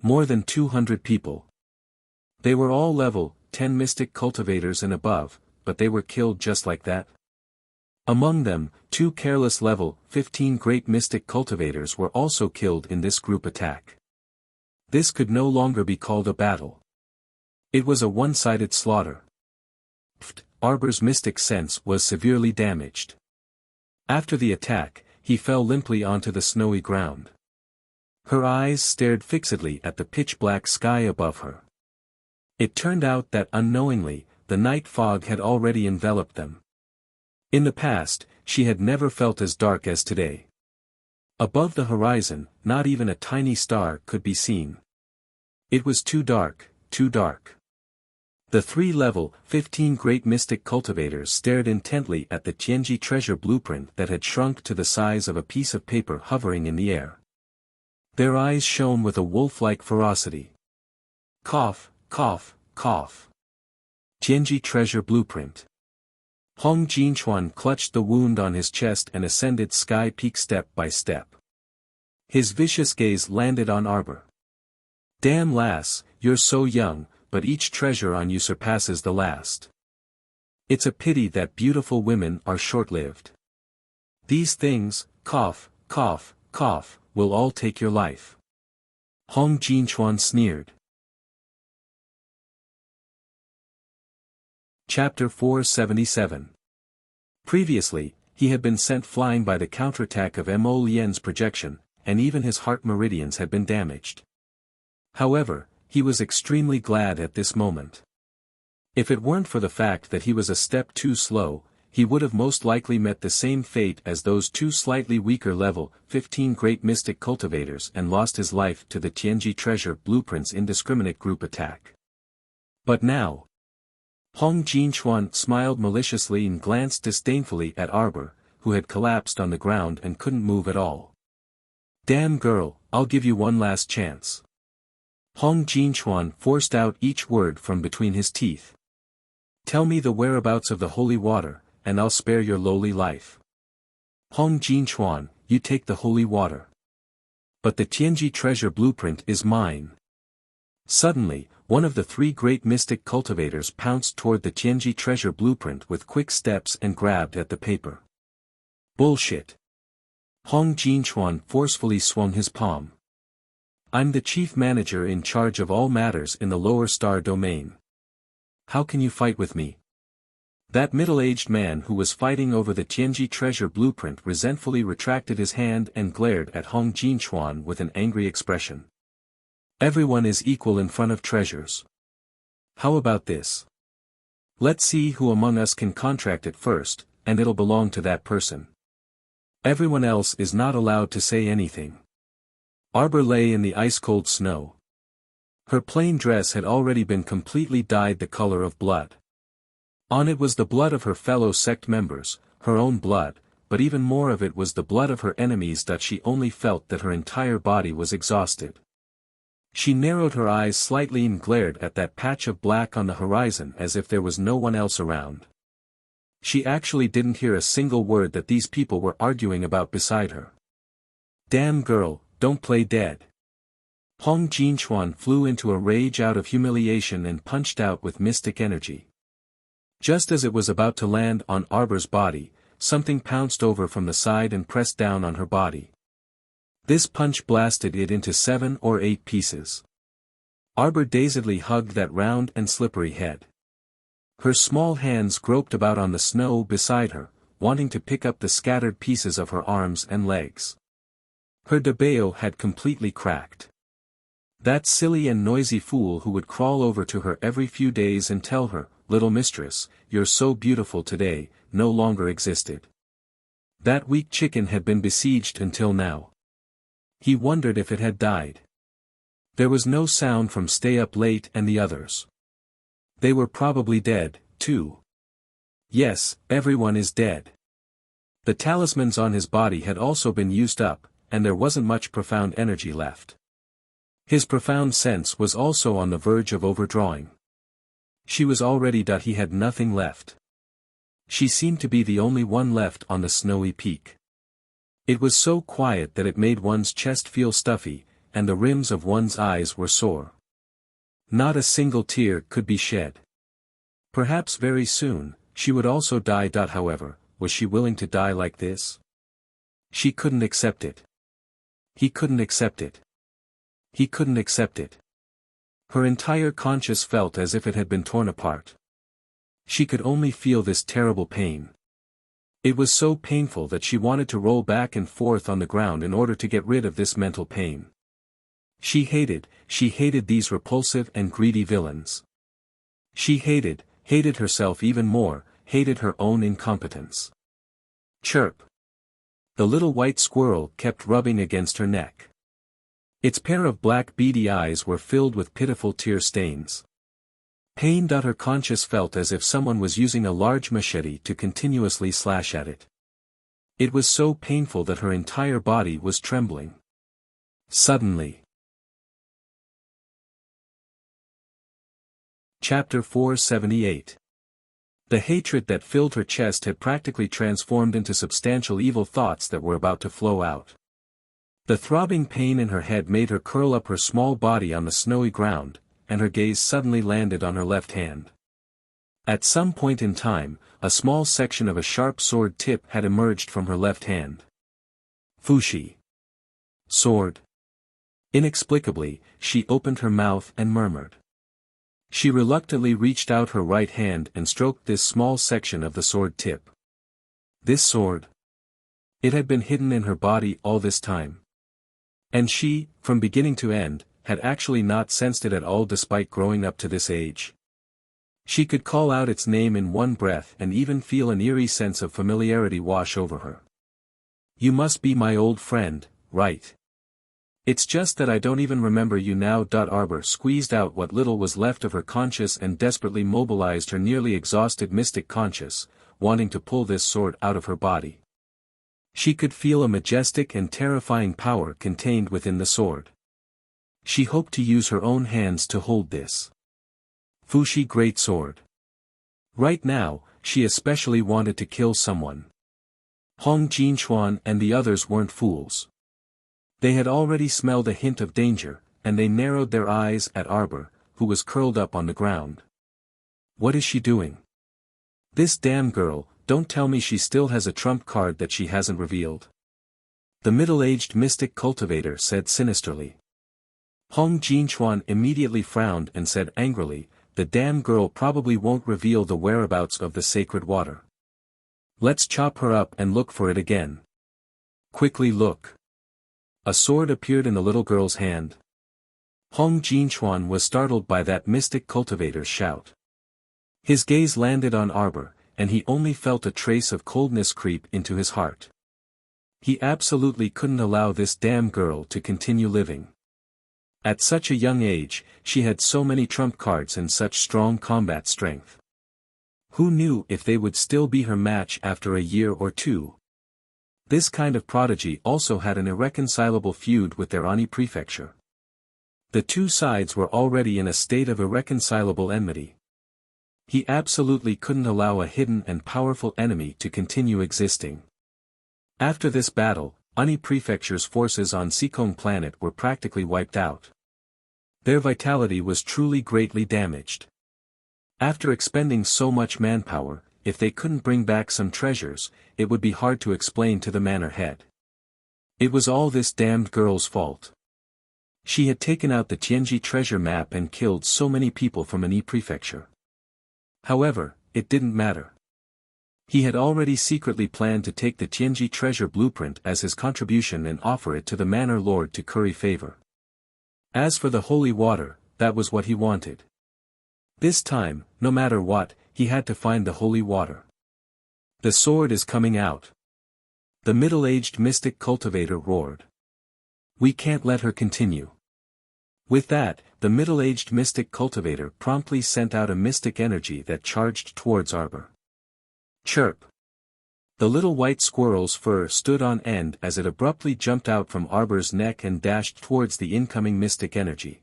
More than 200 people. They were all level 10 mystic cultivators and above, but they were killed just like that. Among them, 2 careless level 15 great mystic cultivators were also killed in this group attack. This could no longer be called a battle. It was a one-sided slaughter. Arbor's mystic sense was severely damaged. After the attack, he fell limply onto the snowy ground. Her eyes stared fixedly at the pitch-black sky above her. It turned out that unknowingly, the night fog had already enveloped them. In the past, she had never felt as dark as today. Above the horizon, not even a tiny star could be seen. It was too dark, too dark. The 3 level, 15 great mystic cultivators stared intently at the Tianji treasure blueprint that had shrunk to the size of a piece of paper hovering in the air. Their eyes shone with a wolf-like ferocity. Cough, cough, cough. Tianji treasure blueprint. Hong Jinchuan clutched the wound on his chest and ascended Sky Peak step by step. His vicious gaze landed on Arbor. Damn lass, you're so young, but each treasure on you surpasses the last. It's a pity that beautiful women are short-lived. These things, cough, cough, cough, will all take your life. Hong Jinchuan sneered. Chapter 477. Previously, he had been sent flying by the counterattack of Mo Lian's projection, and even his heart meridians had been damaged. However, he was extremely glad at this moment. If it weren't for the fact that he was a step too slow, he would have most likely met the same fate as those 2 slightly weaker level 15 great mystic cultivators and lost his life to the Tianji treasure blueprint's indiscriminate group attack. But now, Hong Jinchuan smiled maliciously and glanced disdainfully at Arbor, who had collapsed on the ground and couldn't move at all. Damn girl, I'll give you one last chance. Hong Jinchuan forced out each word from between his teeth. Tell me the whereabouts of the holy water, and I'll spare your lowly life. Hong Jinchuan, you take the holy water. But the Tianji treasure blueprint is mine. Suddenly, one of the 3 great mystic cultivators pounced toward the Tianji treasure blueprint with quick steps and grabbed at the paper. Bullshit. Hong Jinchuan forcefully swung his palm. I'm the chief manager in charge of all matters in the lower star domain. How can you fight with me? That middle-aged man who was fighting over the Tianji treasure blueprint resentfully retracted his hand and glared at Hong Jinchuan with an angry expression. Everyone is equal in front of treasures. How about this? Let's see who among us can contract it first, and it'll belong to that person. Everyone else is not allowed to say anything. Arbor lay in the ice-cold snow. Her plain dress had already been completely dyed the color of blood. On it was the blood of her fellow sect members, her own blood, but even more of it was the blood of her enemies that she only felt that her entire body was exhausted. She narrowed her eyes slightly and glared at that patch of black on the horizon as if there was no one else around. She actually didn't hear a single word that these people were arguing about beside her. Damn girl, don't play dead. Hong Jinchuan flew into a rage out of humiliation and punched out with mystic energy. Just as it was about to land on Arbor's body, something pounced over from the side and pressed down on her body. This punch blasted it into 7 or 8 pieces. Arbor dazedly hugged that round and slippery head. Her small hands groped about on the snow beside her, wanting to pick up the scattered pieces of her arms and legs. Her debeo had completely cracked. That silly and noisy fool who would crawl over to her every few days and tell her, "Little mistress, you're so beautiful today," no longer existed. That weak chicken had been besieged until now. He wondered if it had died. There was no sound from Stay Up Late and the others. They were probably dead, too. Yes, everyone is dead. The talismans on his body had also been used up, and there wasn't much profound energy left. His profound sense was also on the verge of overdrawing. She was already that he had nothing left. She seemed to be the only one left on the snowy peak. It was so quiet that it made one's chest feel stuffy, and the rims of one's eyes were sore. Not a single tear could be shed. Perhaps very soon, she would also die. However, was she willing to die like this? She couldn't accept it. He couldn't accept it. He couldn't accept it. Her entire conscience felt as if it had been torn apart. She could only feel this terrible pain. It was so painful that she wanted to roll back and forth on the ground in order to get rid of this mental pain. She hated these repulsive and greedy villains. She hated herself even more, hated her own incompetence. Chirp. The little white squirrel kept rubbing against her neck. Its pair of black beady eyes were filled with pitiful tear stains. Pain. Her conscience felt as if someone was using a large machete to continuously slash at it. It was so painful that her entire body was trembling. Suddenly. Chapter 478. The hatred that filled her chest had practically transformed into substantial evil thoughts that were about to flow out. The throbbing pain in her head made her curl up her small body on the snowy ground, and her gaze suddenly landed on her left hand. At some point in time, a small section of a sharp sword tip had emerged from her left hand. Fushi. Sword. Inexplicably, she opened her mouth and murmured. She reluctantly reached out her right hand and stroked this small section of the sword tip. This sword. It had been hidden in her body all this time. And she, from beginning to end, had actually not sensed it at all despite growing up to this age. She could call out its name in one breath and even feel an eerie sense of familiarity wash over her. You must be my old friend, right? It's just that I don't even remember you now. Arbor squeezed out what little was left of her conscience and desperately mobilized her nearly exhausted mystic conscience, wanting to pull this sword out of her body. She could feel a majestic and terrifying power contained within the sword. She hoped to use her own hands to hold this Fushi great sword. Right now, she especially wanted to kill someone. Hong Jinchuan and the others weren't fools. They had already smelled a hint of danger, and they narrowed their eyes at Arbor, who was curled up on the ground. What is she doing? This damn girl, don't tell me she still has a trump card that she hasn't revealed. The middle-aged mystic cultivator said sinisterly. Hong Jinchuan immediately frowned and said angrily, the damn girl probably won't reveal the whereabouts of the sacred water. Let's chop her up and look for it again. Quickly look. A sword appeared in the little girl's hand. Hong Jinchuan was startled by that mystic cultivator's shout. His gaze landed on Arbor, and he only felt a trace of coldness creep into his heart. He absolutely couldn't allow this damn girl to continue living. At such a young age, she had so many trump cards and such strong combat strength. Who knew if they would still be her match after a year or two? This kind of prodigy also had an irreconcilable feud with their Ani prefecture. The two sides were already in a state of irreconcilable enmity. He absolutely couldn't allow a hidden and powerful enemy to continue existing. After this battle, Ani prefecture's forces on Sikong planet were practically wiped out. Their vitality was truly greatly damaged. After expending so much manpower, if they couldn't bring back some treasures, it would be hard to explain to the manor head. It was all this damned girl's fault. She had taken out the Tianji treasure map and killed so many people from an prefecture. However, it didn't matter. He had already secretly planned to take the Tianji treasure blueprint as his contribution and offer it to the manor lord to curry favor. As for the holy water, that was what he wanted. This time, no matter what, he had to find the holy water. The sword is coming out. The middle-aged mystic cultivator roared. We can't let her continue. With that, the middle-aged mystic cultivator promptly sent out a mystic energy that charged towards Arbor. Chirp! The little white squirrel's fur stood on end as it abruptly jumped out from Arbor's neck and dashed towards the incoming mystic energy.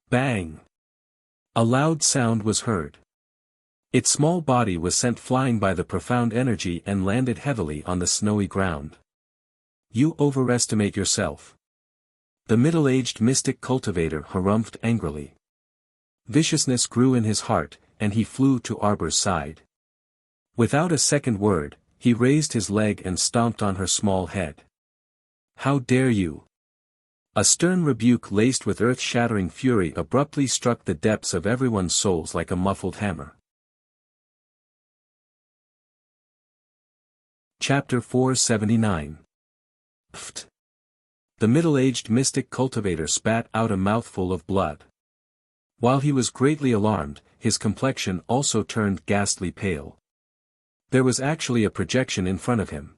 Bang! A loud sound was heard. Its small body was sent flying by the profound energy and landed heavily on the snowy ground. You overestimate yourself. The middle-aged mystic cultivator harumphed angrily. Viciousness grew in his heart, and he flew to Arbor's side. Without a second word, he raised his leg and stomped on her small head. How dare you! A stern rebuke laced with earth-shattering fury abruptly struck the depths of everyone's souls like a muffled hammer. Chapter 479. Pft! The middle-aged mystic cultivator spat out a mouthful of blood. While he was greatly alarmed, his complexion also turned ghastly pale. There was actually a projection in front of him.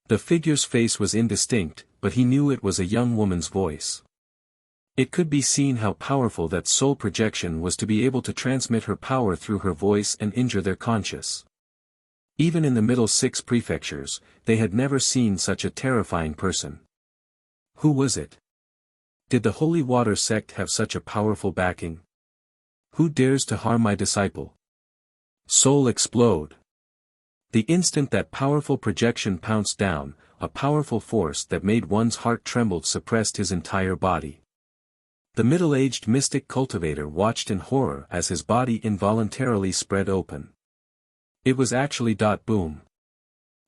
The figure's face was indistinct, but he knew it was a young woman's voice. It could be seen how powerful that soul projection was to be able to transmit her power through her voice and injure their conscience. Even in the middle 6 prefectures, they had never seen such a terrifying person. Who was it? Did the Holy Water sect have such a powerful backing? Who dares to harm my disciple? Soul explode! The instant that powerful projection pounced down, a powerful force that made one's heart tremble suppressed his entire body. The middle-aged mystic cultivator watched in horror as his body involuntarily spread open. It was actually boom.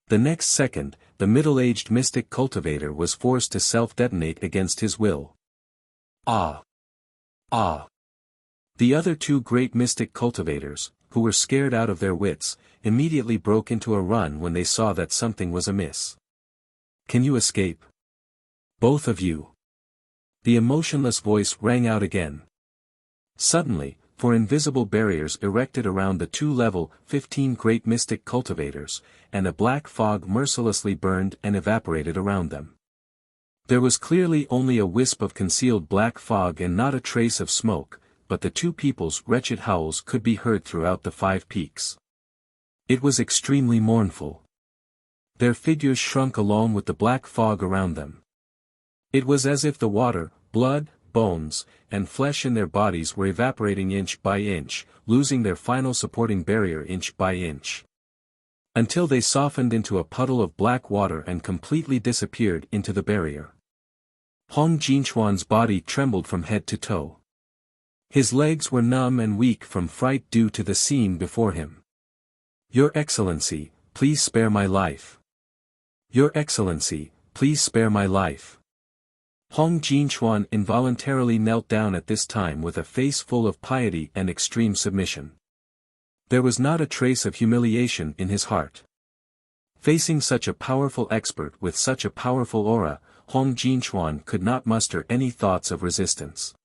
The next second, the middle-aged mystic cultivator was forced to self-detonate against his will. Ah! Ah! The other 2 great mystic cultivators, who were scared out of their wits, immediately broke into a run when they saw that something was amiss. Can you escape? Both of you. The emotionless voice rang out again. Suddenly, 4 invisible barriers erected around the 2 level 15 great mystic cultivators, and a black fog mercilessly burned and evaporated around them. There was clearly only a wisp of concealed black fog and not a trace of smoke, but the 2 people's wretched howls could be heard throughout the 5 peaks. It was extremely mournful. Their figures shrunk along with the black fog around them. It was as if the water, blood, bones, and flesh in their bodies were evaporating inch by inch, losing their final supporting barrier inch by inch. Until they softened into a puddle of black water and completely disappeared into the barrier. Hong Jinchuan's body trembled from head to toe. His legs were numb and weak from fright due to the scene before him. Your Excellency, please spare my life. Your Excellency, please spare my life. Hong Jinchuan involuntarily knelt down at this time with a face full of piety and extreme submission. There was not a trace of humiliation in his heart. Facing such a powerful expert with such a powerful aura, Hong Jinchuan could not muster any thoughts of resistance.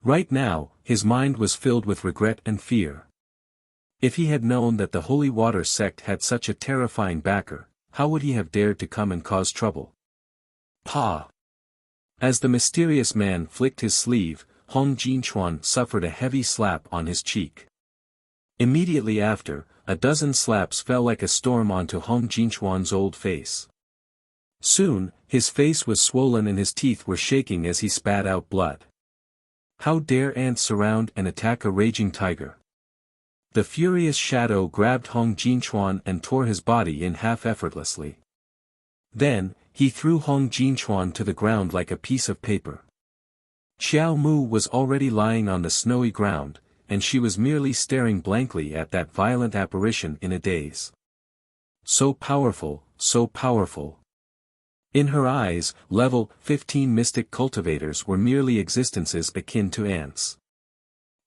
Right now, his mind was filled with regret and fear. If he had known that the Holy Water sect had such a terrifying backer, how would he have dared to come and cause trouble? Pa! As the mysterious man flicked his sleeve, Hong Jinchuan suffered a heavy slap on his cheek. Immediately after, a dozen slaps fell like a storm onto Hong Jinchuan's old face. Soon, his face was swollen and his teeth were shaking as he spat out blood. How dare ants surround and attack a raging tiger? The furious shadow grabbed Hong Jinchuan and tore his body in half effortlessly. Then, he threw Hong Jinchuan to the ground like a piece of paper. Xiao Mu was already lying on the snowy ground, and she was merely staring blankly at that violent apparition in a daze. So powerful, so powerful. In her eyes, level 15 mystic cultivators were merely existences akin to ants.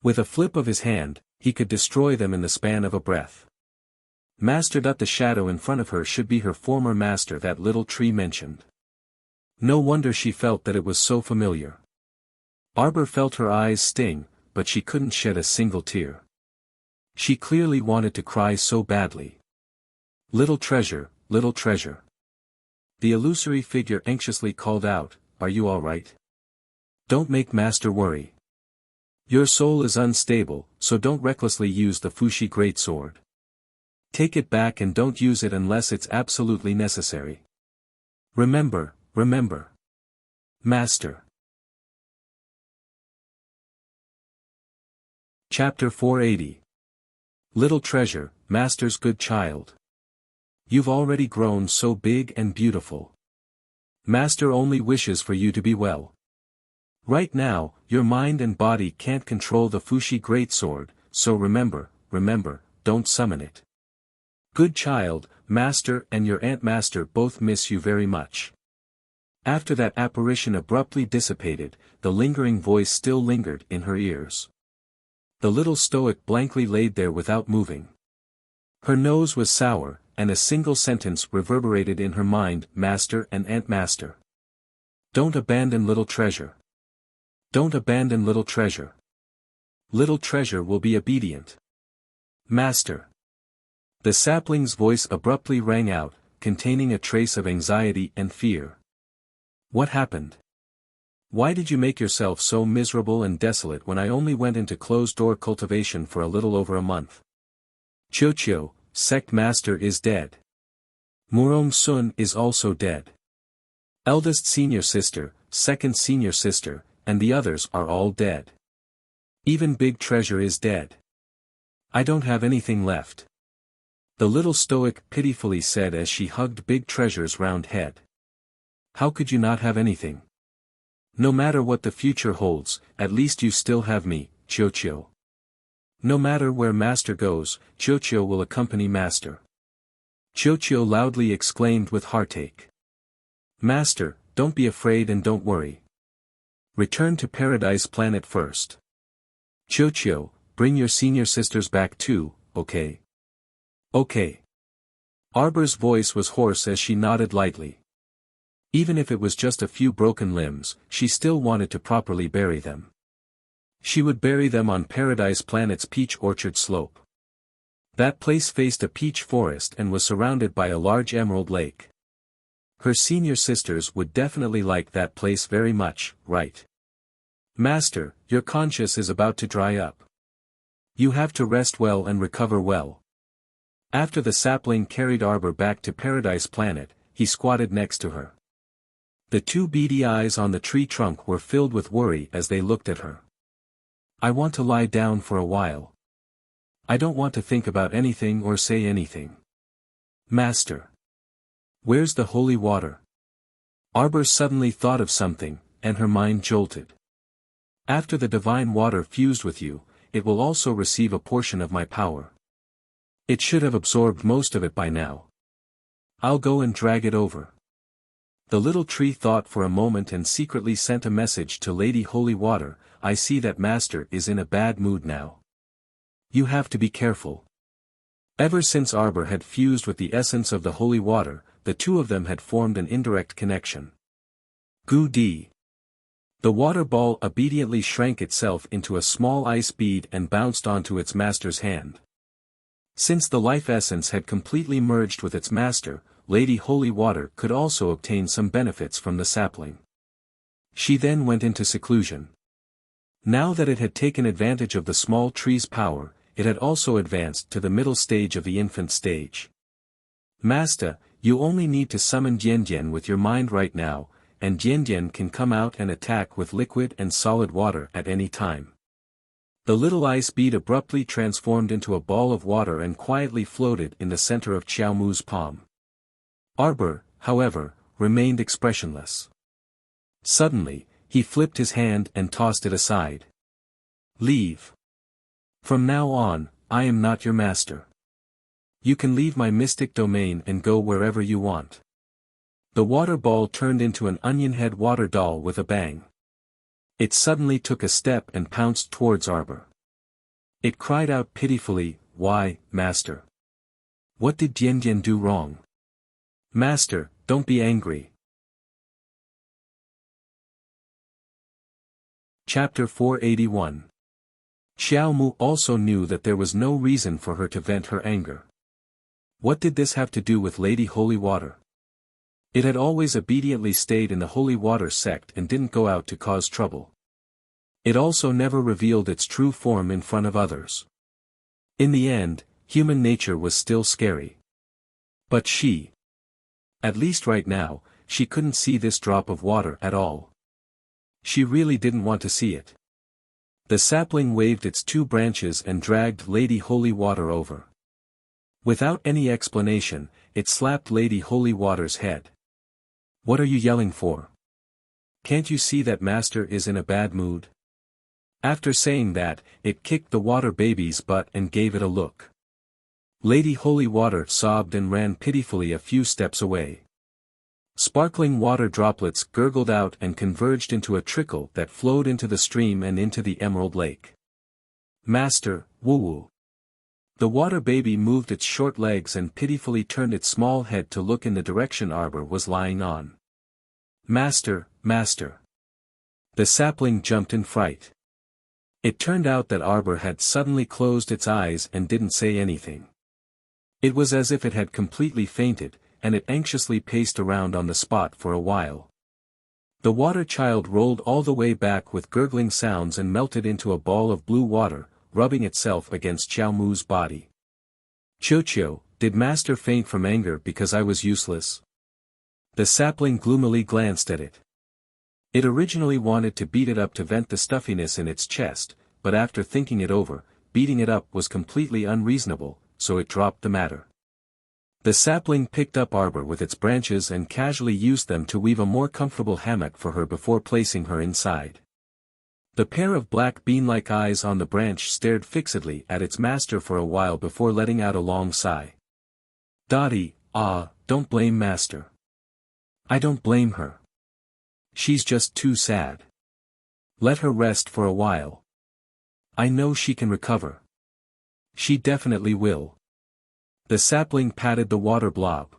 With a flip of his hand, he could destroy them in the span of a breath. Master. The shadow in front of her should be her former master that little tree mentioned. No wonder she felt that it was so familiar. Arbor felt her eyes sting, but she couldn't shed a single tear. She clearly wanted to cry so badly. Little treasure, little treasure. The illusory figure anxiously called out, "Are you all right? Don't make Master worry. Your soul is unstable, so don't recklessly use the Fushi greatsword. Take it back and don't use it unless it's absolutely necessary. Remember, remember. Master." Chapter 480. Little treasure, Master's good child. You've already grown so big and beautiful. Master only wishes for you to be well. Right now, your mind and body can't control the Fushi greatsword, so remember, don't summon it. Good child, Master and your Aunt Master both miss you very much. After that apparition abruptly dissipated, the lingering voice still lingered in her ears. The little stoic blankly laid there without moving. Her nose was sour, and a single sentence reverberated in her mind, "Master and Aunt Master. Don't abandon little treasure. Don't abandon little treasure. Little treasure will be obedient. Master." The sapling's voice abruptly rang out, containing a trace of anxiety and fear. What happened? Why did you make yourself so miserable and desolate when I only went into closed-door cultivation for a little over a month? Chocho, sect master is dead. Murong Sun is also dead. Eldest senior sister, second senior sister, and the others are all dead. Even Big Treasure is dead. I don't have anything left. The little stoic pitifully said as she hugged Big Treasure's round head. How could you not have anything? No matter what the future holds, at least you still have me, Chocho. No matter where Master goes, Chocho will accompany Master. Chocho loudly exclaimed with heartache. Master, don't be afraid and don't worry. Return to Paradise Planet first. Chocho, bring your senior sisters back too, okay? Okay. Arbor's voice was hoarse as she nodded lightly. Even if it was just a few broken limbs, she still wanted to properly bury them. She would bury them on Paradise Planet's peach orchard slope. That place faced a peach forest and was surrounded by a large emerald lake. Her senior sisters would definitely like that place very much, right? Master, your conscience is about to dry up. You have to rest well and recover well. After the sapling carried Arbor back to Paradise Planet, he squatted next to her. The two beady eyes on the tree trunk were filled with worry as they looked at her. I want to lie down for a while. I don't want to think about anything or say anything. Master. Where's the holy water? Arbor suddenly thought of something, and her mind jolted. After the divine water fused with you, it will also receive a portion of my power. It should have absorbed most of it by now. I'll go and drag it over. The little tree thought for a moment and secretly sent a message to Lady Holy Water. I see that Master is in a bad mood now. You have to be careful. Ever since Arbor had fused with the essence of the holy water, the two of them had formed an indirect connection. Gu-dee. The water ball obediently shrank itself into a small ice bead and bounced onto its master's hand. Since the life essence had completely merged with its master, Lady Holy Water could also obtain some benefits from the sapling. She then went into seclusion. Now that it had taken advantage of the small tree's power, it had also advanced to the middle stage of the infant stage. Master, you only need to summon Dian with your mind right now, and Dian can come out and attack with liquid and solid water at any time. The little ice bead abruptly transformed into a ball of water and quietly floated in the center of Xiaomu's palm. Arbor, however, remained expressionless. Suddenly, he flipped his hand and tossed it aside. Leave. From now on, I am not your master. You can leave my mystic domain and go wherever you want. The water ball turned into an onion head water doll with a bang. It suddenly took a step and pounced towards Arbor. It cried out pitifully, "Why, master? What did Dian do wrong? Master, don't be angry." Chapter 481. Xiao Mu also knew that there was no reason for her to vent her anger. What did this have to do with Lady Holy Water? It had always obediently stayed in the Holy Water sect and didn't go out to cause trouble. It also never revealed its true form in front of others. In the end, human nature was still scary. But at least right now, she couldn't see this drop of water at all. She really didn't want to see it. The sapling waved its two branches and dragged Lady Holy Water over. Without any explanation, it slapped Lady Holy Water's head. "What are you yelling for? Can't you see that master is in a bad mood?" After saying that, it kicked the water baby's butt and gave it a look. Lady Holy Water sobbed and ran pitifully a few steps away. Sparkling water droplets gurgled out and converged into a trickle that flowed into the stream and into the emerald lake. "Master, woo-woo." The water baby moved its short legs and pitifully turned its small head to look in the direction Arbor was lying on. "Master, master." The sapling jumped in fright. It turned out that Arbor had suddenly closed its eyes and didn't say anything. It was as if it had completely fainted, and it anxiously paced around on the spot for a while. The water child rolled all the way back with gurgling sounds and melted into a ball of blue water, rubbing itself against Xiao Mu's body. "Qiu, did master faint from anger because I was useless?" The sapling gloomily glanced at it. It originally wanted to beat it up to vent the stuffiness in its chest, but after thinking it over, beating it up was completely unreasonable, so it dropped the matter. The sapling picked up Arbor with its branches and casually used them to weave a more comfortable hammock for her before placing her inside. The pair of black bean-like eyes on the branch stared fixedly at its master for a while before letting out a long sigh. "Dottie, don't blame master. I don't blame her. She's just too sad. Let her rest for a while. I know she can recover. She definitely will." The sapling patted the water blob.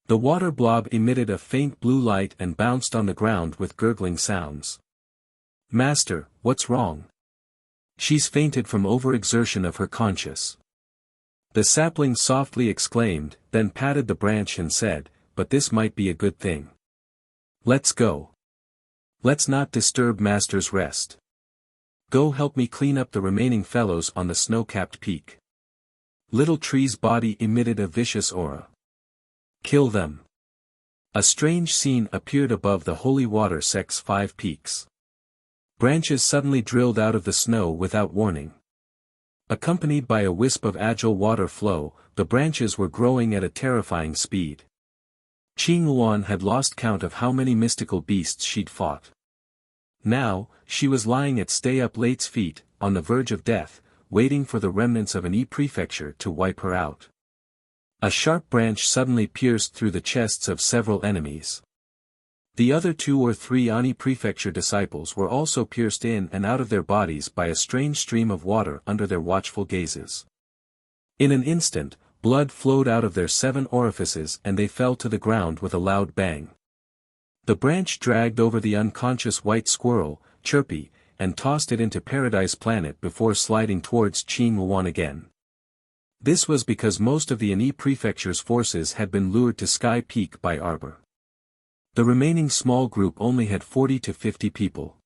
The water blob emitted a faint blue light and bounced on the ground with gurgling sounds. "Master, what's wrong?" "She's fainted from overexertion of her conscience." The sapling softly exclaimed, then patted the branch and said, "But this might be a good thing. Let's go. Let's not disturb master's rest. Go help me clean up the remaining fellows on the snow-capped peak." Little Tree's body emitted a vicious aura. "Kill them." A strange scene appeared above the Holy Water sect's 5 peaks. Branches suddenly drilled out of the snow without warning. Accompanied by a wisp of agile water flow, the branches were growing at a terrifying speed. Qing Luan had lost count of how many mystical beasts she'd fought. Now, she was lying at Stay-Up-Late's feet, on the verge of death, waiting for the remnants of an E-prefecture to wipe her out. A sharp branch suddenly pierced through the chests of several enemies. The other 2 or 3 Ani prefecture disciples were also pierced in and out of their bodies by a strange stream of water under their watchful gazes. In an instant, blood flowed out of their 7 orifices and they fell to the ground with a loud bang. The branch dragged over the unconscious white squirrel, Chirpy, and tossed it into Paradise Planet before sliding towards Qing Luan again. This was because most of the Ani prefecture's forces had been lured to Sky Peak by Arbor. The remaining small group only had 40 to 50 people.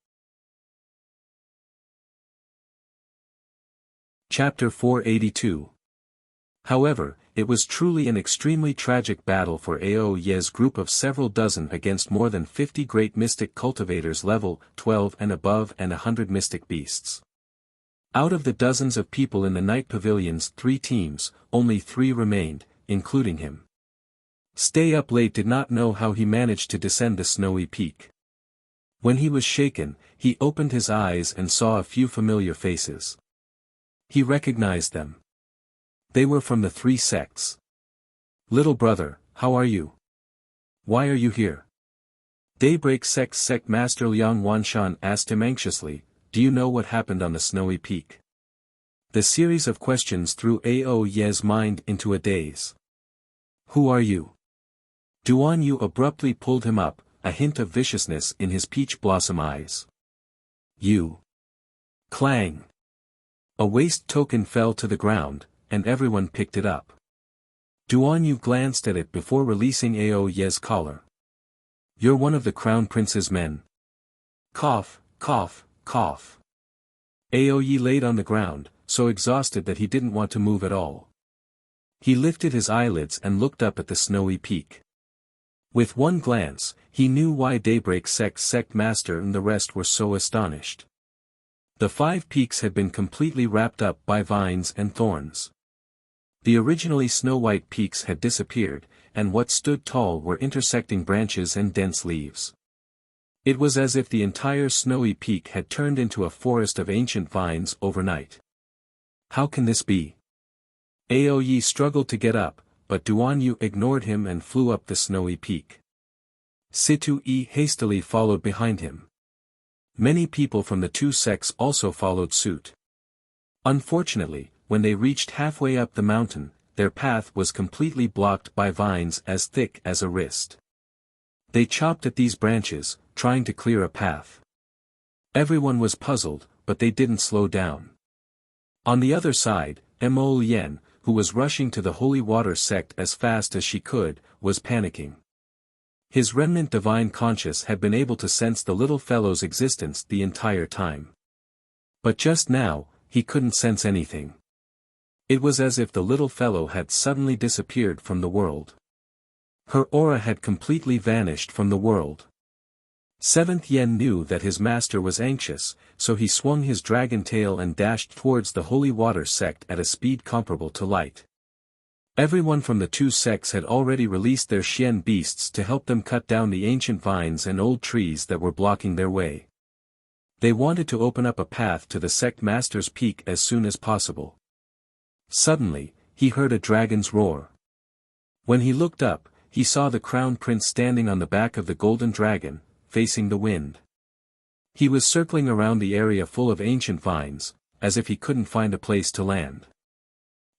Chapter 482. However, it was truly an extremely tragic battle for Ao Ye's group of several dozen against more than 50 great mystic cultivators level 12 and above and 100 mystic beasts. Out of the dozens of people in the night pavilion's 3 teams, only 3 remained, including him. Stay Up Late did not know how he managed to descend the snowy peak. When he was shaken, he opened his eyes and saw a few familiar faces. He recognized them. They were from the 3 sects. "Little brother, how are you? Why are you here?" Daybreak Sect Master Liang Wanshan asked him anxiously, "Do you know what happened on the snowy peak?" The series of questions threw Ao Ye's mind into a daze. "Who are you?" Duan Yu abruptly pulled him up, a hint of viciousness in his peach blossom eyes. "You." Clang. A waste token fell to the ground, and everyone picked it up. Duan Yu glanced at it before releasing Ao Ye's collar. "You're one of the Crown Prince's men." Cough, cough, cough. Ao Ye laid on the ground, so exhausted that he didn't want to move at all. He lifted his eyelids and looked up at the snowy peak. With one glance, he knew why Daybreak Sect Master and the rest were so astonished. The 5 peaks had been completely wrapped up by vines and thorns. The originally snow-white peaks had disappeared, and what stood tall were intersecting branches and dense leaves. It was as if the entire snowy peak had turned into a forest of ancient vines overnight. How can this be? Ao Ye struggled to get up, but Duan Yu ignored him and flew up the snowy peak. Situ Yi hastily followed behind him. Many people from the 2 sects also followed suit. Unfortunately, when they reached halfway up the mountain, their path was completely blocked by vines as thick as a wrist. They chopped at these branches, trying to clear a path. Everyone was puzzled, but they didn't slow down. On the other side, Mo Lien, who was rushing to the Holy Water sect as fast as she could, was panicking. His remnant divine conscious had been able to sense the little fellow's existence the entire time. But just now, he couldn't sense anything. It was as if the little fellow had suddenly disappeared from the world. Her aura had completely vanished from the world. 7th Yen knew that his master was anxious, so he swung his dragon tail and dashed towards the Holy Water sect at a speed comparable to light. Everyone from the 2 sects had already released their Xian beasts to help them cut down the ancient vines and old trees that were blocking their way. They wanted to open up a path to the sect master's peak as soon as possible. Suddenly, he heard a dragon's roar. When he looked up, he saw the Crown Prince standing on the back of the golden dragon, facing the wind. He was circling around the area full of ancient vines, as if he couldn't find a place to land.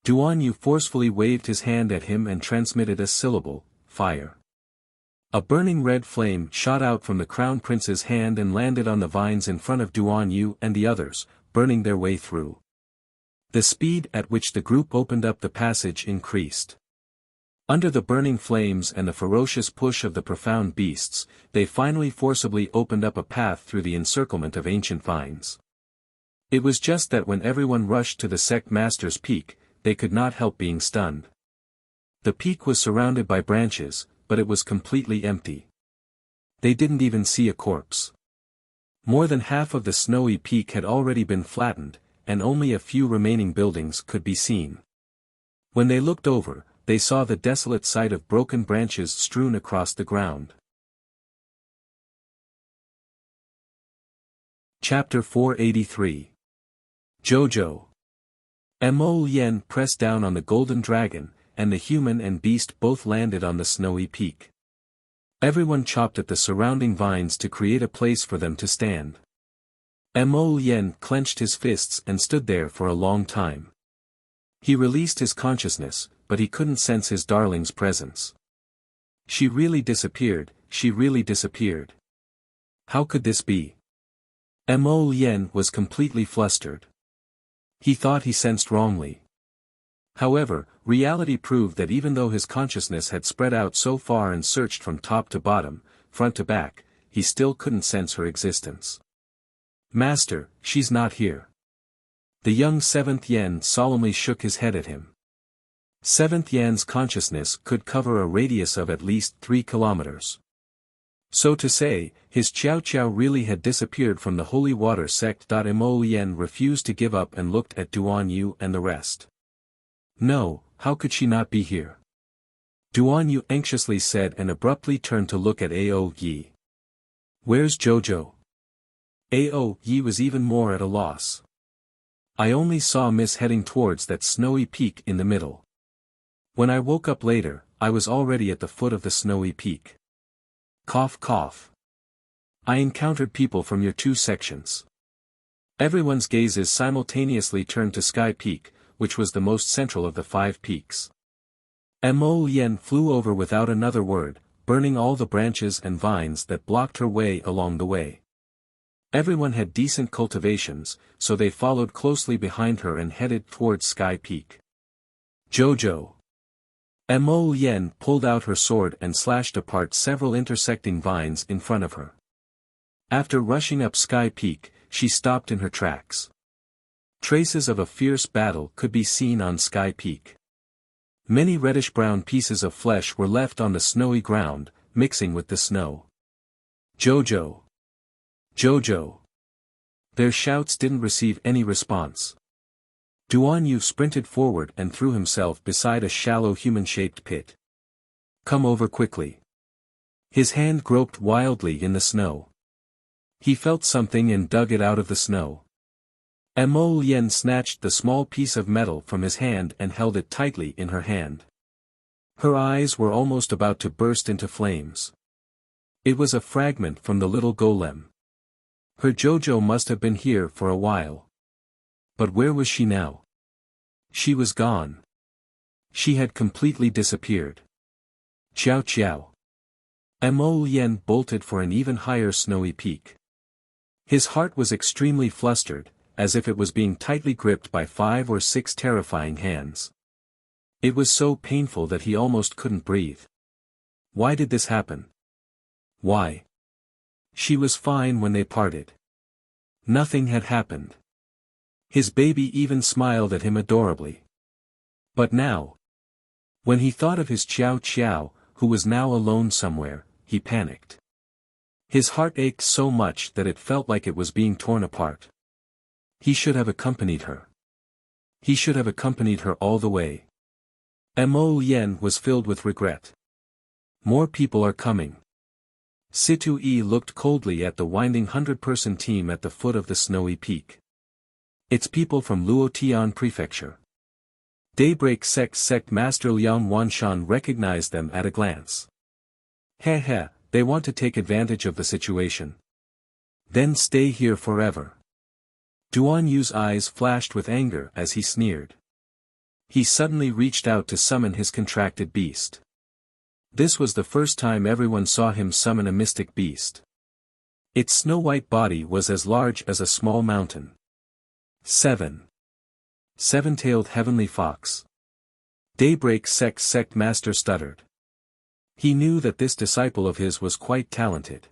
Duan Yu forcefully waved his hand at him and transmitted a syllable, "Fire." A burning red flame shot out from the Crown Prince's hand and landed on the vines in front of Duan Yu and the others, burning their way through. The speed at which the group opened up the passage increased. Under the burning flames and the ferocious push of the profound beasts, they finally forcibly opened up a path through the encirclement of ancient vines. It was just that when everyone rushed to the sect master's peak, they could not help being stunned. The peak was surrounded by branches, but it was completely empty. They didn't even see a corpse. More than half of the snowy peak had already been flattened, and only a few remaining buildings could be seen. When they looked over, they saw the desolate sight of broken branches strewn across the ground. Chapter 483. Jojo. Mo Lien pressed down on the golden dragon, and the human and beast both landed on the snowy peak. Everyone chopped at the surrounding vines to create a place for them to stand. Mo Lien clenched his fists and stood there for a long time. He released his consciousness, but he couldn't sense his darling's presence. She really disappeared, she really disappeared. How could this be? Mo Lien was completely flustered. He thought he sensed wrongly. However, reality proved that even though his consciousness had spread out so far and searched from top to bottom, front to back, he still couldn't sense her existence. "Master, she's not here." The young 7th Yen solemnly shook his head at him. 7th Yan's consciousness could cover a radius of at least 3 kilometers. So to say, his Qiao Qiao really had disappeared from the Holy Water sect. Mo Lien refused to give up and looked at Duan Yu and the rest. "No, how could she not be here?" Duan Yu anxiously said and abruptly turned to look at Ao Yi. "Where's Jojo?" Ao Yi was even more at a loss. I only saw Miss heading towards that snowy peak in the middle. When I woke up later, I was already at the foot of the snowy peak. Cough cough. I encountered people from your two sections. Everyone's gazes simultaneously turned to Sky Peak, which was the most central of the 5 peaks. Mo Lien flew over without another word, burning all the branches and vines that blocked her way along the way. Everyone had decent cultivations, so they followed closely behind her and headed towards Sky Peak. Jojo. Mo Lien pulled out her sword and slashed apart several intersecting vines in front of her. After rushing up Sky Peak, she stopped in her tracks. Traces of a fierce battle could be seen on Sky Peak. Many reddish-brown pieces of flesh were left on the snowy ground, mixing with the snow. Jojo! Jojo! Their shouts didn't receive any response. Duan Yu sprinted forward and threw himself beside a shallow human-shaped pit. Come over quickly. His hand groped wildly in the snow. He felt something and dug it out of the snow. Mo Lien snatched the small piece of metal from his hand and held it tightly in her hand. Her eyes were almost about to burst into flames. It was a fragment from the little golem. Her Jojo must have been here for a while. But where was she now? She was gone. She had completely disappeared. Ciao ciao. Mo Lien bolted for an even higher snowy peak. His heart was extremely flustered, as if it was being tightly gripped by 5 or 6 terrifying hands. It was so painful that he almost couldn't breathe. Why did this happen? Why? She was fine when they parted. Nothing had happened. His baby even smiled at him adorably. But now, when he thought of his Qiao Qiao, who was now alone somewhere, he panicked. His heart ached so much that it felt like it was being torn apart. He should have accompanied her. He should have accompanied her all the way. Mo Lien was filled with regret. More people are coming. Situ Yi looked coldly at the winding 100-person team at the foot of the snowy peak. It's people from Luotian Prefecture. Daybreak Sect Master Liang Wanshan recognized them at a glance. Heh, they want to take advantage of the situation. Then stay here forever. Duan Yu's eyes flashed with anger as he sneered. He suddenly reached out to summon his contracted beast. This was the first time everyone saw him summon a mystic beast. Its snow-white body was as large as a small mountain. 7. Seven-tailed heavenly fox. Daybreak Sect Master stuttered. He knew that this disciple of his was quite talented.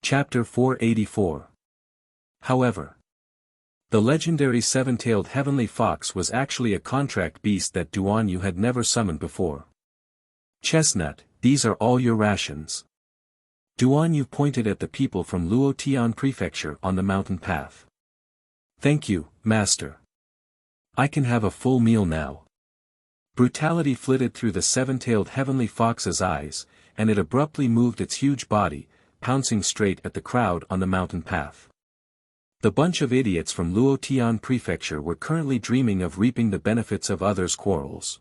Chapter 484. However, the legendary seven-tailed heavenly fox was actually a contract beast that Duan Yu had never summoned before. Chestnut, these are all your rations. Duan Yu pointed at the people from Luotian Prefecture on the mountain path. Thank you, Master. I can have a full meal now. Brutality flitted through the seven-tailed heavenly fox's eyes, and it abruptly moved its huge body, pouncing straight at the crowd on the mountain path. The bunch of idiots from Luotian Prefecture were currently dreaming of reaping the benefits of others' quarrels.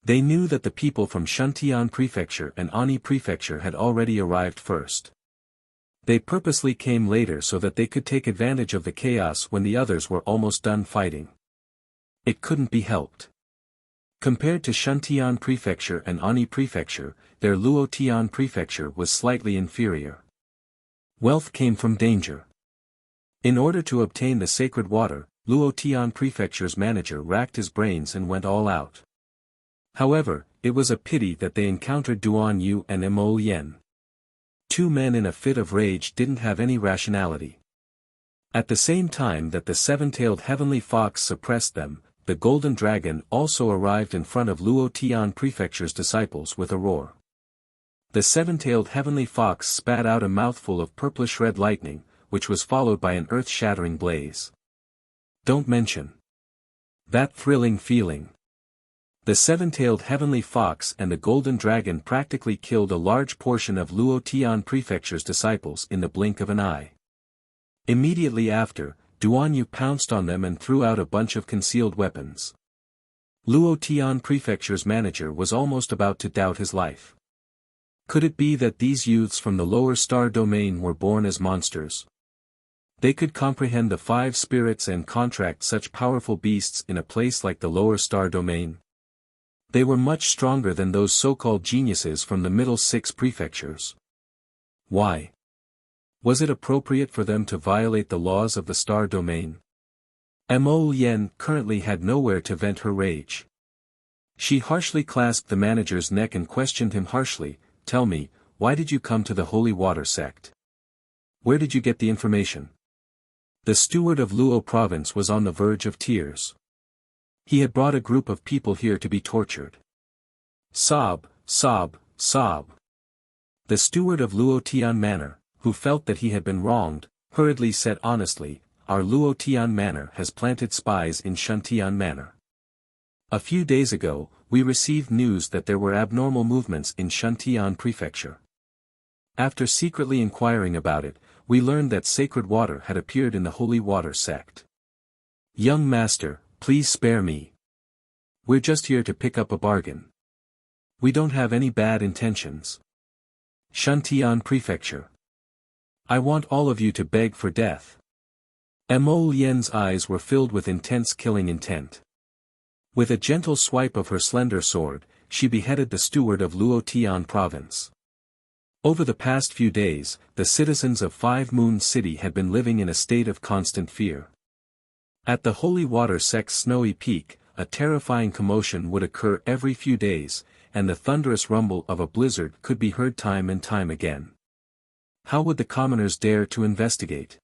They knew that the people from Shuntian Prefecture and Ani Prefecture had already arrived first. They purposely came later so that they could take advantage of the chaos when the others were almost done fighting. It couldn't be helped. Compared to Shuntian Prefecture and Ani Prefecture, their Luotian Prefecture was slightly inferior. Wealth came from danger. In order to obtain the sacred water, Luotian Prefecture's manager racked his brains and went all out. However, it was a pity that they encountered Duan Yu and Mo Lien. 2 men in a fit of rage didn't have any rationality. At the same time that the seven-tailed heavenly fox suppressed them, the golden dragon also arrived in front of Luotian Prefecture's disciples with a roar. The seven-tailed heavenly fox spat out a mouthful of purplish-red lightning, which was followed by an earth-shattering blaze. Don't mention that thrilling feeling. The seven-tailed heavenly fox and the golden dragon practically killed a large portion of Luotian Prefecture's disciples in the blink of an eye. Immediately after, Duan Yu pounced on them and threw out a bunch of concealed weapons. Luo Tian Prefecture's manager was almost about to doubt his life. Could it be that these youths from the lower star domain were born as monsters? They could comprehend the 5 spirits and contract such powerful beasts in a place like the lower star domain. They were much stronger than those so-called geniuses from the middle 6 prefectures. Why? Was it appropriate for them to violate the laws of the star domain? Mo Lien currently had nowhere to vent her rage. She harshly clasped the manager's neck and questioned him harshly, "Tell me, why did you come to the Holy Water sect? Where did you get the information?" The steward of Luo province was on the verge of tears. He had brought a group of people here to be tortured. Sob, sob, sob. The steward of Luo Tian Manor, who felt that he had been wronged, hurriedly said honestly, "Our Luo Tian Manor has planted spies in Shuntian Manor. A few days ago, we received news that there were abnormal movements in Shuntian Prefecture. After secretly inquiring about it, we learned that sacred water had appeared in the Holy Water sect. Young master, please spare me. We're just here to pick up a bargain. We don't have any bad intentions. Shuntian Prefecture. I want all of you to beg for death." Mo Lien's eyes were filled with intense killing intent. With a gentle swipe of her slender sword, she beheaded the steward of Luo Tian province. Over the past few days, the citizens of 5 Moon City had been living in a state of constant fear. At the Holy Water sect's snowy peak, a terrifying commotion would occur every few days, and the thunderous rumble of a blizzard could be heard time and time again. How would the commoners dare to investigate?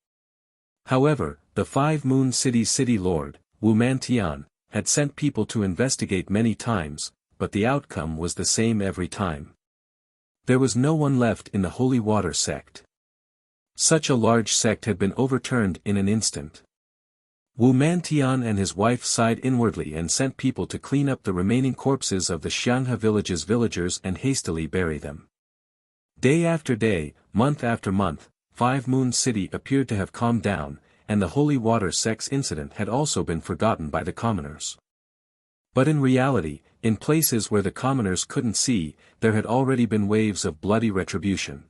However, the 5 Moon City's city lord, Wu Mantian, had sent people to investigate many times, but the outcome was the same every time. There was no one left in the Holy Water sect. Such a large sect had been overturned in an instant. Wu Mantian and his wife sighed inwardly and sent people to clean up the remaining corpses of the Xianhe village's villagers and hastily bury them. Day after day, month after month, 5 Moon City appeared to have calmed down, and the Holy Water sect's incident had also been forgotten by the commoners. But in reality, in places where the commoners couldn't see, there had already been waves of bloody retribution.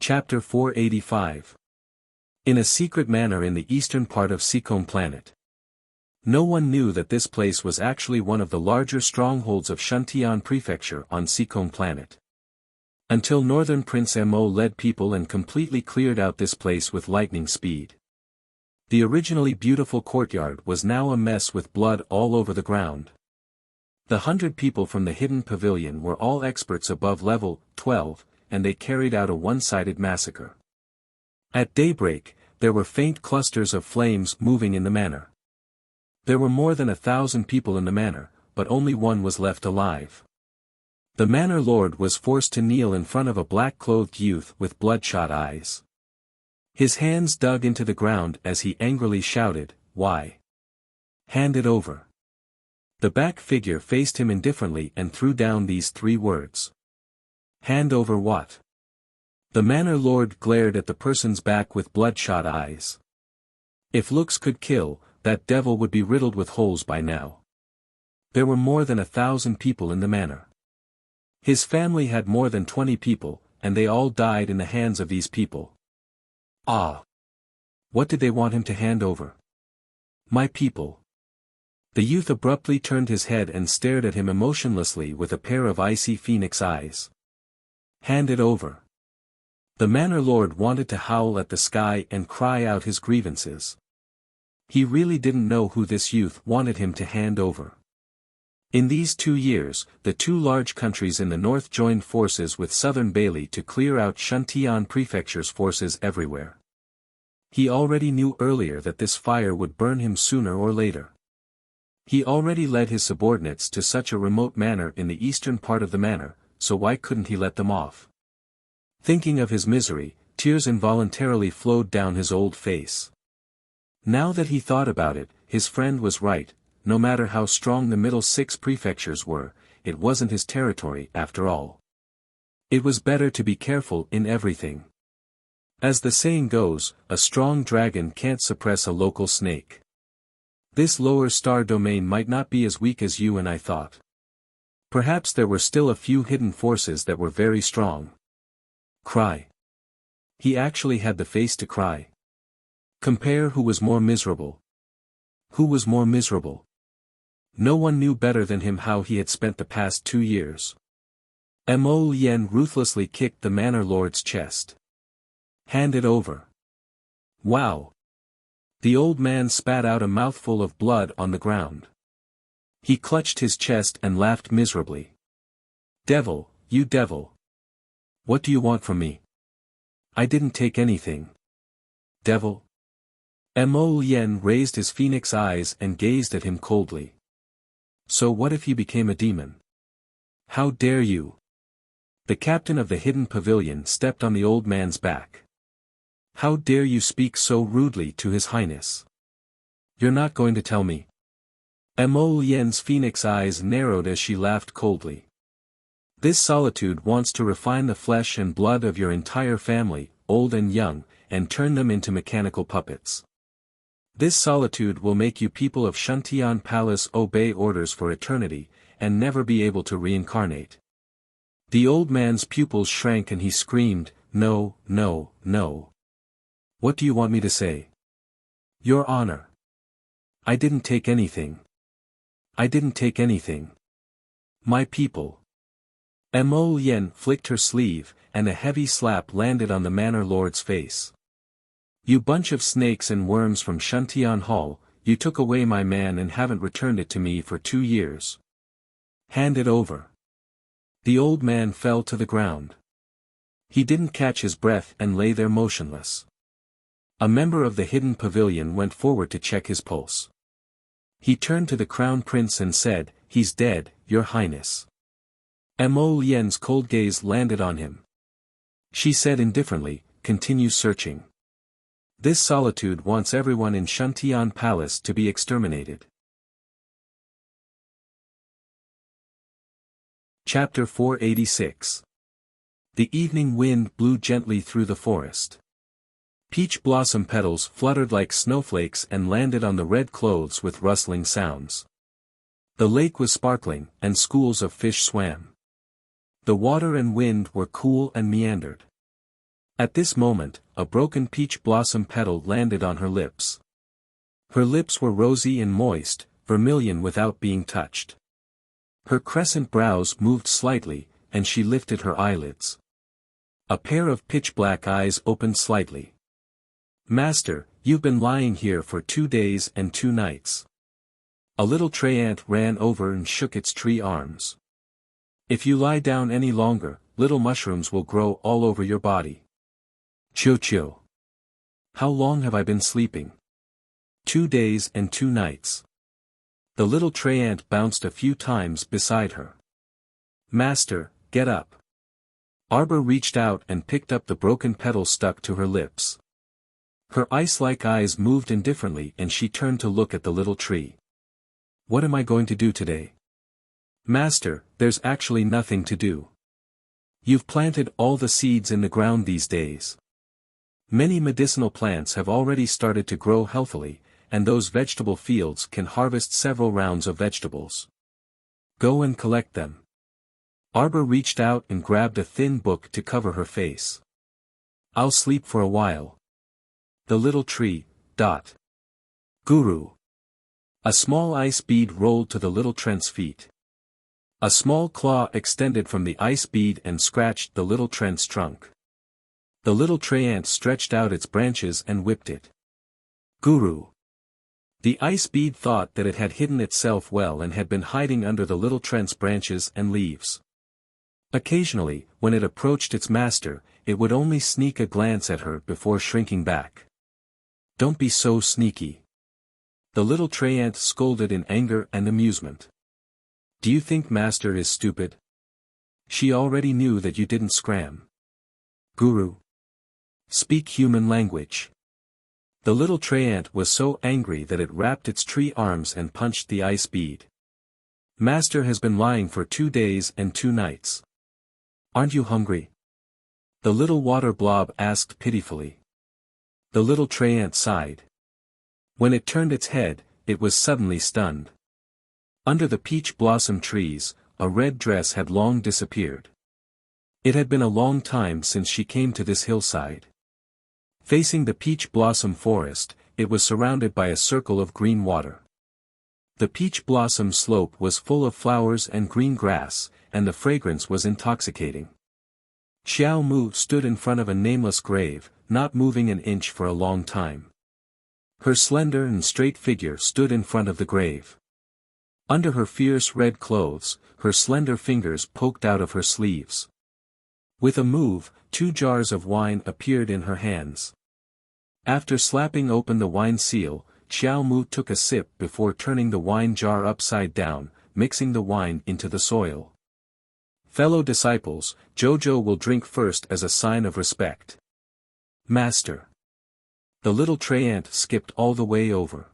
Chapter 485. In a secret manor in the eastern part of Seacombe Planet. No one knew that this place was actually one of the larger strongholds of Shuntian Prefecture on Seacombe Planet. Until Northern Prince Mo led people and completely cleared out this place with lightning speed. The originally beautiful courtyard was now a mess with blood all over the ground. The 100 people from the hidden pavilion were all experts above level 12, and they carried out a one-sided massacre. At daybreak, there were faint clusters of flames moving in the manor. There were more than 1,000 people in the manor, but only one was left alive. The manor lord was forced to kneel in front of a black-clothed youth with bloodshot eyes. His hands dug into the ground as he angrily shouted, "Why? Hand it over." The back figure faced him indifferently and threw down these 3 words. "Hand over what?" The manor lord glared at the person's back with bloodshot eyes. If looks could kill, that devil would be riddled with holes by now. There were more than 1,000 people in the manor. His family had more than 20 people, and they all died in the hands of these people. Ah! What did they want him to hand over? My people. The youth abruptly turned his head and stared at him emotionlessly with a pair of icy phoenix eyes. Hand it over. The manor lord wanted to howl at the sky and cry out his grievances. He really didn't know who this youth wanted him to hand over. In these 2 years, the 2 large countries in the north joined forces with Southern Bailey to clear out Shuntian Prefecture's forces everywhere. He already knew earlier that this fire would burn him sooner or later. He already led his subordinates to such a remote manor in the eastern part of the manor, so why couldn't he let them off? Thinking of his misery, tears involuntarily flowed down his old face. Now that he thought about it, his friend was right. No matter how strong the middle 6 prefectures were, it wasn't his territory after all. It was better to be careful in everything. As the saying goes, a strong dragon can't suppress a local snake. This lower star domain might not be as weak as you and I thought. Perhaps there were still a few hidden forces that were very strong. Cry. He actually had the face to cry. Compare who was more miserable. Who was more miserable? No one knew better than him how he had spent the past 2 years. Mo Lien ruthlessly kicked the manor lord's chest. Hand it over. Wow. The old man spat out a mouthful of blood on the ground. He clutched his chest and laughed miserably. Devil, you devil. What do you want from me? I didn't take anything. Devil. Mo Lien raised his phoenix eyes and gazed at him coldly. So what if you became a demon? How dare you? The captain of the hidden pavilion stepped on the old man's back. How dare you speak so rudely to His Highness? You're not going to tell me? Mo Lien's phoenix eyes narrowed as she laughed coldly. This solitude wants to refine the flesh and blood of your entire family, old and young, and turn them into mechanical puppets. This solitude will make you people of Shantian Palace obey orders for eternity, and never be able to reincarnate. The old man's pupils shrank and he screamed, No, no, no. What do you want me to say? Your Honor. I didn't take anything. I didn't take anything. My people. Mo Lien flicked her sleeve, and a heavy slap landed on the manor lord's face. You bunch of snakes and worms from Shantian Hall, you took away my man and haven't returned it to me for 2 years. Hand it over. The old man fell to the ground. He didn't catch his breath and lay there motionless. A member of the hidden pavilion went forward to check his pulse. He turned to the crown prince and said, He's dead, Your Highness. Mo Lien's cold gaze landed on him. She said indifferently, Continue searching. This solitude wants everyone in Shantian Palace to be exterminated. Chapter 486. The evening wind blew gently through the forest. Peach blossom petals fluttered like snowflakes and landed on the red clothes with rustling sounds. The lake was sparkling, and schools of fish swam. The water and wind were cool and meandered. At this moment, a broken peach blossom petal landed on her lips. Her lips were rosy and moist, vermilion without being touched. Her crescent brows moved slightly, and she lifted her eyelids. A pair of pitch-black eyes opened slightly. Master, you've been lying here for 2 days and 2 nights. A little tree ant ran over and shook its tree arms. If you lie down any longer, little mushrooms will grow all over your body. Chio. How long have I been sleeping? 2 days and 2 nights. The little tree ant bounced a few times beside her. Master, get up. Arbor reached out and picked up the broken petal stuck to her lips. Her ice-like eyes moved indifferently and she turned to look at the little tree. What am I going to do today? Master, there's actually nothing to do. You've planted all the seeds in the ground these days. Many medicinal plants have already started to grow healthily, and those vegetable fields can harvest several rounds of vegetables. Go and collect them. Arbor reached out and grabbed a thin book to cover her face. I'll sleep for a while. The little tree, Guru. A small ice bead rolled to the little trent's feet. A small claw extended from the ice bead and scratched the little trent's trunk. The little tree ant stretched out its branches and whipped it. Guru. The ice bead thought that it had hidden itself well and had been hiding under the little trent's branches and leaves. Occasionally, when it approached its master, it would only sneak a glance at her before shrinking back. Don't be so sneaky. The little tree ant scolded in anger and amusement. Do you think Master is stupid? She already knew that you didn't scram. Guru. Speak human language. The little tree ant was so angry that it wrapped its tree arms and punched the ice bead. Master has been lying for 2 days and 2 nights. Aren't you hungry? The little water blob asked pitifully. The little tree ant sighed. When it turned its head, it was suddenly stunned. Under the peach blossom trees, a red dress had long disappeared. It had been a long time since she came to this hillside. Facing the peach blossom forest, it was surrounded by a circle of green water. The peach blossom slope was full of flowers and green grass, and the fragrance was intoxicating. Xiao Mu stood in front of a nameless grave, not moving an inch for a long time. Her slender and straight figure stood in front of the grave. Under her fierce red clothes, her slender fingers poked out of her sleeves. With a move, 2 jars of wine appeared in her hands. After slapping open the wine seal, Xiao Mu took a sip before turning the wine jar upside down, mixing the wine into the soil. Fellow disciples, Jojo will drink first as a sign of respect. Master. The little tray ant skipped all the way over.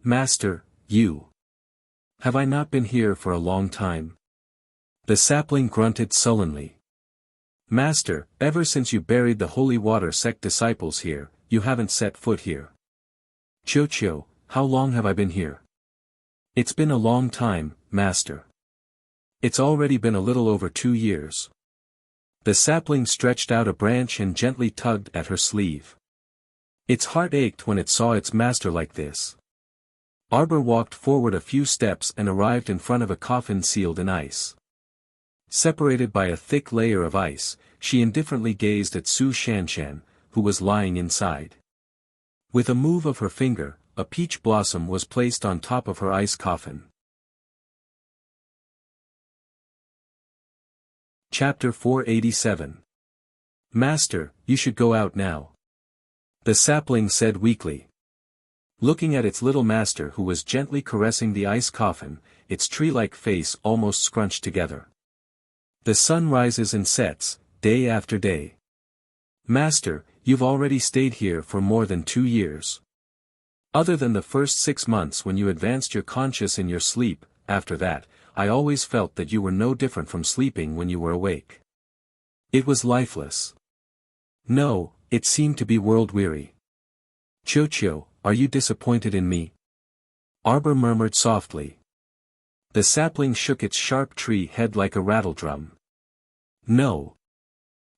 Master, you. Have I not been here for a long time? The sapling grunted sullenly. Master, ever since you buried the holy water sect disciples here, you haven't set foot here. Chocho, how long have I been here? It's been a long time, Master. It's already been a little over 2 years. The sapling stretched out a branch and gently tugged at her sleeve. Its heart ached when it saw its master like this. Arbor walked forward a few steps and arrived in front of a coffin sealed in ice. Separated by a thick layer of ice, she indifferently gazed at Su Shanshan, who was lying inside. With a move of her finger, a peach blossom was placed on top of her ice coffin. Chapter 487. Master, you should go out now. The sapling said weakly. Looking at its little master who was gently caressing the ice coffin, its tree-like face almost scrunched together. The sun rises and sets, day after day. Master, you've already stayed here for more than 2 years. Other than the first 6 months when you advanced your conscious in your sleep, after that, I always felt that you were no different from sleeping when you were awake. It was lifeless. No, it seemed to be world-weary. Chocho, are you disappointed in me? Arbor murmured softly. The sapling shook its sharp tree head like a rattledrum. No.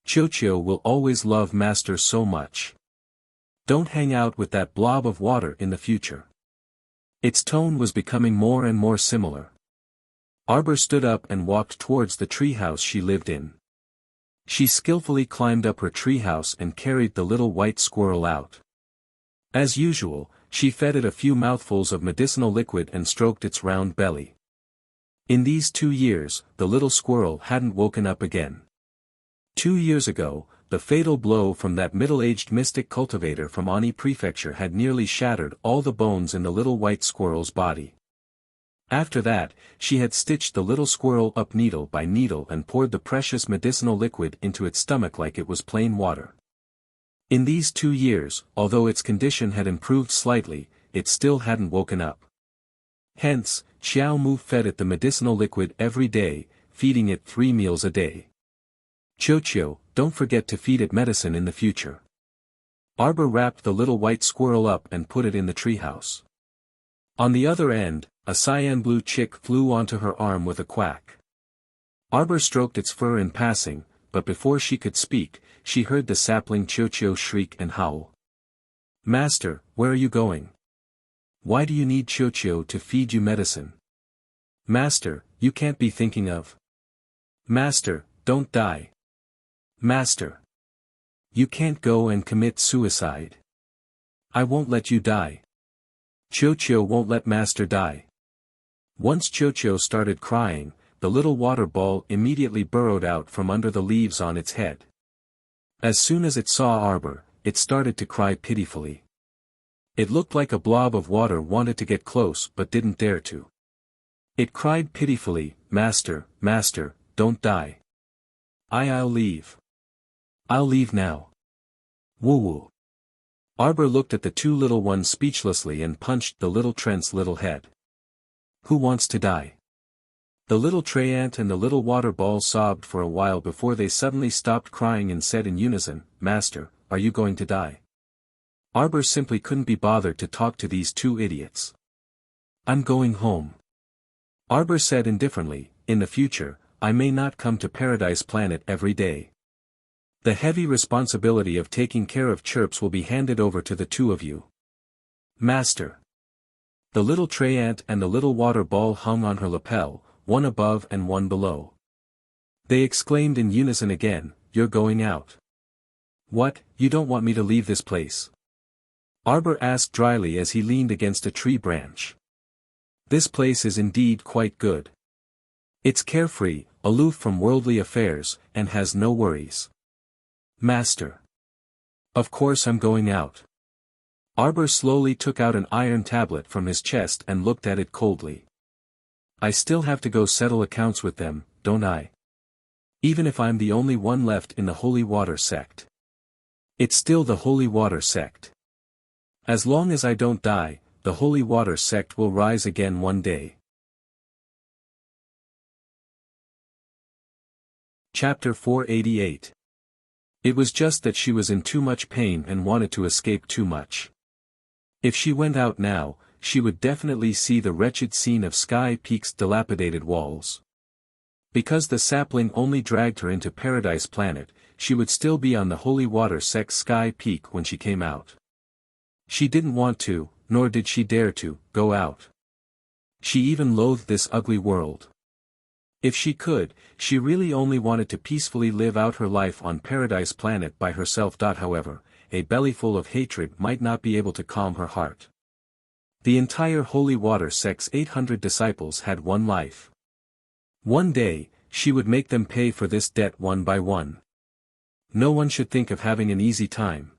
Chocho will always love Master so much. Don't hang out with that blob of water in the future. Its tone was becoming more and more similar. Arbor stood up and walked towards the treehouse she lived in. She skillfully climbed up her treehouse and carried the little white squirrel out. As usual, she fed it a few mouthfuls of medicinal liquid and stroked its round belly. In these 2 years, the little squirrel hadn't woken up again. 2 years ago, the fatal blow from that middle-aged mystic cultivator from Ani Prefecture had nearly shattered all the bones in the little white squirrel's body. After that, she had stitched the little squirrel up needle by needle and poured the precious medicinal liquid into its stomach like it was plain water. In these 2 years, although its condition had improved slightly, it still hadn't woken up. Hence, Xiao Mu fed it the medicinal liquid every day, feeding it 3 meals a day. Chocho, don't forget to feed it medicine in the future. Arbor wrapped the little white squirrel up and put it in the treehouse. On the other end, a cyan blue chick flew onto her arm with a quack. Arbor stroked its fur in passing, but before she could speak, she heard the sapling Chocho shriek and howl. Master, where are you going? Why do you need Chocho to feed you medicine? Master, you can't be thinking of. Master, don't die. Master. You can't go and commit suicide. I won't let you die. Chocho won't let Master die. Once Chocho started crying, the little water ball immediately burrowed out from under the leaves on its head. As soon as it saw Arbor, it started to cry pitifully. It looked like a blob of water wanted to get close but didn't dare to. It cried pitifully, Master, Master, don't die. I'll leave. I'll leave now. Woo-woo. Arbor looked at the 2 little ones speechlessly and punched the little Trent's little head. Who wants to die? The little tray ant and the little water ball sobbed for a while before they suddenly stopped crying and said in unison, "Master, are you going to die?" Arbor simply couldn't be bothered to talk to these two idiots. "I'm going home," Arbor said indifferently. "In the future, I may not come to Paradise Planet every day. The heavy responsibility of taking care of Chirps will be handed over to the two of you." "Master." The little tray ant and the little water ball hung on her lapel, one above and one below. They exclaimed in unison again, "You're going out." "What, you don't want me to leave this place?" Arbor asked dryly as he leaned against a tree branch. "This place is indeed quite good. It's carefree, aloof from worldly affairs, and has no worries." "Master." "Of course I'm going out." Arbor slowly took out an iron tablet from his chest and looked at it coldly. "I still have to go settle accounts with them, don't I? Even if I'm the only one left in the Holy Water Sect. It's still the Holy Water Sect. As long as I don't die, the Holy Water Sect will rise again one day." Chapter 488. It was just that she was in too much pain and wanted to escape too much. If she went out now, she would definitely see the wretched scene of Sky Peak's dilapidated walls. Because the sapling only dragged her into Paradise Planet, she would still be on the Holy Water Sect's Sky Peak when she came out. She didn't want to, nor did she dare to, go out. She even loathed this ugly world. If she could, she really only wanted to peacefully live out her life on Paradise Planet by herself. However, a bellyful of hatred might not be able to calm her heart. The entire Holy Water Sect's 800 disciples had one life. One day, she would make them pay for this debt one by one. No one should think of having an easy time.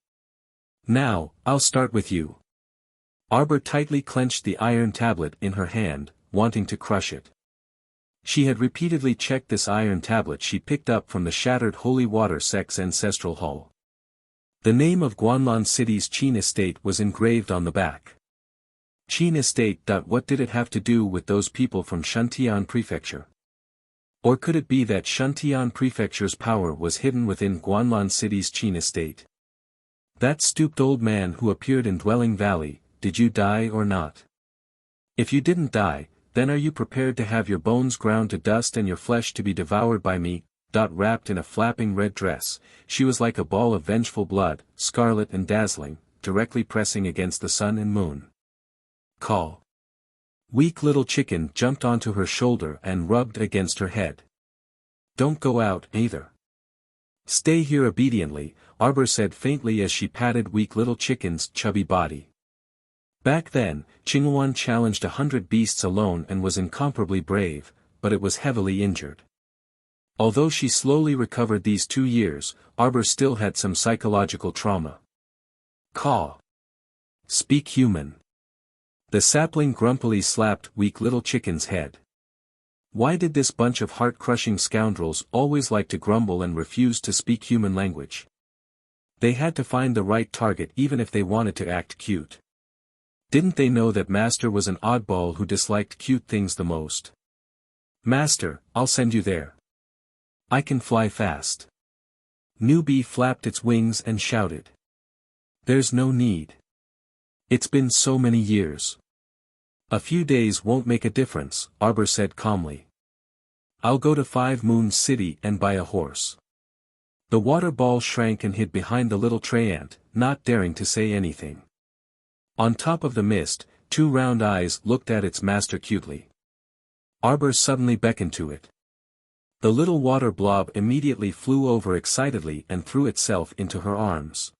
"Now, I'll start with you." Arbor tightly clenched the iron tablet in her hand, wanting to crush it. She had repeatedly checked this iron tablet she picked up from the shattered Holy Water Sect's ancestral hall. The name of Guanlan City's Qin Estate was engraved on the back. Qin Estate. What did it have to do with those people from Shuntian Prefecture? Or could it be that Shuntian Prefecture's power was hidden within Guanlan City's Qin Estate? "That stooped old man who appeared in Dwelling Valley, did you die or not? If you didn't die, then are you prepared to have your bones ground to dust and your flesh to be devoured by me?" Wrapped in a flapping red dress, she was like a ball of vengeful blood, scarlet and dazzling, directly pressing against the sun and moon. "Call." Weak Little Chicken jumped onto her shoulder and rubbed against her head. "Don't go out, either. Stay here obediently," Arbor said faintly as she patted Weak Little Chicken's chubby body. Back then, Qinghuan challenged 100 beasts alone and was incomparably brave, but it was heavily injured. Although she slowly recovered these 2 years, Arbor still had some psychological trauma. "Caw. Speak human." The sapling grumpily slapped Weak Little Chicken's head. Why did this bunch of heart-crushing scoundrels always like to grumble and refuse to speak human language? They had to find the right target even if they wanted to act cute. Didn't they know that Master was an oddball who disliked cute things the most? "Master, I'll send you there. I can fly fast." Newbie flapped its wings and shouted. "There's no need. It's been so many years. A few days won't make a difference," Arbor said calmly. "I'll go to 5 Moons City and buy a horse." The water ball shrank and hid behind the little tray ant, not daring to say anything. On top of the mist, 2 round eyes looked at its master cutely. Arbor suddenly beckoned to it. The little water blob immediately flew over excitedly and threw itself into her arms.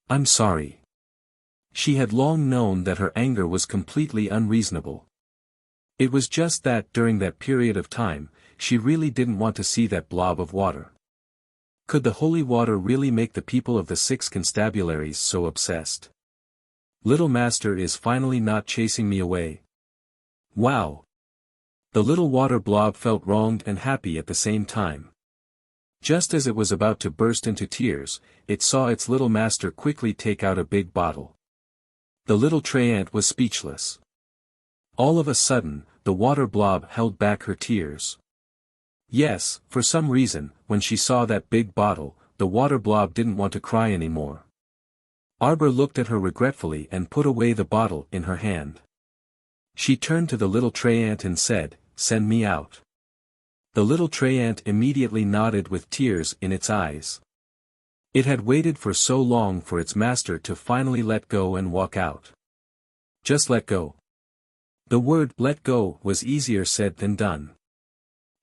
"I'm sorry." She had long known that her anger was completely unreasonable. It was just that during that period of time, she really didn't want to see that blob of water. Could the holy water really make the people of the 6 constabularies so obsessed? "Little Master is finally not chasing me away. Wow." The little water blob felt wronged and happy at the same time. Just as it was about to burst into tears, it saw its little master quickly take out a big bottle. The little tray ant was speechless. All of a sudden, the water blob held back her tears. Yes, for some reason, when she saw that big bottle, the water blob didn't want to cry anymore. Arbor looked at her regretfully and put away the bottle in her hand. She turned to the little tray ant and said, "Send me out." The little tray ant immediately nodded with tears in its eyes. It had waited for so long for its master to finally let go and walk out. Just let go. The word "let go" was easier said than done.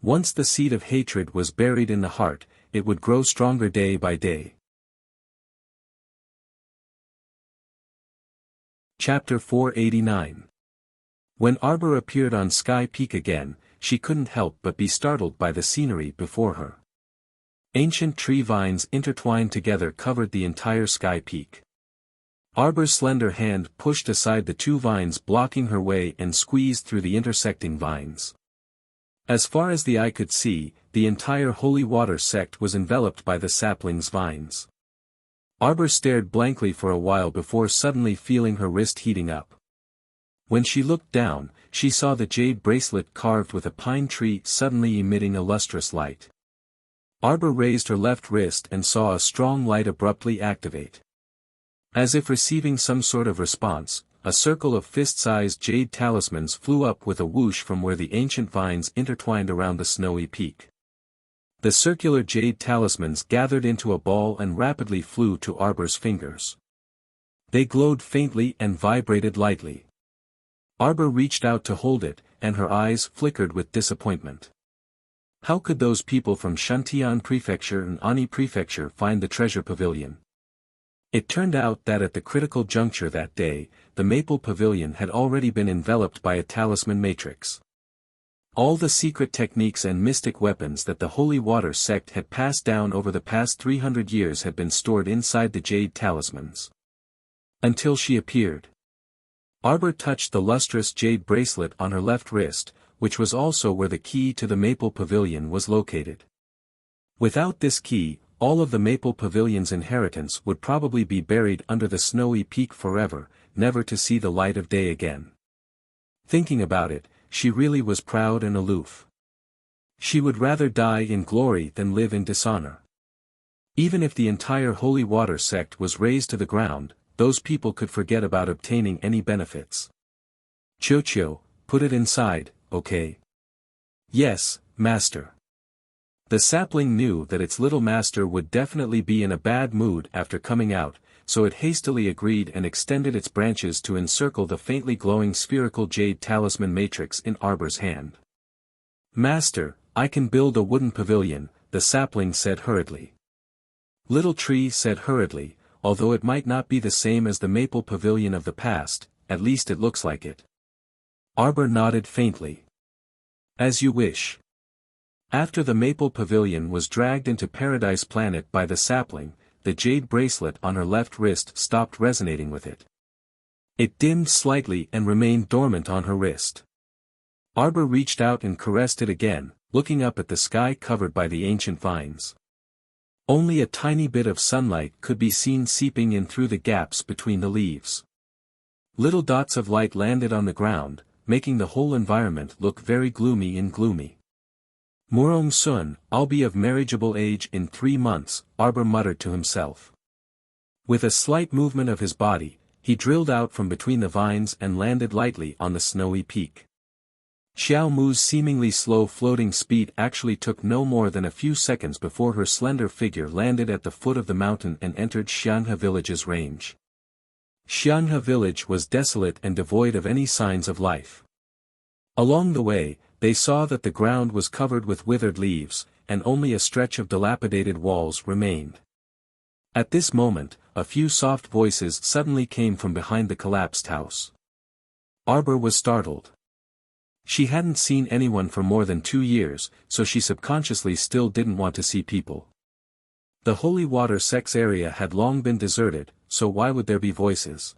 Once the seed of hatred was buried in the heart, it would grow stronger day by day. Chapter 489. When Arbor appeared on Sky Peak again, she couldn't help but be startled by the scenery before her. Ancient tree vines intertwined together covered the entire Sky Peak. Arbor's slender hand pushed aside the two vines blocking her way and squeezed through the intersecting vines. As far as the eye could see, the entire holy water sect was enveloped by the sapling's vines. Arbor stared blankly for a while before suddenly feeling her wrist heating up. When she looked down, she saw the jade bracelet carved with a pine tree suddenly emitting a lustrous light. Arbor raised her left wrist and saw a strong light abruptly activate. As if receiving some sort of response, a circle of fist-sized jade talismans flew up with a whoosh from where the ancient vines intertwined around the snowy peak. The circular jade talismans gathered into a ball and rapidly flew to Arbor's fingers. They glowed faintly and vibrated lightly. Arbor reached out to hold it, and her eyes flickered with disappointment. How could those people from Shantian Prefecture and Ani Prefecture find the treasure pavilion? It turned out that at the critical juncture that day, the Maple Pavilion had already been enveloped by a talisman matrix. All the secret techniques and mystic weapons that the Holy Water sect had passed down over the past 300 years had been stored inside the jade talismans. Until she appeared. Arbor touched the lustrous jade bracelet on her left wrist, which was also where the key to the Maple Pavilion was located. Without this key, all of the Maple Pavilion's inheritance would probably be buried under the snowy peak forever, never to see the light of day again. Thinking about it, she really was proud and aloof. She would rather die in glory than live in dishonor. Even if the entire Holy Water sect was razed to the ground, those people could forget about obtaining any benefits. Chocho, put it inside, okay? Yes, master. The sapling knew that its little master would definitely be in a bad mood after coming out, so it hastily agreed and extended its branches to encircle the faintly glowing spherical jade talisman matrix in Arbor's hand. Master, I can build a wooden pavilion, the sapling said hurriedly. Little Tree said hurriedly, although it might not be the same as the Maple Pavilion of the past, at least it looks like it. Arbor nodded faintly. As you wish. After the Maple Pavilion was dragged into Paradise Planet by the sapling, the jade bracelet on her left wrist stopped resonating with it. It dimmed slightly and remained dormant on her wrist. Arbor reached out and caressed it again, looking up at the sky covered by the ancient vines. Only a tiny bit of sunlight could be seen seeping in through the gaps between the leaves. Little dots of light landed on the ground, making the whole environment look very gloomy and gloomy. Murong Sun, I'll be of marriageable age in 3 months, Arbor muttered to himself. With a slight movement of his body, he drilled out from between the vines and landed lightly on the snowy peak. Xiao Mu's seemingly slow floating speed actually took no more than a few seconds before her slender figure landed at the foot of the mountain and entered Xianhe village's range. Xianhe village was desolate and devoid of any signs of life. Along the way, they saw that the ground was covered with withered leaves, and only a stretch of dilapidated walls remained. At this moment, a few soft voices suddenly came from behind the collapsed house. Arbor was startled. She hadn't seen anyone for more than 2 years, so she subconsciously still didn't want to see people. The Holy Water sect's area had long been deserted, so why would there be voices?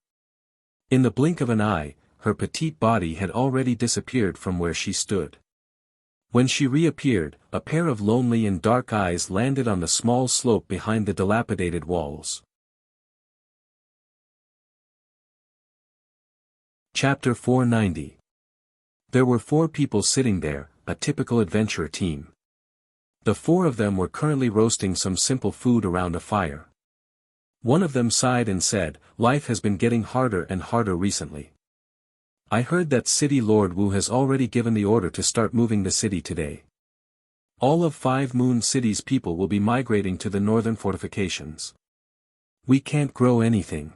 In the blink of an eye, her petite body had already disappeared from where she stood. When she reappeared, a pair of lonely and dark eyes landed on the small slope behind the dilapidated walls. Chapter 490. There were 4 people sitting there, a typical adventurer team. The 4 of them were currently roasting some simple food around a fire. One of them sighed and said, "Life has been getting harder and harder recently. I heard that City Lord Wu has already given the order to start moving the city today. All of 5 Moon City's people will be migrating to the northern fortifications. We can't grow anything.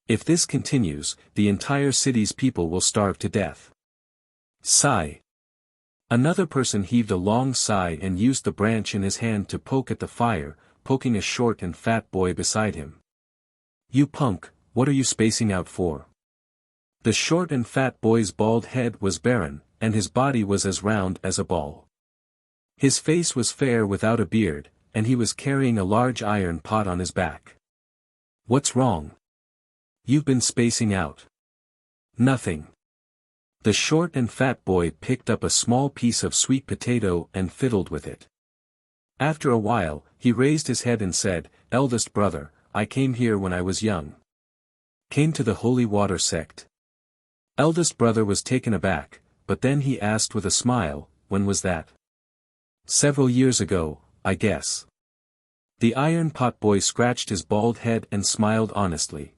If this continues, the entire city's people will starve to death." Sigh. Another person heaved a long sigh and used the branch in his hand to poke at the fire, poking a short and fat boy beside him. "You punk, what are you spacing out for?" The short and fat boy's bald head was barren, and his body was as round as a ball. His face was fair without a beard, and he was carrying a large iron pot on his back. "What's wrong? You've been spacing out." "Nothing." The short and fat boy picked up a small piece of sweet potato and fiddled with it. After a while, he raised his head and said, "Eldest brother, I came here when I was young." "Came to the Holy Water Sect?" Eldest brother was taken aback, but then he asked with a smile, "When was that?" "Several years ago, I guess." The iron pot boy scratched his bald head and smiled honestly.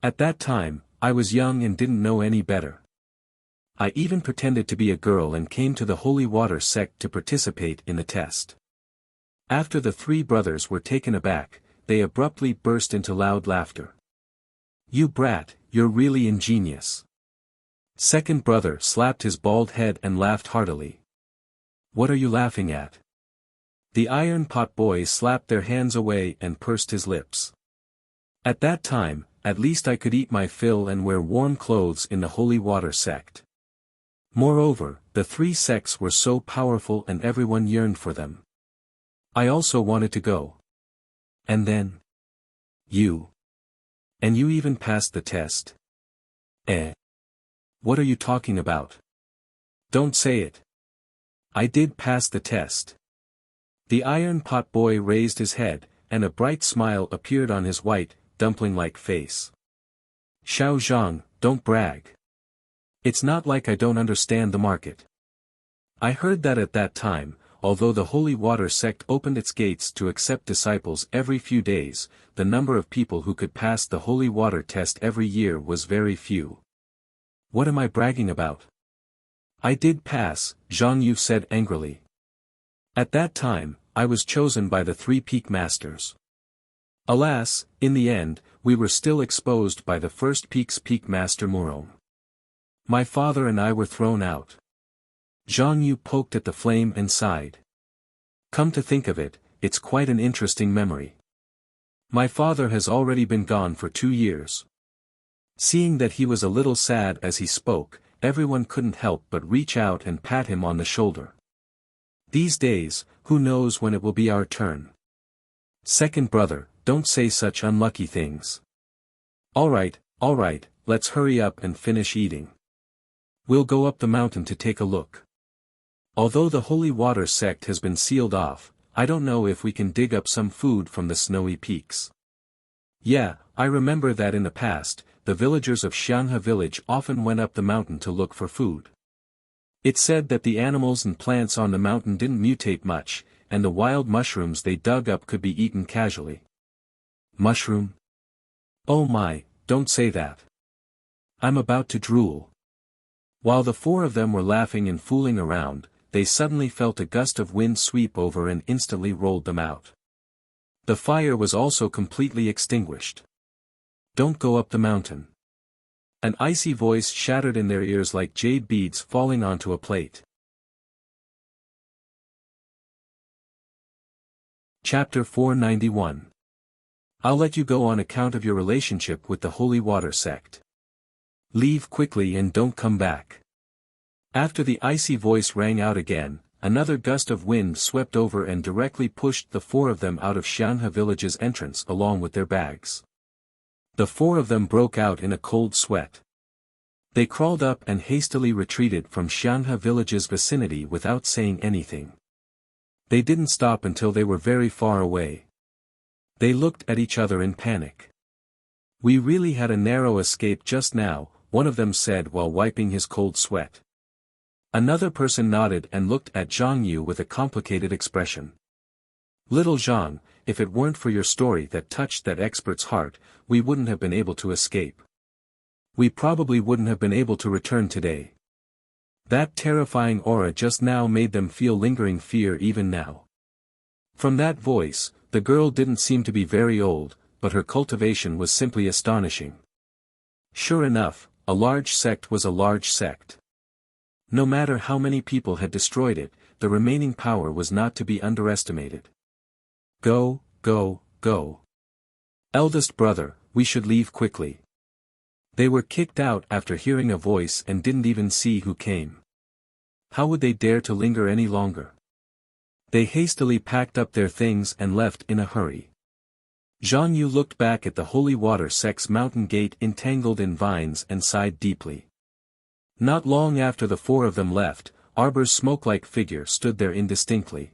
"At that time, I was young and didn't know any better. I even pretended to be a girl and came to the Holy Water Sect to participate in the test." After the 3 brothers were taken aback, they abruptly burst into loud laughter. "You brat, you're really ingenious." Second brother slapped his bald head and laughed heartily. "What are you laughing at?" The iron pot boy slapped their hands away and pursed his lips. "At that time, at least I could eat my fill and wear warm clothes in the Holy Water Sect. Moreover, the 3 sects were so powerful and everyone yearned for them. I also wanted to go. And then? You. And you even passed the test." "Eh? What are you talking about?" "Don't say it." "I did pass the test." The iron pot boy raised his head, and a bright smile appeared on his white, dumpling-like face. "Xiao Zhang, don't brag. It's not like I don't understand the market. I heard that at that time, although the Holy Water Sect opened its gates to accept disciples every few days, the number of people who could pass the Holy Water test every year was very few." "What am I bragging about?" "I did pass," Zhang Yu said angrily. "At that time, I was chosen by the 3 peak masters. Alas, in the end, we were still exposed by the first peak's peak master Murong. My father and I were thrown out." Zhang Yu poked at the flame and sighed. "Come to think of it, it's quite an interesting memory. My father has already been gone for 2 years. Seeing that he was a little sad as he spoke, everyone couldn't help but reach out and pat him on the shoulder. These days, who knows when it will be our turn. Second brother, don't say such unlucky things. All right, let's hurry up and finish eating. We'll go up the mountain to take a look. Although the Holy Water Sect has been sealed off, I don't know if we can dig up some food from the snowy peaks. Yeah, I remember that in the past, the villagers of Xianhe village often went up the mountain to look for food. It said that the animals and plants on the mountain didn't mutate much, and the wild mushrooms they dug up could be eaten casually." "Mushroom? Oh my, don't say that. I'm about to drool." While the 4 of them were laughing and fooling around, they suddenly felt a gust of wind sweep over and instantly rolled them out. The fire was also completely extinguished. "Don't go up the mountain." An icy voice shattered in their ears like jade beads falling onto a plate. Chapter 491. I'll let you go on account of your relationship with the Holy Water Sect. Leave quickly and don't come back. After the icy voice rang out again, another gust of wind swept over and directly pushed the 4 of them out of Xianhe village's entrance along with their bags. The 4 of them broke out in a cold sweat. They crawled up and hastily retreated from Xianhe village's vicinity without saying anything. They didn't stop until they were very far away. They looked at each other in panic. "We really had a narrow escape just now," one of them said while wiping his cold sweat. Another person nodded and looked at Zhang Yu with a complicated expression. Little Zhang, if it weren't for your story that touched that expert's heart, we wouldn't have been able to escape. We probably wouldn't have been able to return today. That terrifying aura just now made them feel lingering fear even now. From that voice, the girl didn't seem to be very old, but her cultivation was simply astonishing. Sure enough, a large sect was a large sect. No matter how many people had destroyed it, the remaining power was not to be underestimated. Go, go, go. Eldest brother, we should leave quickly. They were kicked out after hearing a voice and didn't even see who came. How would they dare to linger any longer? They hastily packed up their things and left in a hurry. Zhang Yu looked back at the holy water sect's mountain gate entangled in vines and sighed deeply. Not long after the four of them left, Arbor's smoke-like figure stood there indistinctly.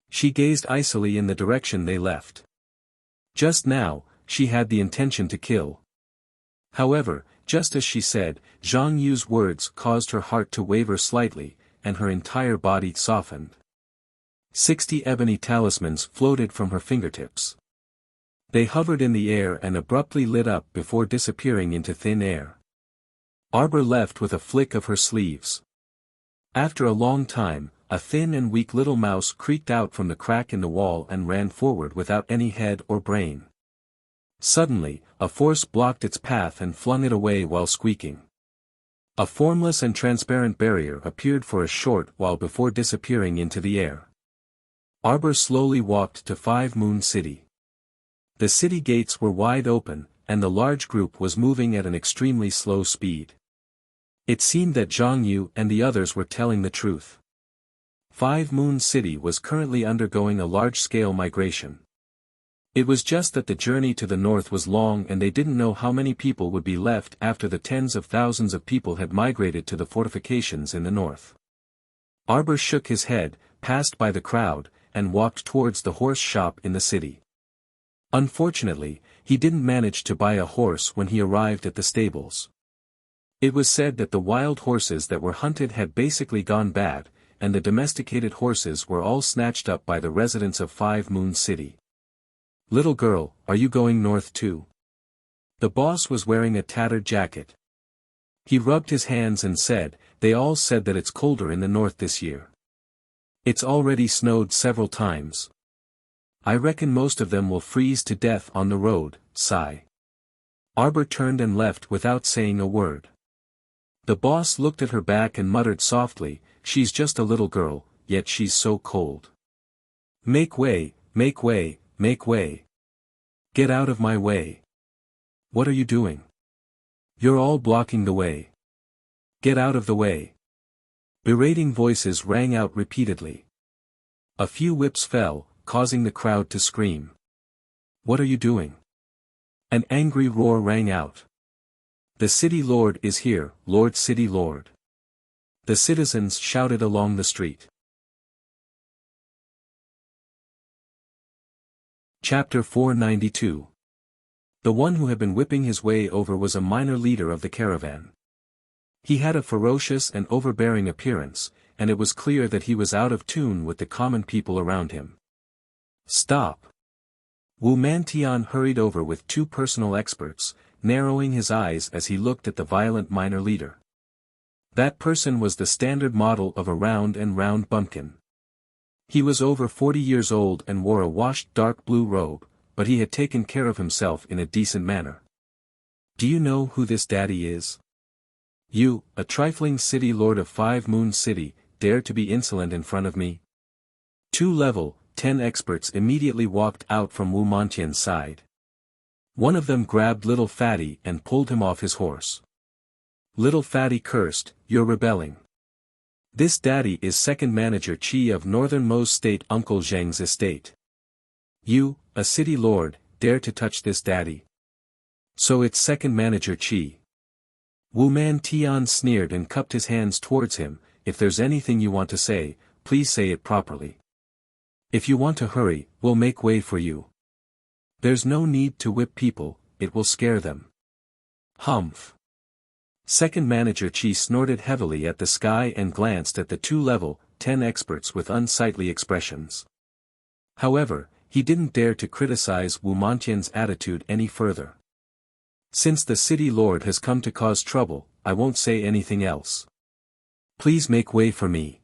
She gazed icily in the direction they left. Just now, she had the intention to kill. However, just as she said, Zhang Yu's words caused her heart to waver slightly, and her entire body softened. 60 ebony talismans floated from her fingertips. They hovered in the air and abruptly lit up before disappearing into thin air. Arbor left with a flick of her sleeves. After a long time, a thin and weak little mouse creaked out from the crack in the wall and ran forward without any head or brain. Suddenly, a force blocked its path and flung it away while squeaking. A formless and transparent barrier appeared for a short while before disappearing into the air. Arbor slowly walked to 5 Moon City. The city gates were wide open, and the large group was moving at an extremely slow speed. It seemed that Zhang Yu and the others were telling the truth. 5 Moon City was currently undergoing a large-scale migration. It was just that the journey to the north was long and they didn't know how many people would be left after the tens of thousands of people had migrated to the fortifications in the north. Arbor shook his head, passed by the crowd, and walked towards the horse shop in the city. Unfortunately, he didn't manage to buy a horse when he arrived at the stables. It was said that the wild horses that were hunted had basically gone bad, and the domesticated horses were all snatched up by the residents of 5 Moon City. Little girl, are you going north too? The boss was wearing a tattered jacket. He rubbed his hands and said, they all said that it's colder in the north this year. It's already snowed several times. I reckon most of them will freeze to death on the road, sigh. Arbor turned and left without saying a word. The boss looked at her back and muttered softly, she's just a little girl, yet she's so cold. Make way, make way, make way. Get out of my way. What are you doing? You're all blocking the way. Get out of the way. Berating voices rang out repeatedly. A few whips fell, causing the crowd to scream. What are you doing? An angry roar rang out. The city lord is here, Lord City Lord. The citizens shouted along the street. Chapter 492. The one who had been whipping his way over was a minor leader of the caravan. He had a ferocious and overbearing appearance, and it was clear that he was out of tune with the common people around him. Stop! Wu Mantian hurried over with 2 personal experts, narrowing his eyes as he looked at the violent minor leader. That person was the standard model of a round and round bumpkin. He was over 40 years old and wore a washed dark blue robe, but he had taken care of himself in a decent manner. Do you know who this daddy is? You, a trifling city lord of 5 Moon City, dare to be insolent in front of me? 2 level 10 experts immediately walked out from Wu Mantian's side. One of them grabbed Little Fatty and pulled him off his horse. Little Fatty cursed, you're rebelling. This daddy is second manager Qi of Northern Mo's state Uncle Zheng's estate. You, a city lord, dare to touch this daddy. So it's second manager Qi. Wu Mantian sneered and cupped his hands towards him, if there's anything you want to say, please say it properly. If you want to hurry, we'll make way for you. There's no need to whip people, it will scare them. Humph. Second manager Chi snorted heavily at the sky and glanced at the two level 10 experts with unsightly expressions. However, he didn't dare to criticize Wu Mantian's attitude any further. Since the city lord has come to cause trouble, I won't say anything else. Please make way for me.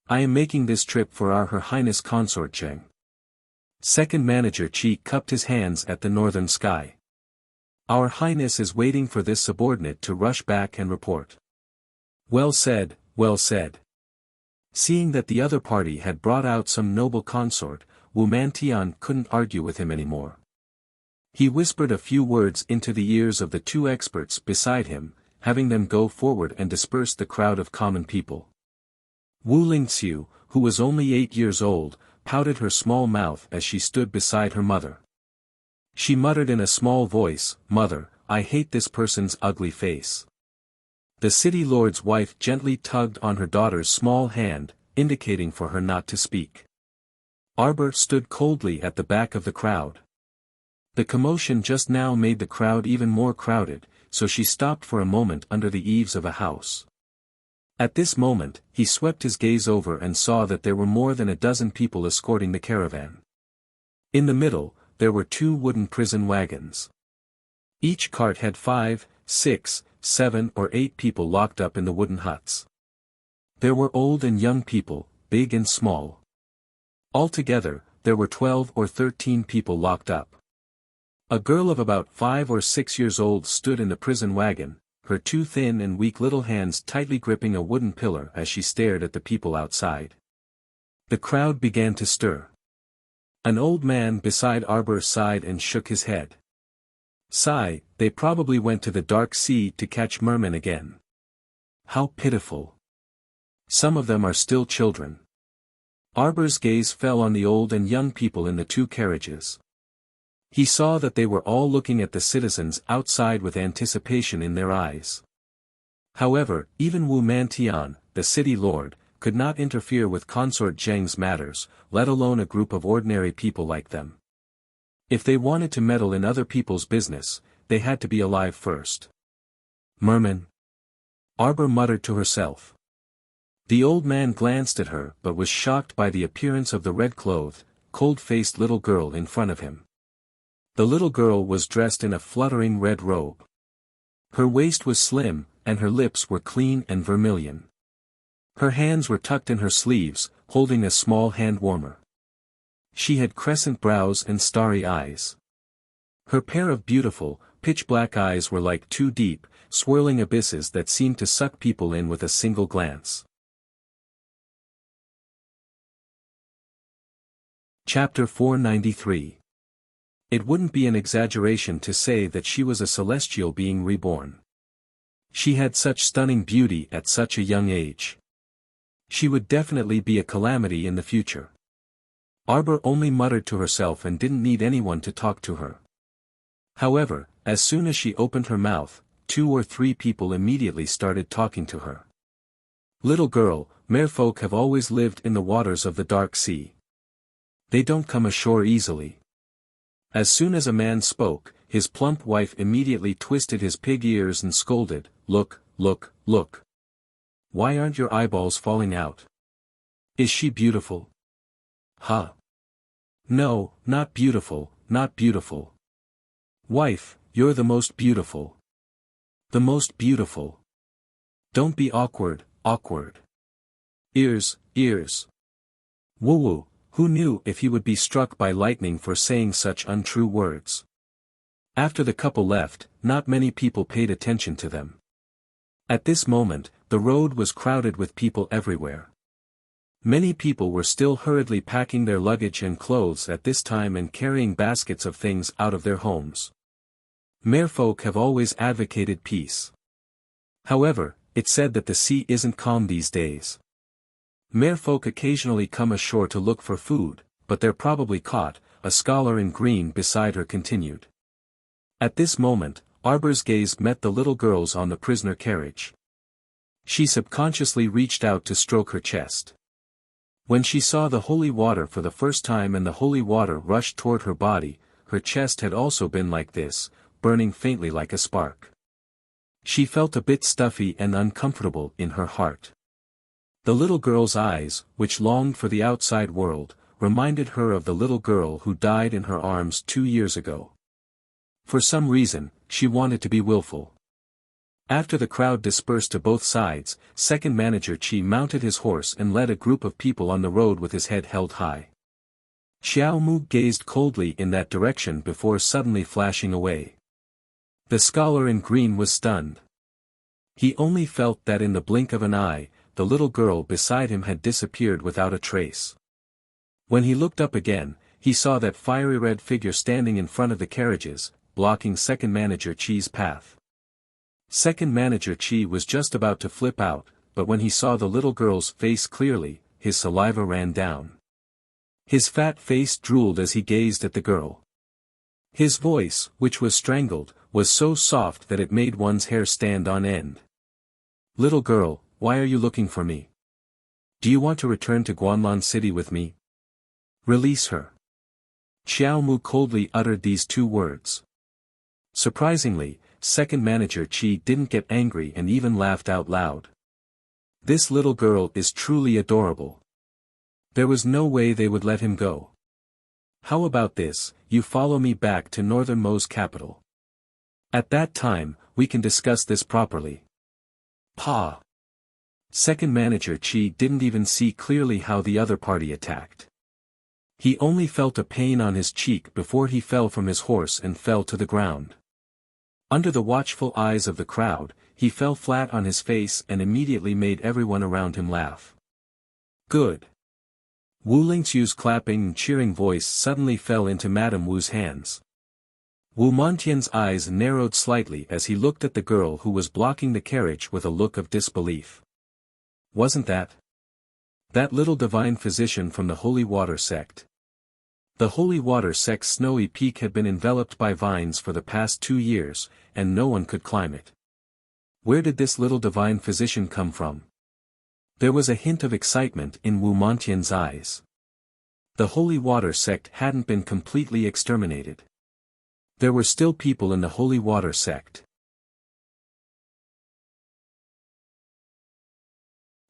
I am making this trip for Her Highness Consort Zheng. Second manager Qi cupped his hands at the northern sky. Our Highness is waiting for this subordinate to rush back and report. Well said, well said. Seeing that the other party had brought out some noble consort, Wu Mantian couldn't argue with him anymore. He whispered a few words into the ears of the two experts beside him, having them go forward and disperse the crowd of common people. Wu Lingxiu, who was only 8 years old, pouted her small mouth as she stood beside her mother. She muttered in a small voice, "Mother, I hate this person's ugly face." The city lord's wife gently tugged on her daughter's small hand, indicating for her not to speak. Arbor stood coldly at the back of the crowd. The commotion just now made the crowd even more crowded, so she stopped for a moment under the eaves of a house. At this moment, he swept his gaze over and saw that there were more than a dozen people escorting the caravan. In the middle, there were 2 wooden prison wagons. Each cart had 5, 6, 7 or 8 people locked up in the wooden huts. There were old and young people, big and small. Altogether, there were 12 or 13 people locked up. A girl of about 5 or 6 years old stood in the prison wagon, her 2 thin and weak little hands tightly gripping a wooden pillar as she stared at the people outside. The crowd began to stir. An old man beside Arbor sighed and shook his head. Sigh, they probably went to the dark sea to catch mermen again. How pitiful. Some of them are still children. Arbor's gaze fell on the old and young people in the 2 carriages. He saw that they were all looking at the citizens outside with anticipation in their eyes. However, even Wu Mantian, the city lord, could not interfere with Consort Zheng's matters, let alone a group of ordinary people like them. If they wanted to meddle in other people's business, they had to be alive first. Merman. Arbor muttered to herself. The old man glanced at her but was shocked by the appearance of the red-clothed, cold-faced little girl in front of him. The little girl was dressed in a fluttering red robe. Her waist was slim, and her lips were clean and vermilion. Her hands were tucked in her sleeves, holding a small hand warmer. She had crescent brows and starry eyes. Her pair of beautiful, pitch-black eyes were like 2 deep, swirling abysses that seemed to suck people in with a single glance. Chapter 493. It wouldn't be an exaggeration to say that she was a celestial being reborn. She had such stunning beauty at such a young age. She would definitely be a calamity in the future. Arbor only muttered to herself and didn't need anyone to talk to her. However, as soon as she opened her mouth, 2 or 3 people immediately started talking to her. Little girl, merfolk have always lived in the waters of the dark sea. They don't come ashore easily. As soon as a man spoke, his plump wife immediately twisted his pig ears and scolded, "Look, look, look. Why aren't your eyeballs falling out? Is she beautiful? Huh? No, not beautiful, not beautiful. Wife, you're the most beautiful. The most beautiful. Don't be awkward, awkward. Ears, ears." Woo-woo. Who knew if he would be struck by lightning for saying such untrue words? After the couple left, not many people paid attention to them. At this moment, the road was crowded with people everywhere. Many people were still hurriedly packing their luggage and clothes at this time and carrying baskets of things out of their homes. Merfolk have always advocated peace. However, it's said that the sea isn't calm these days. Merfolk occasionally come ashore to look for food, but they're probably caught, a scholar in green beside her continued. At this moment, Arbor's gaze met the little girl's on the prisoner carriage. She subconsciously reached out to stroke her chest. When she saw the holy water for the first time and the holy water rushed toward her body, her chest had also been like this, burning faintly like a spark. She felt a bit stuffy and uncomfortable in her heart. The little girl's eyes, which longed for the outside world, reminded her of the little girl who died in her arms 2 years ago. For some reason, she wanted to be willful. After the crowd dispersed to both sides, second manager Qi mounted his horse and led a group of people on the road with his head held high. Xiao Mu gazed coldly in that direction before suddenly flashing away. The scholar in green was stunned. He only felt that in the blink of an eye, the little girl beside him had disappeared without a trace. When he looked up again, he saw that fiery red figure standing in front of the carriages, blocking second manager Qi's path. Second manager Qi was just about to flip out, but when he saw the little girl's face clearly, his saliva ran down. His fat face drooled as he gazed at the girl. His voice, which was strangled, was so soft that it made one's hair stand on end. "Little girl, why are you looking for me? Do you want to return to Guanlan City with me? Release her." Xiao Mu coldly uttered these 2 words. Surprisingly, second manager Qi didn't get angry and even laughed out loud. This little girl is truly adorable. There was no way they would let him go. "How about this, you follow me back to Northern Mo's capital. At that time, we can discuss this properly." Pa! Second manager Qi didn't even see clearly how the other party attacked. He only felt a pain on his cheek before he fell from his horse and fell to the ground. Under the watchful eyes of the crowd, he fell flat on his face and immediately made everyone around him laugh. "Good." Wu Lingxiu's clapping and cheering voice suddenly fell into Madame Wu's hands. Wu Montian's eyes narrowed slightly as he looked at the girl who was blocking the carriage with a look of disbelief. Wasn't that little divine physician from the Holy Water sect? The Holy Water sect's snowy peak had been enveloped by vines for the past 2 years, and no one could climb it. Where did this little divine physician come from? There was a hint of excitement in Wu Montian's eyes. The Holy Water sect hadn't been completely exterminated. There were still people in the Holy Water sect.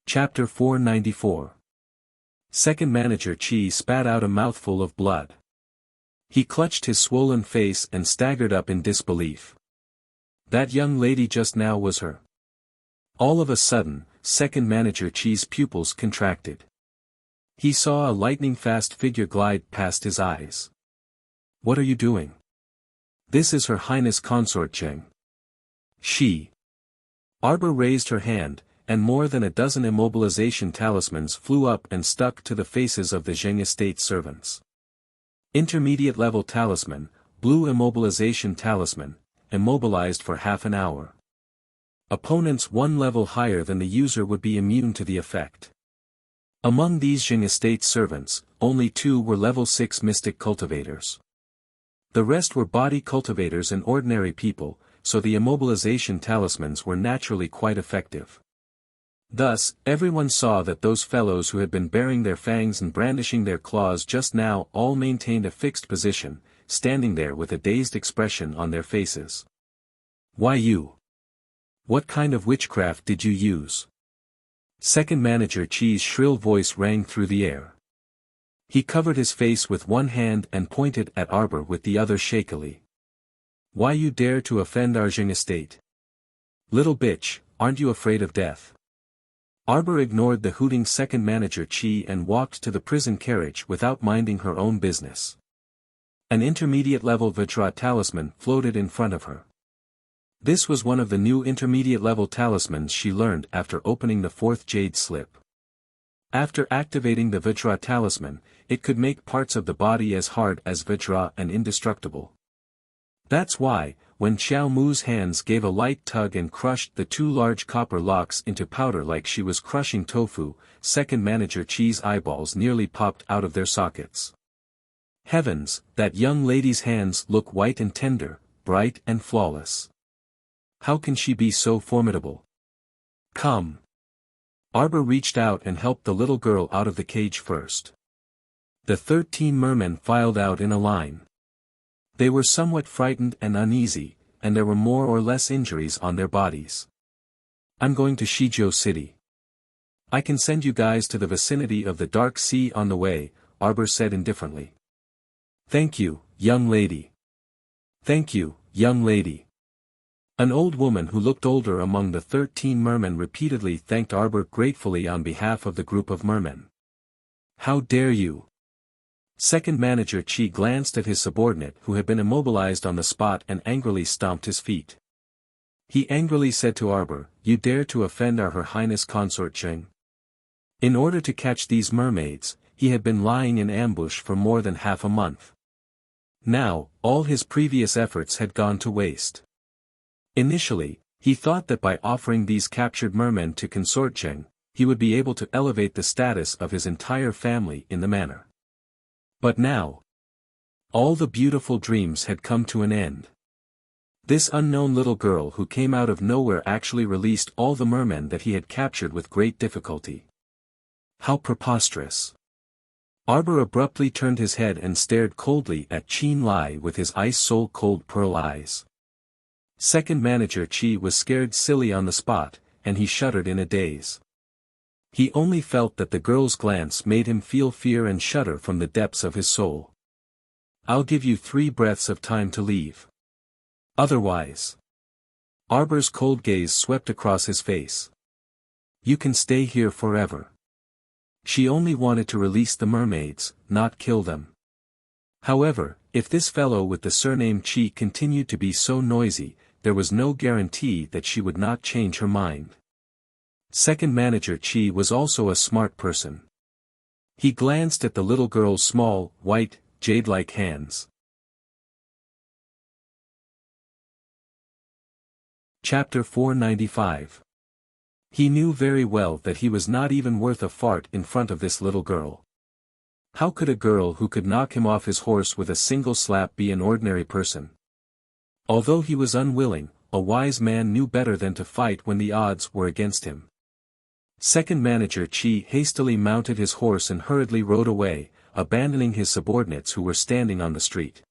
Chapter 494. Second manager Qi spat out a mouthful of blood. He clutched his swollen face and staggered up in disbelief. That young lady just now was her. All of a sudden, second manager Qi's pupils contracted. He saw a lightning-fast figure glide past his eyes. "What are you doing?" "This is Her Highness Consort Cheng." "She." Arbor raised her hand, and more than a dozen immobilization talismans flew up and stuck to the faces of the Zheng estate servants. Intermediate level talisman, blue immobilization talisman, immobilized for half an hour. Opponents 1 level higher than the user would be immune to the effect. Among these Zheng estate servants, only 2 were level 6 mystic cultivators. The rest were body cultivators and ordinary people, so the immobilization talismans were naturally quite effective. Thus, everyone saw that those fellows who had been baring their fangs and brandishing their claws just now all maintained a fixed position, standing there with a dazed expression on their faces. "Why you? What kind of witchcraft did you use?" Second manager Qi's shrill voice rang through the air. He covered his face with one hand and pointed at Arbor with the other shakily. "Why you dare to offend our Zheng estate? Little bitch, aren't you afraid of death?" Arbor ignored the hooting second manager Qi and walked to the prison carriage without minding her own business. An intermediate-level Vajra talisman floated in front of her. This was one of the new intermediate-level talismans she learned after opening the 4th jade slip. After activating the Vajra talisman, it could make parts of the body as hard as Vajra and indestructible. That's why, when Xiao Mu's hands gave a light tug and crushed the 2 large copper locks into powder like she was crushing tofu, second manager Qi's eyeballs nearly popped out of their sockets. Heavens, that young lady's hands look white and tender, bright and flawless. How can she be so formidable? Come. Arbor reached out and helped the little girl out of the cage first. The 13 mermen filed out in a line. They were somewhat frightened and uneasy, and there were more or less injuries on their bodies. I'm going to Shizhou City. I can send you guys to the vicinity of the Dark Sea on the way, Arbor said indifferently. Thank you, young lady. Thank you, young lady. An old woman who looked older among the 13 mermen repeatedly thanked Arbor gratefully on behalf of the group of mermen. How dare you? Second Manager Qi glanced at his subordinate who had been immobilized on the spot and angrily stomped his feet. He angrily said to Arbor, You dare to offend Her Highness Consort Cheng? In order to catch these mermaids, he had been lying in ambush for more than half a month. Now, all his previous efforts had gone to waste. Initially, he thought that by offering these captured mermen to Consort Cheng, he would be able to elevate the status of his entire family in the manor. But now, all the beautiful dreams had come to an end. This unknown little girl who came out of nowhere actually released all the mermen that he had captured with great difficulty. How preposterous. Arbor abruptly turned his head and stared coldly at Qin Lai with his ice-soul-cold pearl eyes. Second Manager Qi was scared silly on the spot, and he shuddered in a daze. He only felt that the girl's glance made him feel fear and shudder from the depths of his soul. I'll give you 3 breaths of time to leave. Otherwise. Arbor's cold gaze swept across his face. You can stay here forever. She only wanted to release the mermaids, not kill them. However, if this fellow with the surname Qi continued to be so noisy, there was no guarantee that she would not change her mind. Second Manager Qi was also a smart person. He glanced at the little girl's small, white, jade-like hands. Chapter 495. He knew very well that he was not even worth a fart in front of this little girl. How could a girl who could knock him off his horse with a single slap be an ordinary person? Although he was unwilling, a wise man knew better than to fight when the odds were against him. Second Manager Qi hastily mounted his horse and hurriedly rode away, abandoning his subordinates who were standing on the street.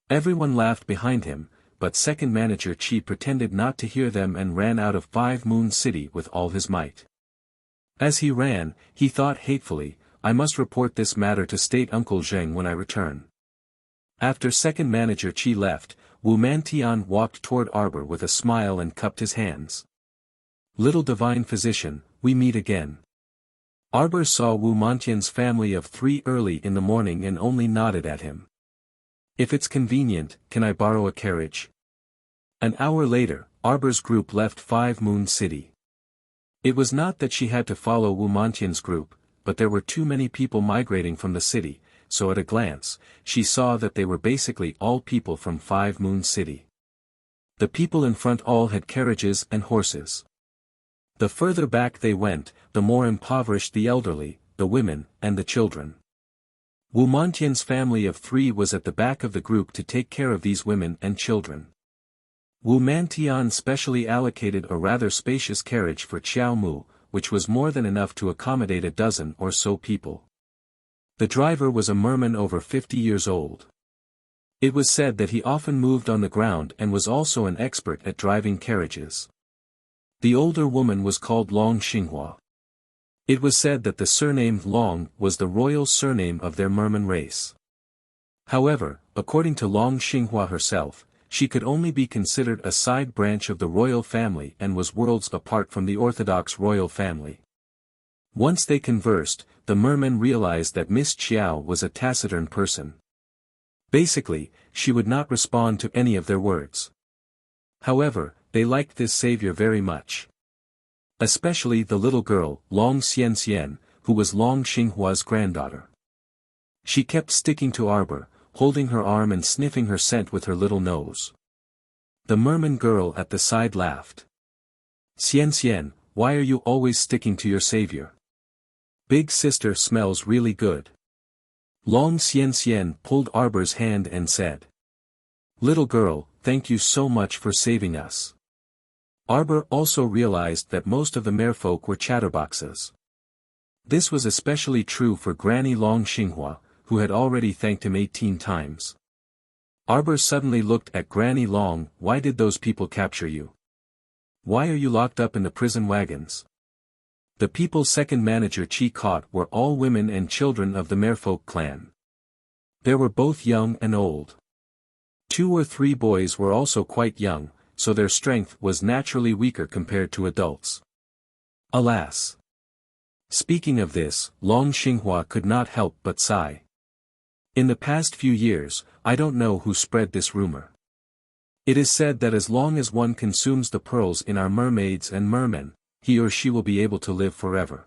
Everyone laughed behind him, but Second Manager Qi pretended not to hear them and ran out of 5 Moon City with all his might. As he ran, he thought hatefully, I must report this matter to State Uncle Zheng when I return. After Second Manager Qi left, Wu Mantian walked toward Arbor with a smile and cupped his hands. Little divine physician, we meet again. Arbor saw Wu Mantian's family of 3 early in the morning and only nodded at him. If it's convenient, can I borrow a carriage? An hour later, Arbor's group left 5 Moon City. It was not that she had to follow Wu Mantian's group, but there were too many people migrating from the city, so at a glance, she saw that they were basically all people from 5 Moon City. The people in front all had carriages and horses. The further back they went, the more impoverished the elderly, the women, and the children. Wu Mantian's family of 3 was at the back of the group to take care of these women and children. Wu Mantian specially allocated a rather spacious carriage for Qiao Mu, which was more than enough to accommodate a dozen or so people. The driver was a merman over 50 years old. It was said that he often moved on the ground and was also an expert at driving carriages. The older woman was called Long Xinghua. It was said that the surname Long was the royal surname of their merman race. However, according to Long Xinghua herself, she could only be considered a side branch of the royal family and was worlds apart from the orthodox royal family. Once they conversed, the mermen realized that Miss Qiao was a taciturn person. Basically, she would not respond to any of their words. However, they liked this savior very much. Especially the little girl, Long Xian, who was Long Xinghua's granddaughter. She kept sticking to Arbor, holding her arm and sniffing her scent with her little nose. The merman girl at the side laughed. Xian, why are you always sticking to your savior? Big sister smells really good. Long Xian pulled Arbor's hand and said. Little girl, thank you so much for saving us. Arbor also realized that most of the merfolk were chatterboxes. This was especially true for Granny Long Xinghua, who had already thanked him 18 times. Arbor suddenly looked at Granny Long. Why did those people capture you? Why are you locked up in the prison wagons? The people's second manager Chi caught were all women and children of the merfolk clan. There were both young and old. 2 or 3 boys were also quite young, so their strength was naturally weaker compared to adults. Alas! Speaking of this, Long Xinghua could not help but sigh. In the past few years, I don't know who spread this rumor. It is said that as long as one consumes the pearls in our mermaids and mermen, he or she will be able to live forever.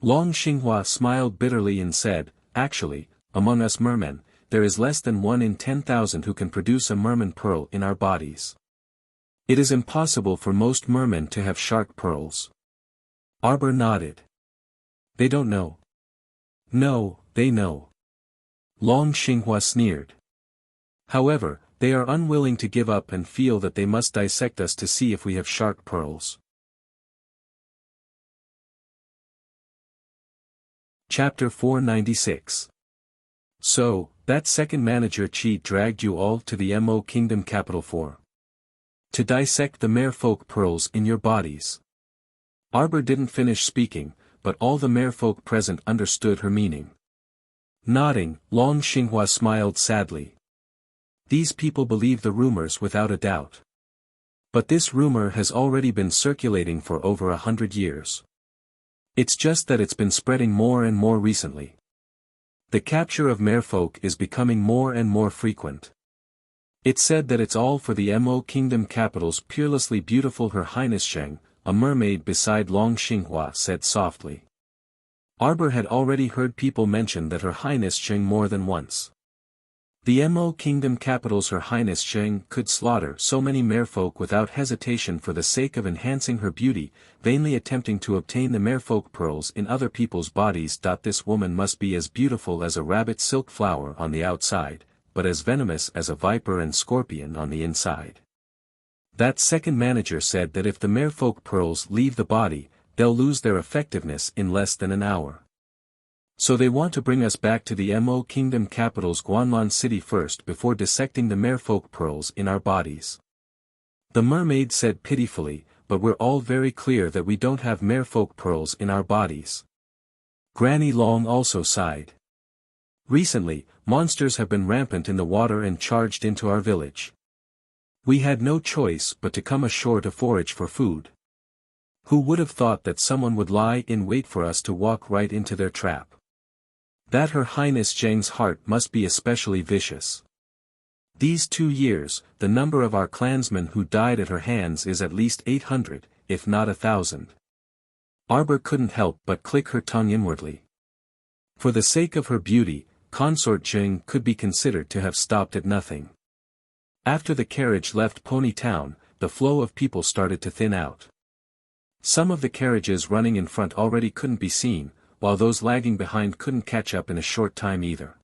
Long Xinghua smiled bitterly and said, actually, among us mermen, there is less than 1 in 10,000 who can produce a merman pearl in our bodies. It is impossible for most mermen to have shark pearls. Arbor nodded. They don't know. No, they know. Long Xinghua sneered. However, they are unwilling to give up and feel that they must dissect us to see if we have shark pearls. Chapter 496. So, that second manager Chi dragged you all to the Mo Kingdom capital for to dissect the merfolk pearls in your bodies. Arbor didn't finish speaking, but all the merfolk present understood her meaning. Nodding, Long Xinghua smiled sadly. These people believe the rumors without a doubt. But this rumor has already been circulating for over 100 years. It's just that it's been spreading more and more recently. The capture of merfolk is becoming more and more frequent. It's said that it's all for the Mo Kingdom capital's peerlessly beautiful Her Highness Sheng, a mermaid beside Long Xinghua said softly. Arbor had already heard people mention that Her Highness Sheng more than once. The Mo Kingdom capital's Her Highness Sheng could slaughter so many merfolk without hesitation for the sake of enhancing her beauty, vainly attempting to obtain the merfolk pearls in other people's bodies. This woman must be as beautiful as a rabbit silk flower on the outside, but as venomous as a viper and scorpion on the inside. That second manager said that if the merfolk pearls leave the body, they'll lose their effectiveness in less than an hour. So they want to bring us back to the Mo Kingdom capital's Guanlan city first before dissecting the merfolk pearls in our bodies. The mermaid said pitifully, but we're all very clear that we don't have merfolk pearls in our bodies. Granny Long also sighed. Recently, monsters have been rampant in the water and charged into our village. We had no choice but to come ashore to forage for food. Who would have thought that someone would lie in wait for us to walk right into their trap? That Her Highness Zheng's heart must be especially vicious. These 2 years, the number of our clansmen who died at her hands is at least 800, if not 1,000. Arbor couldn't help but click her tongue inwardly. For the sake of her beauty, Consort Zheng could be considered to have stopped at nothing. After the carriage left Pony Town, the flow of people started to thin out. Some of the carriages running in front already couldn't be seen, while those lagging behind couldn't catch up in a short time either.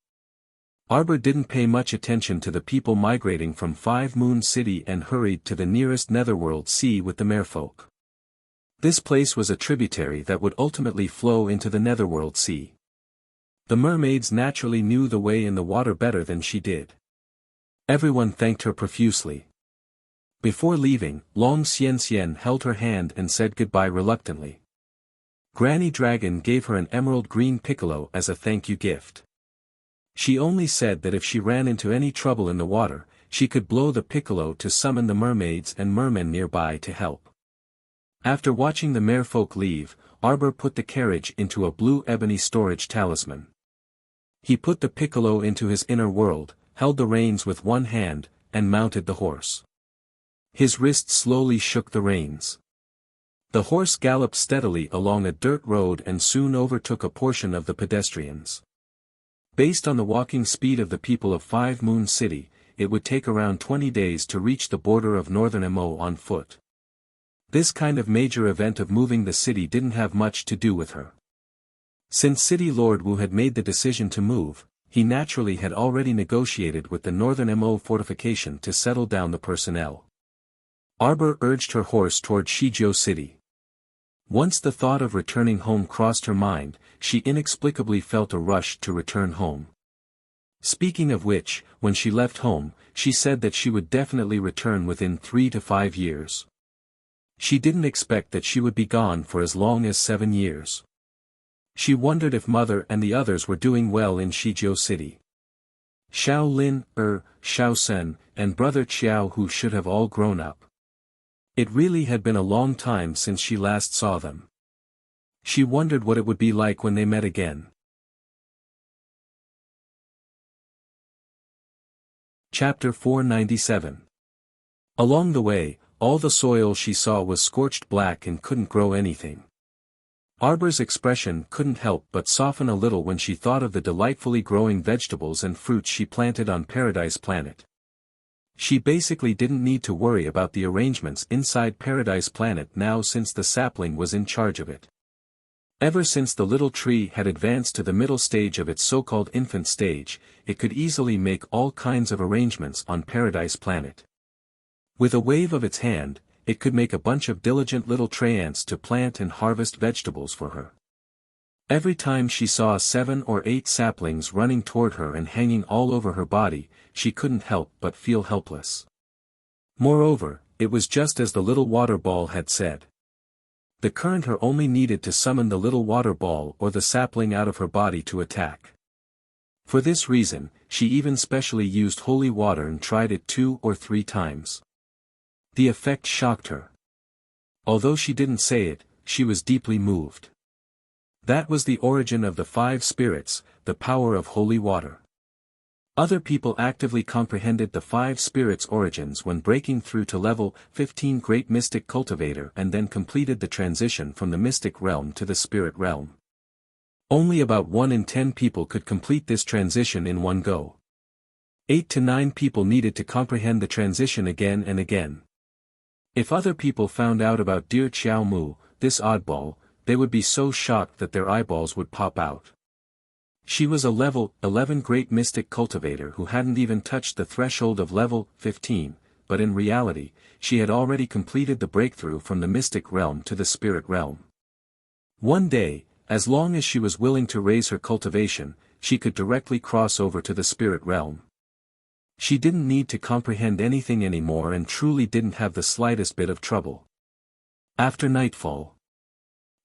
Arbor didn't pay much attention to the people migrating from 5 Moon City and hurried to the nearest netherworld sea with the merfolk. This place was a tributary that would ultimately flow into the netherworld sea. The mermaids naturally knew the way in the water better than she did. Everyone thanked her profusely. Before leaving, Long Xian held her hand and said goodbye reluctantly. Granny Dragon gave her an emerald green piccolo as a thank you gift. She only said that if she ran into any trouble in the water, she could blow the piccolo to summon the mermaids and mermen nearby to help. After watching the merfolk leave, Arbor put the carriage into a blue ebony storage talisman. He put the piccolo into his inner world, held the reins with one hand, and mounted the horse. His wrist slowly shook the reins. The horse galloped steadily along a dirt road and soon overtook a portion of the pedestrians. Based on the walking speed of the people of 5 Moon City, it would take around 20 days to reach the border of northern Mo on foot. This kind of major event of moving the city didn't have much to do with her. Since City Lord Wu had made the decision to move, he naturally had already negotiated with the northern Mo fortification to settle down the personnel. Arbor urged her horse toward Shijiu City. Once the thought of returning home crossed her mind, she inexplicably felt a rush to return home. Speaking of which, when she left home, she said that she would definitely return within 3 to 5 years. She didn't expect that she would be gone for as long as 7 years. She wondered if mother and the others were doing well in Shijiao City. Xiao Lin, Xiao Sen, and brother Qiao Hu should have all grown up. It really had been a long time since she last saw them. She wondered what it would be like when they met again. Chapter 497. Along the way, all the soil she saw was scorched black and couldn't grow anything. Arbor's expression couldn't help but soften a little when she thought of the delightfully growing vegetables and fruits she planted on Paradise Planet. She basically didn't need to worry about the arrangements inside Paradise Planet now since the sapling was in charge of it. Ever since the little tree had advanced to the middle stage of its so-called infant stage, it could easily make all kinds of arrangements on Paradise Planet. With a wave of its hand, it could make a bunch of diligent little tree ants to plant and harvest vegetables for her. Every time she saw 7 or 8 saplings running toward her and hanging all over her body, she couldn't help but feel helpless. Moreover, it was just as the little water ball had said. The current her only needed to summon the little water ball or the sapling out of her body to attack. For this reason, she even specially used holy water and tried it 2 or 3 times. The effect shocked her. Although she didn't say it, she was deeply moved. That was the origin of the 5 spirits, the power of holy water. Other people actively comprehended the 5 spirits' origins when breaking through to level 15 Great Mystic Cultivator and then completed the transition from the mystic realm to the spirit realm. Only about 1 in 10 people could complete this transition in one go. 8 to 9 people needed to comprehend the transition again and again. If other people found out about dear Qiao Mu, this oddball, they would be so shocked that their eyeballs would pop out. She was a level 11 Great Mystic Cultivator who hadn't even touched the threshold of level 15, but in reality, she had already completed the breakthrough from the mystic realm to the spirit realm. One day, as long as she was willing to raise her cultivation, she could directly cross over to the spirit realm. She didn't need to comprehend anything anymore and truly didn't have the slightest bit of trouble. After nightfall,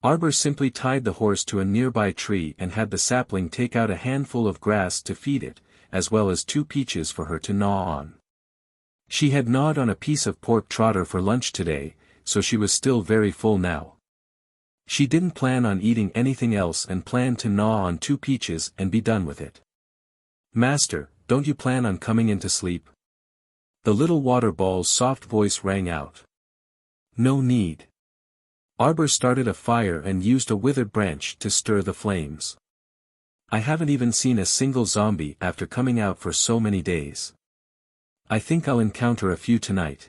Arbor simply tied the horse to a nearby tree and had the sapling take out a handful of grass to feed it, as well as 2 peaches for her to gnaw on. She had gnawed on a piece of pork trotter for lunch today, so she was still very full now. She didn't plan on eating anything else and planned to gnaw on 2 peaches and be done with it. "Master, don't you plan on coming in to sleep?" The little water ball's soft voice rang out. "No need." Arbor started a fire and used a withered branch to stir the flames. "I haven't even seen a single zombie after coming out for so many days. I think I'll encounter a few tonight."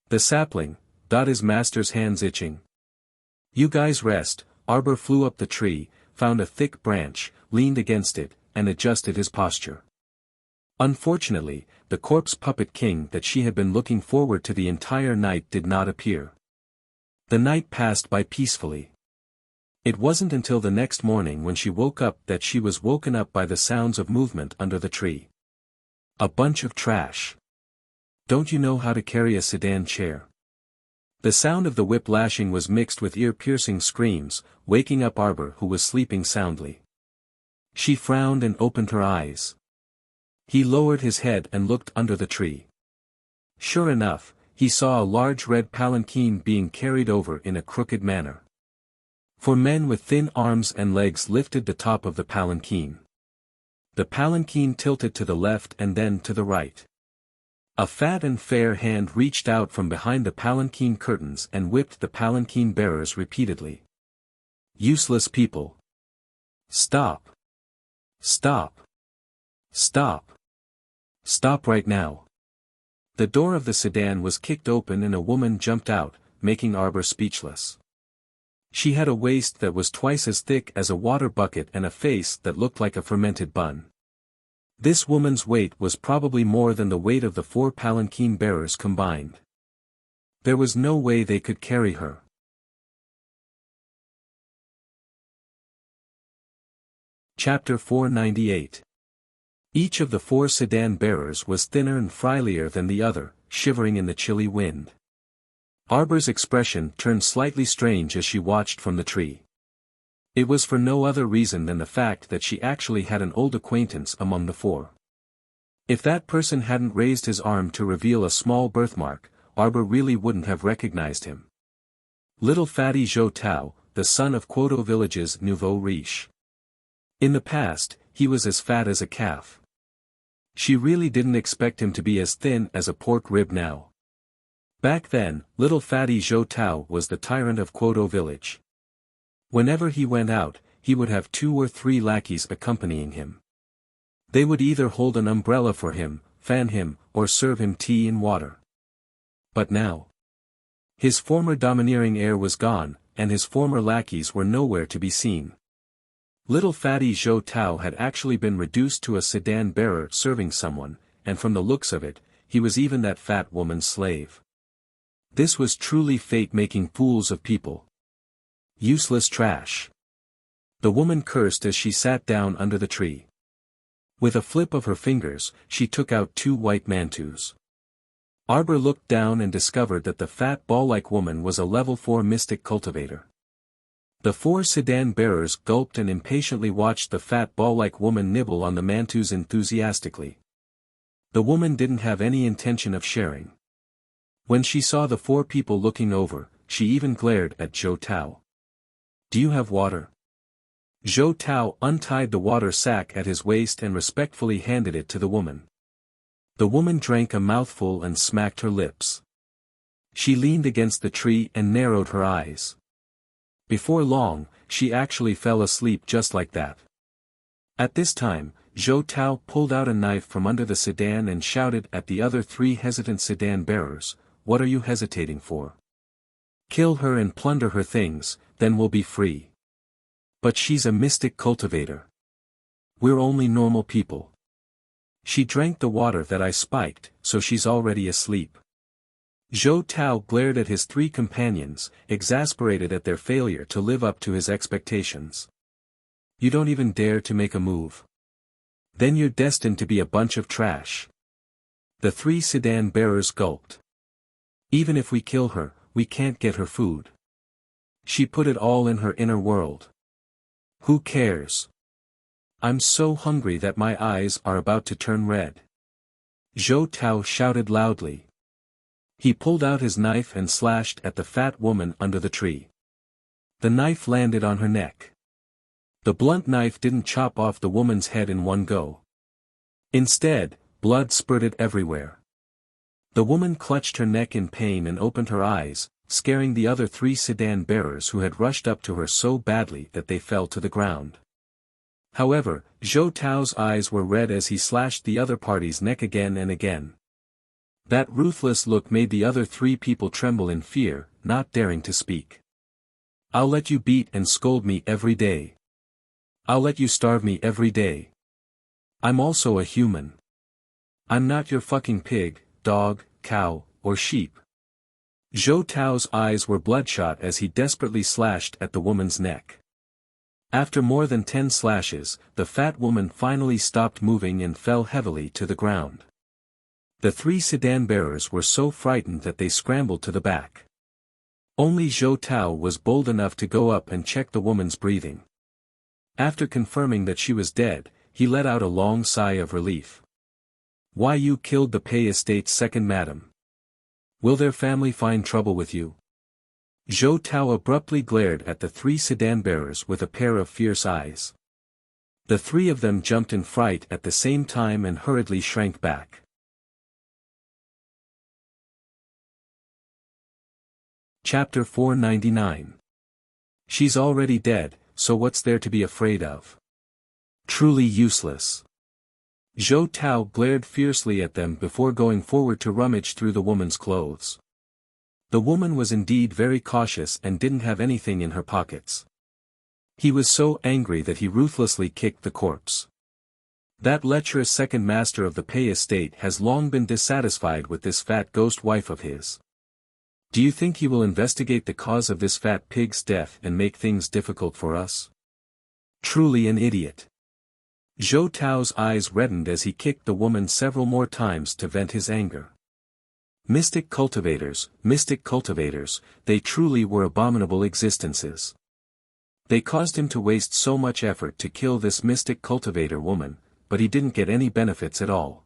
The sapling, got his master's hands itching. "You guys rest." Arbor flew up the tree, found a thick branch, leaned against it, and adjusted his posture. Unfortunately, the corpse puppet king that she had been looking forward to the entire night did not appear. The night passed by peacefully. It wasn't until the next morning when she woke up that she was woken up by the sounds of movement under the tree. "A bunch of trash. Don't you know how to carry a sedan chair?" The sound of the whip lashing was mixed with ear-piercing screams, waking up Arbor who was sleeping soundly. She frowned and opened her eyes. He lowered his head and looked under the tree. Sure enough, he saw a large red palanquin being carried over in a crooked manner. 4 men with thin arms and legs lifted the top of the palanquin. The palanquin tilted to the left and then to the right. A fat and fair hand reached out from behind the palanquin curtains and whipped the palanquin bearers repeatedly. "Useless people! Stop! Stop! Stop! Stop right now!" The door of the sedan was kicked open and a woman jumped out, making Arbor speechless. She had a waist that was twice as thick as a water bucket and a face that looked like a fermented bun. This woman's weight was probably more than the weight of the 4 palanquin bearers combined. There was no way they could carry her. Chapter 498. Each of the 4 sedan bearers was thinner and frielier than the other, shivering in the chilly wind. Arbor's expression turned slightly strange as she watched from the tree. It was for no other reason than the fact that she actually had an old acquaintance among the 4. If that person hadn't raised his arm to reveal a small birthmark, Arbor really wouldn't have recognized him. Little fatty Zhou Tao, the son of Quoto Village's nouveau riche. In the past, he was as fat as a calf. She really didn't expect him to be as thin as a pork rib now. Back then, little fatty Zhou Tao was the tyrant of Quoto Village. Whenever he went out, he would have 2 or 3 lackeys accompanying him. They would either hold an umbrella for him, fan him, or serve him tea and water. But now, his former domineering air was gone, and his former lackeys were nowhere to be seen. Little fatty Zhou Tao had actually been reduced to a sedan bearer serving someone, and from the looks of it, he was even that fat woman's slave. This was truly fate making fools of people. Useless trash. The woman cursed as she sat down under the tree. With a flip of her fingers, she took out 2 white mantus. Arbor looked down and discovered that the fat ball-like woman was a level 4 mystic cultivator. The 4 sedan bearers gulped and impatiently watched the fat ball-like woman nibble on the mantus enthusiastically. The woman didn't have any intention of sharing. When she saw the 4 people looking over, she even glared at Zhou Tao. "Do you have water?" Zhou Tao untied the water sack at his waist and respectfully handed it to the woman. The woman drank a mouthful and smacked her lips. She leaned against the tree and narrowed her eyes. Before long, she actually fell asleep just like that. At this time, Zhou Tao pulled out a knife from under the sedan and shouted at the other 3 hesitant sedan bearers, "What are you hesitating for? Kill her and plunder her things, then we'll be free." "But she's a mystic cultivator. We're only normal people. She drank the water that I spiked, so she's already asleep." Zhou Tao glared at his 3 companions, exasperated at their failure to live up to his expectations. "You don't even dare to make a move. Then you're destined to be a bunch of trash." The 3 sedan bearers gulped. "Even if we kill her, we can't get her food. She put it all in her inner world. Who cares? I'm so hungry that my eyes are about to turn red." Zhou Tao shouted loudly. He pulled out his knife and slashed at the fat woman under the tree. The knife landed on her neck. The blunt knife didn't chop off the woman's head in one go. Instead, blood spurted everywhere. The woman clutched her neck in pain and opened her eyes, scaring the other 3 sedan bearers who had rushed up to her so badly that they fell to the ground. However, Zhou Tao's eyes were red as he slashed the other party's neck again and again. That ruthless look made the other 3 people tremble in fear, not daring to speak. "I'll let you beat and scold me every day. I'll let you starve me every day. I'm also a human. I'm not your fucking pig, dog, cow, or sheep." Zhou Tao's eyes were bloodshot as he desperately slashed at the woman's neck. After more than 10 slashes, the fat woman finally stopped moving and fell heavily to the ground. The 3 sedan bearers were so frightened that they scrambled to the back. Only Zhou Tao was bold enough to go up and check the woman's breathing. After confirming that she was dead, he let out a long sigh of relief. "Why, you killed the Pei Estate's second madam. Will their family find trouble with you?" Zhou Tao abruptly glared at the 3 sedan bearers with a pair of fierce eyes. The 3 of them jumped in fright at the same time and hurriedly shrank back. Chapter 499. She's already dead, so what's there to be afraid of? Truly useless. Zhou Tao glared fiercely at them before going forward to rummage through the woman's clothes. The woman was indeed very cautious and didn't have anything in her pockets. He was so angry that he ruthlessly kicked the corpse. That lecherous second master of the Pei estate has long been dissatisfied with this fat ghost wife of his. Do you think he will investigate the cause of this fat pig's death and make things difficult for us? Truly an idiot. Zhou Tao's eyes reddened as he kicked the woman several more times to vent his anger. Mystic cultivators, they truly were abominable existences. They caused him to waste so much effort to kill this mystic cultivator woman, but he didn't get any benefits at all.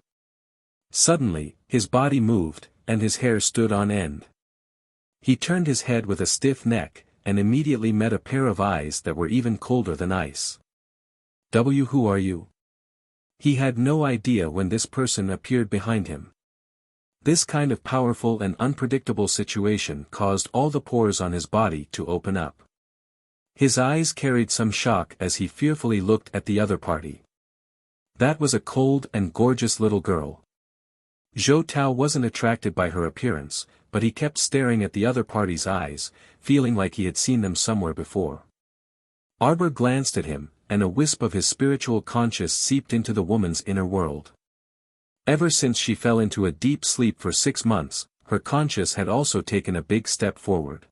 Suddenly, his body moved, and his hair stood on end. He turned his head with a stiff neck, and immediately met a pair of eyes that were even colder than ice. Who are you? He had no idea when this person appeared behind him. This kind of powerful and unpredictable situation caused all the pores on his body to open up. His eyes carried some shock as he fearfully looked at the other party. That was a cold and gorgeous little girl. Zhou Tao wasn't attracted by her appearance, but he kept staring at the other party's eyes, feeling like he had seen them somewhere before. Arbor glanced at him, and a wisp of his spiritual conscience seeped into the woman's inner world. Ever since she fell into a deep sleep for 6 months, her conscience had also taken a big step forward.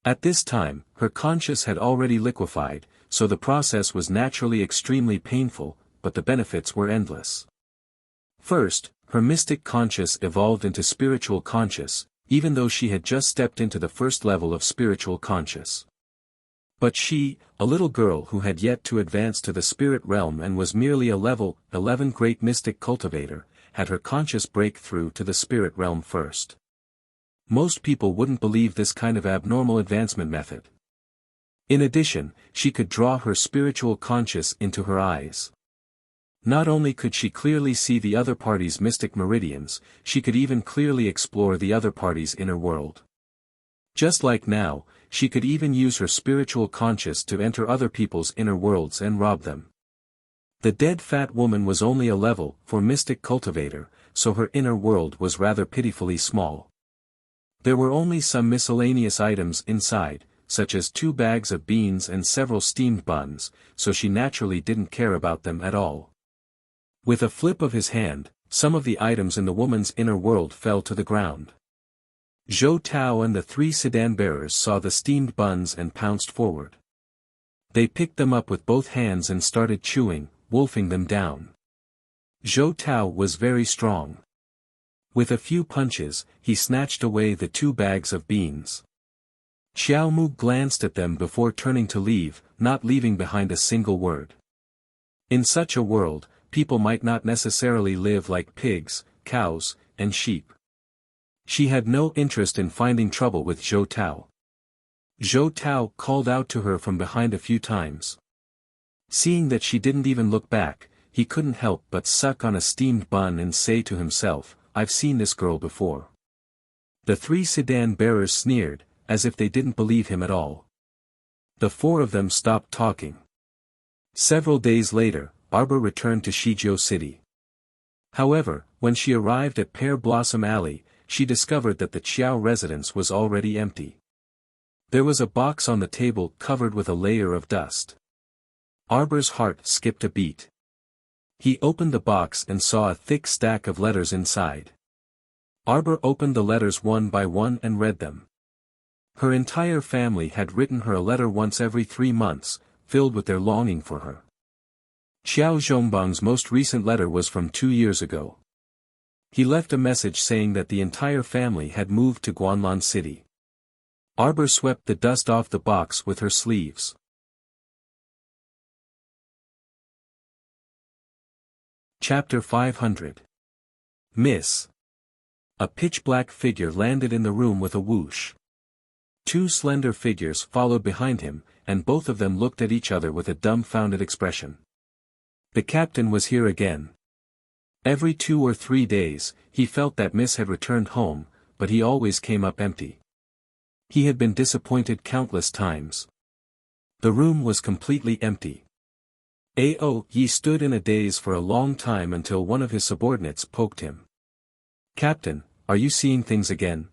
At this time, her conscience had already liquefied, so the process was naturally extremely painful, but the benefits were endless. First, her mystic conscience evolved into spiritual conscience, even though she had just stepped into the first level of spiritual conscience. But she, a little girl who had yet to advance to the spirit realm and was merely a level 11 great mystic cultivator, had her conscience break through to the spirit realm first. Most people wouldn't believe this kind of abnormal advancement method. In addition, she could draw her spiritual conscience into her eyes. Not only could she clearly see the other party's mystic meridians, she could even clearly explore the other party's inner world. Just like now, she could even use her spiritual conscience to enter other people's inner worlds and rob them. The dead fat woman was only a level 4 mystic cultivator, so her inner world was rather pitifully small. There were only some miscellaneous items inside, such as 2 bags of beans and several steamed buns, so she naturally didn't care about them at all. With a flip of his hand, some of the items in the woman's inner world fell to the ground. Zhou Tao and the 3 sedan bearers saw the steamed buns and pounced forward. They picked them up with both hands and started chewing, wolfing them down. Zhou Tao was very strong. With a few punches, he snatched away the 2 bags of beans. Xiao Mu glanced at them before turning to leave, not leaving behind a single word. In such a world, people might not necessarily live like pigs, cows, and sheep. She had no interest in finding trouble with Zhou Tao. Zhou Tao called out to her from behind a few times. Seeing that she didn't even look back, he couldn't help but suck on a steamed bun and say to himself, "I've seen this girl before." The 3 sedan bearers sneered, as if they didn't believe him at all. The 4 of them stopped talking. Several days later, Arbor returned to Shijiu City. However, when she arrived at Pear Blossom Alley, she discovered that the Qiao residence was already empty. There was a box on the table covered with a layer of dust. Arbor's heart skipped a beat. He opened the box and saw a thick stack of letters inside. Arbor opened the letters one by one and read them. Her entire family had written her a letter once every 3 months, filled with their longing for her. Xiao Zhongbang's most recent letter was from 2 years ago. He left a message saying that the entire family had moved to Guanlan City. Arbor swept the dust off the box with her sleeves. Chapter 500. Miss. A pitch-black figure landed in the room with a whoosh. 2 slender figures followed behind him, and both of them looked at each other with a dumbfounded expression. The captain was here again. Every 2 or 3 days, he felt that Miss had returned home, but he always came up empty. He had been disappointed countless times. The room was completely empty. Yi stood in a daze for a long time until one of his subordinates poked him. "Captain, are you seeing things again?"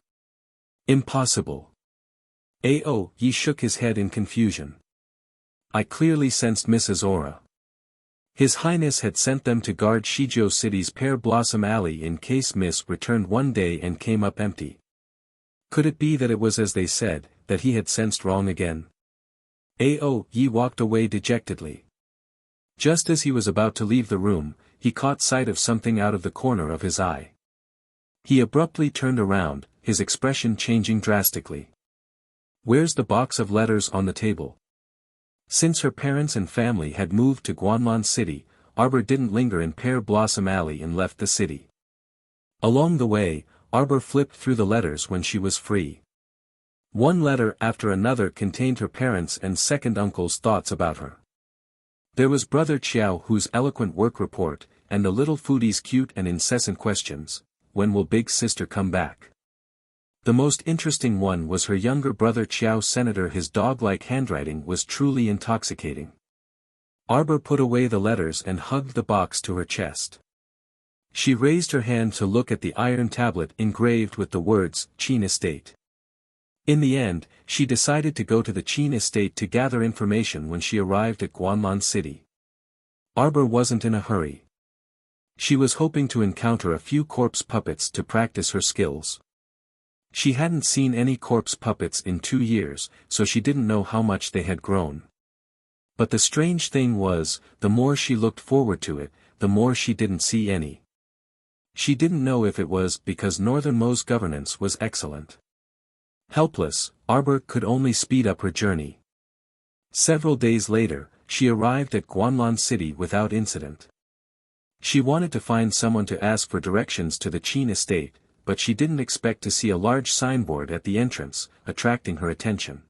"Impossible." Yi shook his head in confusion. "I clearly sensed Mrs. Aura. His Highness had sent them to guard Shijiu City's Pear Blossom Alley in case Miss returned one day and came up empty. Could it be that it was as they said, that he had sensed wrong again?" Yi walked away dejectedly. Just as he was about to leave the room, he caught sight of something out of the corner of his eye. He abruptly turned around, his expression changing drastically. "Where's the box of letters on the table?" Since her parents and family had moved to Guanlan City, Arbor didn't linger in Pear Blossom Alley and left the city. Along the way, Arbor flipped through the letters when she was free. One letter after another contained her parents' and second uncle's thoughts about her. There was Brother Qiao whose eloquent work report, and the little foodie's cute and incessant questions, "When will big sister come back?" The most interesting one was her younger brother Qiao Senator. His dog-like handwriting was truly intoxicating. Arbor put away the letters and hugged the box to her chest. She raised her hand to look at the iron tablet engraved with the words, "Qin Estate." In the end, she decided to go to the Qin Estate to gather information when she arrived at Guanlan City. Arbor wasn't in a hurry. She was hoping to encounter a few corpse puppets to practice her skills. She hadn't seen any corpse puppets in 2 years, so she didn't know how much they had grown. But the strange thing was, the more she looked forward to it, the more she didn't see any. She didn't know if it was because Northern Mo's governance was excellent. Helpless, Arbor could only speed up her journey. Several days later, she arrived at Guanlan City without incident. She wanted to find someone to ask for directions to the Qin Estate, but she didn't expect to see a large signboard at the entrance, attracting her attention.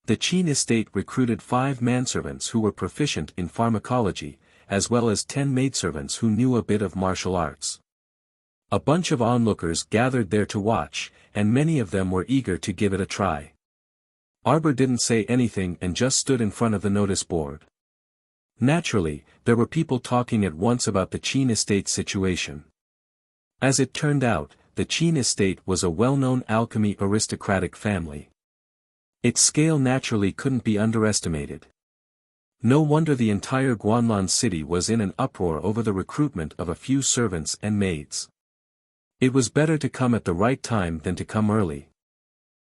The Qin Estate recruited 5 manservants who were proficient in pharmacology, as well as 10 maidservants who knew a bit of martial arts. A bunch of onlookers gathered there to watch, and many of them were eager to give it a try. Arbor didn't say anything and just stood in front of the notice board. Naturally, there were people talking at once about the Qin Estate situation. As it turned out, the Qin Estate was a well-known alchemy aristocratic family. Its scale naturally couldn't be underestimated. No wonder the entire Guanlan City was in an uproar over the recruitment of a few servants and maids. It was better to come at the right time than to come early.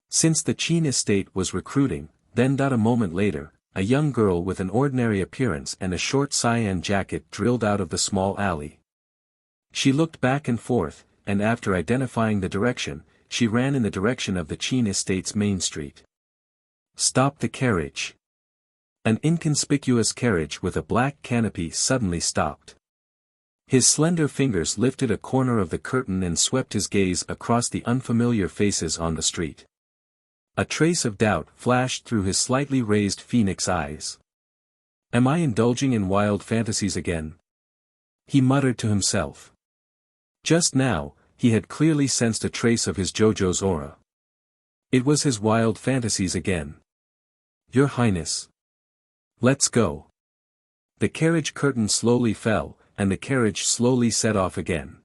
Since the Qin Estate was recruiting, then a moment later, a young girl with an ordinary appearance and a short cyan jacket drilled out of the small alley. She looked back and forth, and after identifying the direction, she ran in the direction of the Qin Estate's main street. "Stop the carriage." An inconspicuous carriage with a black canopy suddenly stopped. His slender fingers lifted a corner of the curtain and swept his gaze across the unfamiliar faces on the street. A trace of doubt flashed through his slightly raised phoenix eyes. "Am I indulging in wild fantasies again?" he muttered to himself. Just now, he had clearly sensed a trace of his JoJo's aura. It was his wild fantasies again. "Your Highness. Let's go." The carriage curtain slowly fell, and the carriage slowly set off again.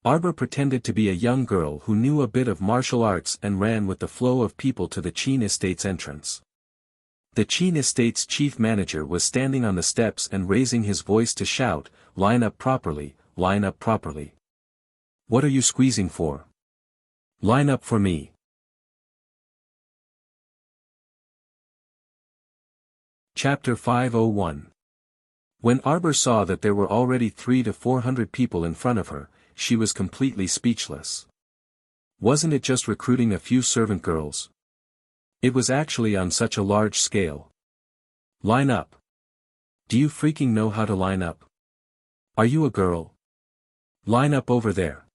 Arbor pretended to be a young girl who knew a bit of martial arts and ran with the flow of people to the Qin Estate's entrance. The Qin Estate's chief manager was standing on the steps and raising his voice to shout, "Line up properly, line up properly. What are you squeezing for? Line up for me." Chapter 501. When Arbor saw that there were already 300 to 400 people in front of her, she was completely speechless. Wasn't it just recruiting a few servant girls? It was actually on such a large scale. Line up. Do you freaking know how to line up? Are you a girl? Line up over there.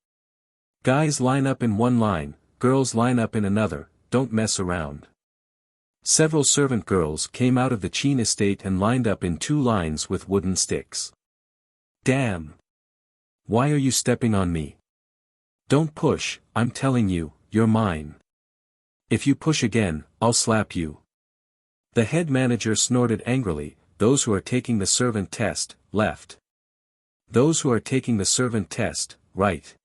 Guys line up in one line, girls line up in another, don't mess around. Several servant girls came out of the Qin Estate and lined up in 2 lines with wooden sticks. "Damn! Why are you stepping on me? Don't push, I'm telling you, you're mine. If you push again, I'll slap you." The head manager snorted angrily, "Those who are taking the servant test, left. Those who are taking the servant test, right.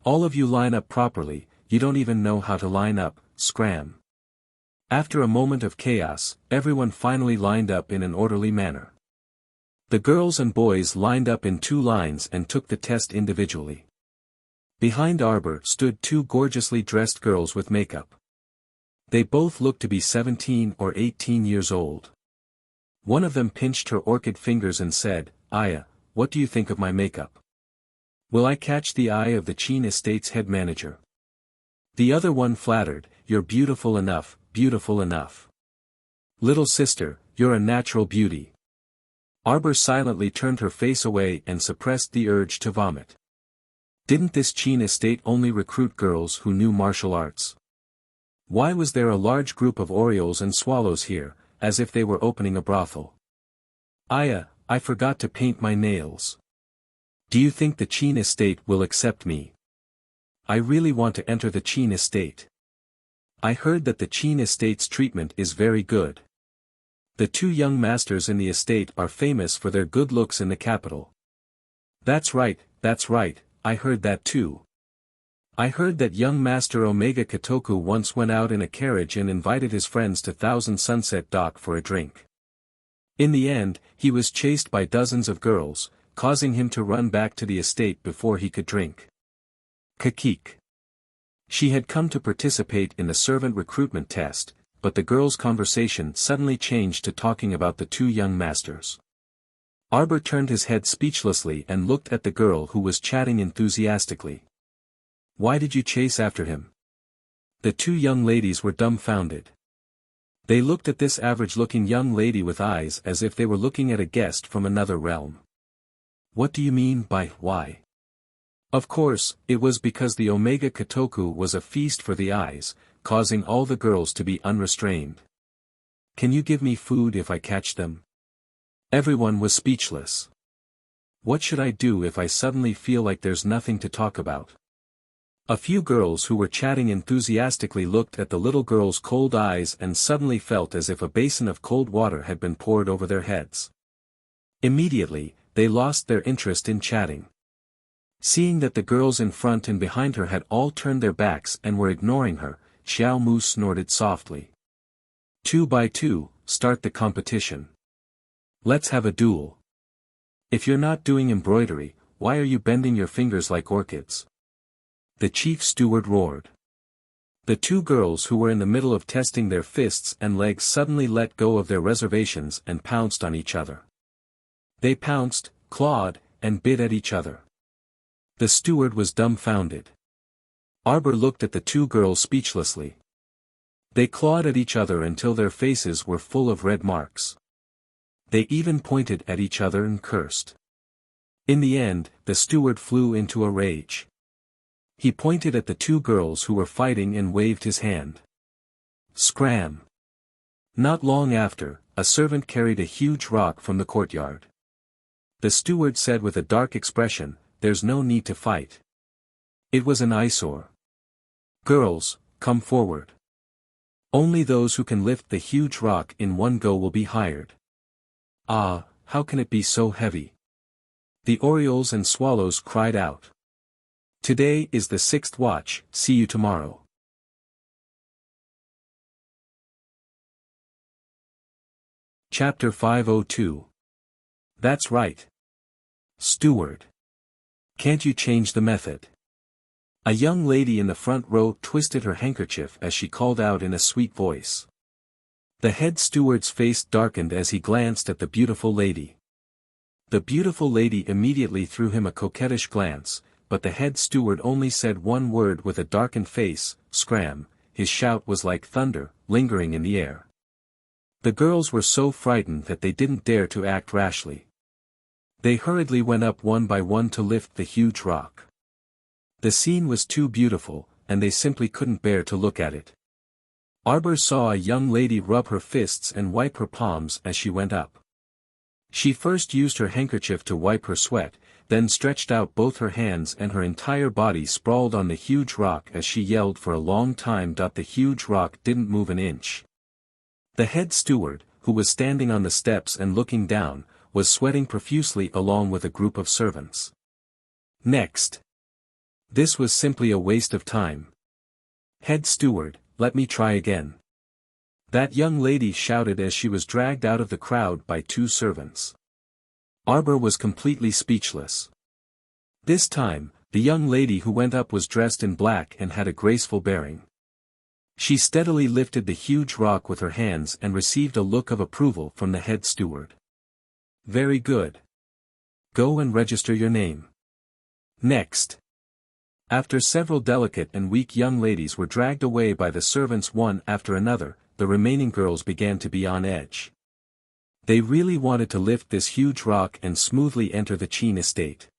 All of you line up properly, you don't even know how to line up, scram." After a moment of chaos, everyone finally lined up in an orderly manner. The girls and boys lined up in 2 lines and took the test individually. Behind Arbor stood 2 gorgeously dressed girls with makeup. They both looked to be 17 or 18 years old. One of them pinched her orchid fingers and said, "Aya, what do you think of my makeup? Will I catch the eye of the Qin Estate's head manager?" The other one flattered, "You're beautiful enough, beautiful enough. Little sister, you're a natural beauty." Arbor silently turned her face away and suppressed the urge to vomit. Didn't this Qin Estate only recruit girls who knew martial arts? Why was there a large group of orioles and swallows here, as if they were opening a brothel? "Aya, I forgot to paint my nails. Do you think the Qin Estate will accept me? I really want to enter the Qin Estate. I heard that the Qin Estate's treatment is very good. The two young masters in the estate are famous for their good looks in the capital." That's right, I heard that too. I heard that young Master Omega Kotoku once went out in a carriage and invited his friends to Thousand Sunset Dock for a drink. In the end, he was chased by dozens of girls, causing him to run back to the estate before he could drink. Kakik. She had come to participate in the servant recruitment test, but the girls' conversation suddenly changed to talking about the two young masters. Arbor turned his head speechlessly and looked at the girl who was chatting enthusiastically. "Why did you chase after him?" The two young ladies were dumbfounded. They looked at this average-looking young lady with eyes as if they were looking at a guest from another realm. "What do you mean by why?" Of course, it was because the Omega Kotoku was a feast for the eyes, causing all the girls to be unrestrained. "Can you give me food if I catch them?" Everyone was speechless. What should I do if I suddenly feel like there's nothing to talk about? A few girls who were chatting enthusiastically looked at the little girl's cold eyes and suddenly felt as if a basin of cold water had been poured over their heads. Immediately, they lost their interest in chatting. Seeing that the girls in front and behind her had all turned their backs and were ignoring her, Xiao Mu snorted softly. "2 by 2, start the competition. Let's have a duel. If you're not doing embroidery, why are you bending your fingers like orchids?" The chief steward roared. The two girls who were in the middle of testing their fists and legs suddenly let go of their reservations and pounced on each other. They pounced, clawed, and bit at each other. The steward was dumbfounded. Arbor looked at the two girls speechlessly. They clawed at each other until their faces were full of red marks. They even pointed at each other and cursed. In the end, the steward flew into a rage. He pointed at the two girls who were fighting and waved his hand. Scram! Not long after, a servant carried a huge rock from the courtyard. The steward said with a dark expression, "There's no need to fight. It was an eyesore. Girls, come forward. Only those who can lift the huge rock in one go will be hired." "Ah, how can it be so heavy?" The orioles and swallows cried out. "Today is the 6th watch, see you tomorrow." Chapter 502. That's right. Steward. Can't you change the method? A young lady in the front row twisted her handkerchief as she called out in a sweet voice. The head steward's face darkened as he glanced at the beautiful lady. The beautiful lady immediately threw him a coquettish glance, but the head steward only said one word with a darkened face, "Scram." His shout was like thunder, lingering in the air. The girls were so frightened that they didn't dare to act rashly. They hurriedly went up one by one to lift the huge rock. The scene was too beautiful, and they simply couldn't bear to look at it. Arbor saw a young lady rub her fists and wipe her palms as she went up. She first used her handkerchief to wipe her sweat, then stretched out both her hands and her entire body sprawled on the huge rock as she yelled for a long time. The huge rock didn't move an inch. The head steward, who was standing on the steps and looking down, was sweating profusely along with a group of servants. Next. This was simply a waste of time. "Head steward, let me try again." That young lady shouted as she was dragged out of the crowd by two servants. Arbor was completely speechless. This time, the young lady who went up was dressed in black and had a graceful bearing. She steadily lifted the huge rock with her hands and received a look of approval from the head steward. Very good. Go and register your name. Next. After several delicate and weak young ladies were dragged away by the servants one after another, the remaining girls began to be on edge. They really wanted to lift this huge rock and smoothly enter the Qin estate.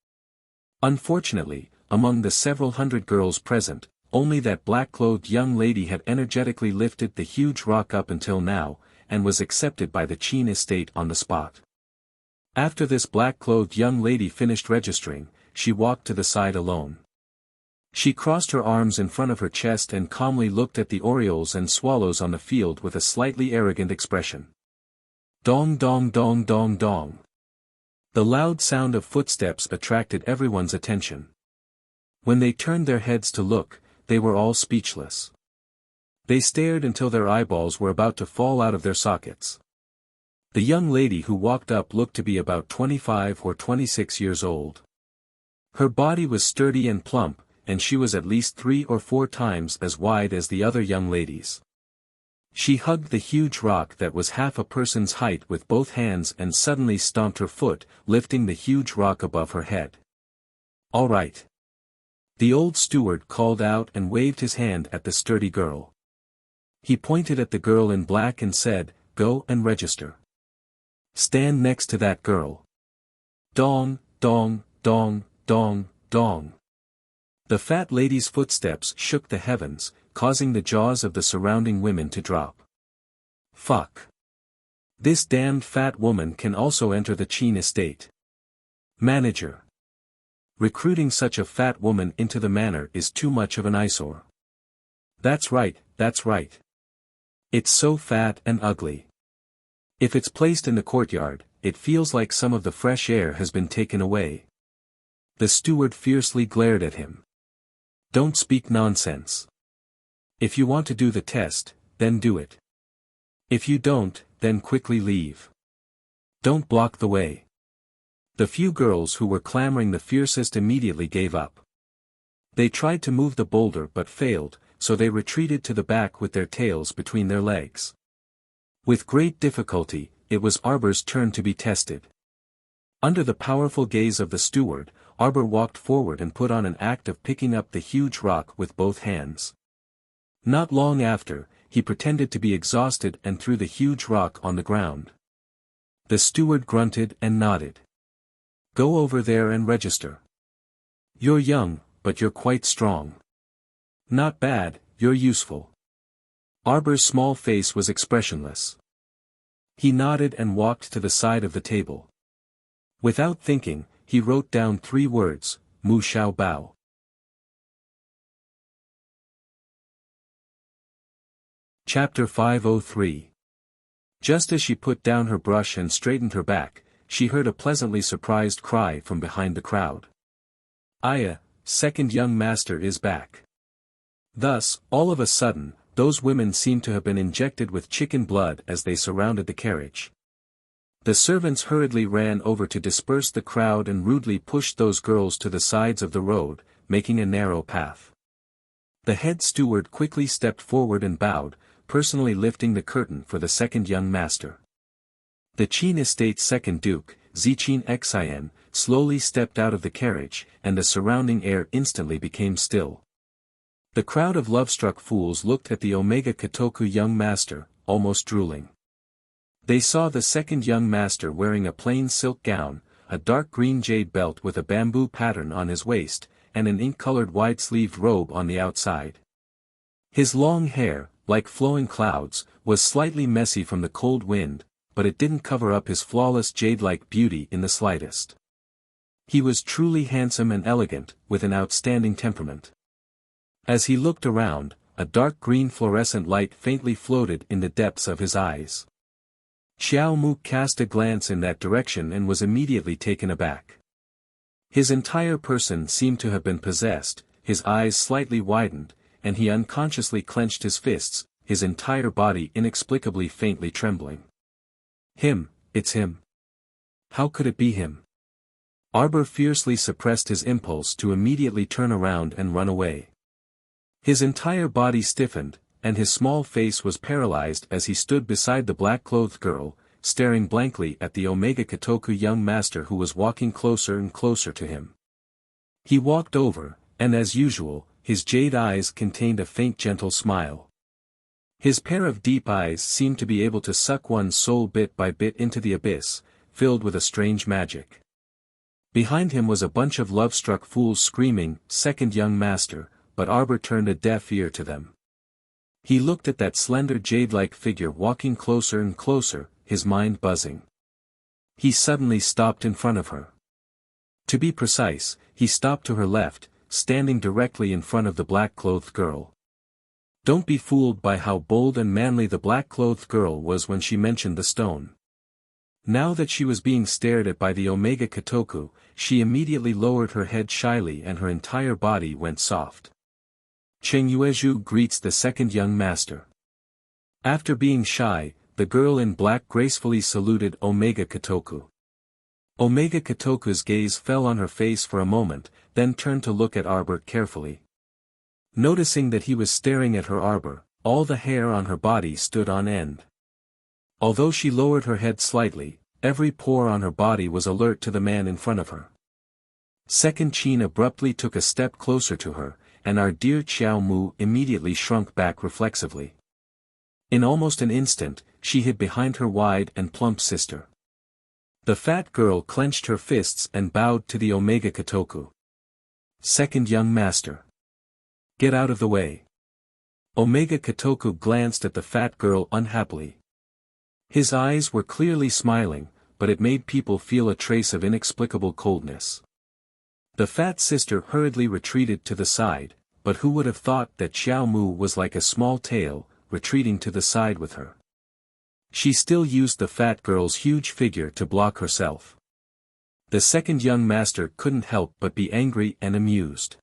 Unfortunately, among the several hundred girls present, only that black-clothed young lady had energetically lifted the huge rock up until now, and was accepted by the Qin estate on the spot. After this black-clothed young lady finished registering, she walked to the side alone. She crossed her arms in front of her chest and calmly looked at the orioles and swallows on the field with a slightly arrogant expression. Dong dong dong dong dong. The loud sound of footsteps attracted everyone's attention. When they turned their heads to look, they were all speechless. They stared until their eyeballs were about to fall out of their sockets. The young lady who walked up looked to be about 25 or 26 years old. Her body was sturdy and plump, and she was at least 3 or 4 times as wide as the other young ladies. She hugged the huge rock that was half a person's height with both hands and suddenly stomped her foot, lifting the huge rock above her head. All right. The old steward called out and waved his hand at the sturdy girl. He pointed at the girl in black and said, "Go and register. Stand next to that girl." Dong, dong, dong, dong, dong. The fat lady's footsteps shook the heavens, causing the jaws of the surrounding women to drop. Fuck. This damned fat woman can also enter the Qin estate. Manager. Recruiting such a fat woman into the manor is too much of an eyesore. That's right, that's right. It's so fat and ugly. If it's placed in the courtyard, it feels like some of the fresh air has been taken away. The steward fiercely glared at him. Don't speak nonsense. If you want to do the test, then do it. If you don't, then quickly leave. Don't block the way. The few girls who were clamoring the fiercest immediately gave up. They tried to move the boulder but failed, so they retreated to the back with their tails between their legs. With great difficulty, it was Arbor's turn to be tested. Under the powerful gaze of the steward, Arbor walked forward and put on an act of picking up the huge rock with both hands. Not long after, he pretended to be exhausted and threw the huge rock on the ground. The steward grunted and nodded. Go over there and register. You're young, but you're quite strong. Not bad, you're useful. Arbor's small face was expressionless. He nodded and walked to the side of the table. Without thinking, he wrote down 3 words, Mu Xiao Bao. Chapter 503. Just as she put down her brush and straightened her back, she heard a pleasantly surprised cry from behind the crowd. Aya, second young master is back. Thus, all of a sudden, those women seemed to have been injected with chicken blood as they surrounded the carriage. The servants hurriedly ran over to disperse the crowd and rudely pushed those girls to the sides of the road, making a narrow path. The head steward quickly stepped forward and bowed, personally lifting the curtain for the second young master. The Qin estate's second duke, Ziqin Xian, slowly stepped out of the carriage, and the surrounding air instantly became still. The crowd of love-struck fools looked at the Omega Kotoku young master, almost drooling. They saw the second young master wearing a plain silk gown, a dark green jade belt with a bamboo pattern on his waist, and an ink-colored wide-sleeved robe on the outside. His long hair, like flowing clouds, was slightly messy from the cold wind, but it didn't cover up his flawless jade-like beauty in the slightest. He was truly handsome and elegant, with an outstanding temperament. As he looked around, a dark green fluorescent light faintly floated in the depths of his eyes. Xiao Mu cast a glance in that direction and was immediately taken aback. His entire person seemed to have been possessed, his eyes slightly widened, and he unconsciously clenched his fists, his entire body inexplicably faintly trembling. Him, it's him. How could it be him? Arbor fiercely suppressed his impulse to immediately turn around and run away. His entire body stiffened, and his small face was paralyzed as he stood beside the black-clothed girl, staring blankly at the Omega Kotoku young master who was walking closer and closer to him. He walked over, and as usual, his jade eyes contained a faint gentle smile. His pair of deep eyes seemed to be able to suck one's soul bit by bit into the abyss, filled with a strange magic. Behind him was a bunch of love-struck fools screaming, "Second young master," but Arbor turned a deaf ear to them. He looked at that slender jade-like figure walking closer and closer, his mind buzzing. He suddenly stopped in front of her. To be precise, he stopped to her left, standing directly in front of the black-clothed girl. Don't be fooled by how bold and manly the black-clothed girl was when she mentioned the stone. Now that she was being stared at by the Omega Kotoku, she immediately lowered her head shyly and her entire body went soft. Cheng Yuezhu greets the second young master. After being shy, the girl in black gracefully saluted Omega Kotoku. Omega Kotoku's gaze fell on her face for a moment, then turned to look at Arbor carefully. Noticing that he was staring at her Arbor, all the hair on her body stood on end. Although she lowered her head slightly, every pore on her body was alert to the man in front of her. Second Qin abruptly took a step closer to her, and our dear Xiao Mu immediately shrunk back reflexively. In almost an instant, she hid behind her wide and plump sister. The fat girl clenched her fists and bowed to the Omega Kotoku. Second young master. Get out of the way. Omega Kotoku glanced at the fat girl unhappily. His eyes were clearly smiling, but it made people feel a trace of inexplicable coldness. The fat sister hurriedly retreated to the side, but who would have thought that Xiao Mu was like a small tail, retreating to the side with her. She still used the fat girl's huge figure to block herself. The second young master couldn't help but be angry and amused.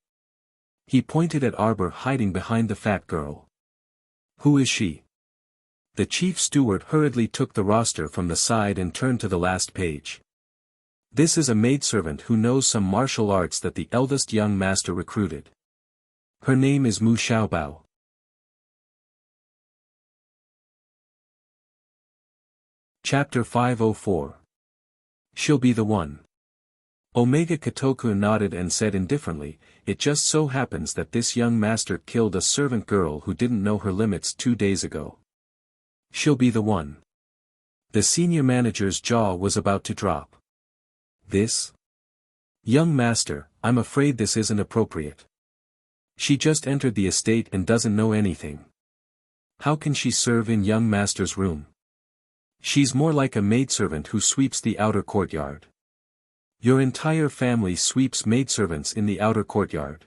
He pointed at Arbor hiding behind the fat girl. Who is she? The chief steward hurriedly took the roster from the side and turned to the last page. This is a maidservant who knows some martial arts that the eldest young master recruited. Her name is Mu Xiaobao. Chapter 504. She'll be the one. Omega Kotoku nodded and said indifferently, it just so happens that this young master killed a servant girl who didn't know her limits 2 days ago. She'll be the one. The senior manager's jaw was about to drop. This? Young master, I'm afraid this isn't appropriate. She just entered the estate and doesn't know anything. How can she serve in young master's room? She's more like a maidservant who sweeps the outer courtyard. Your entire family sweeps maidservants in the outer courtyard.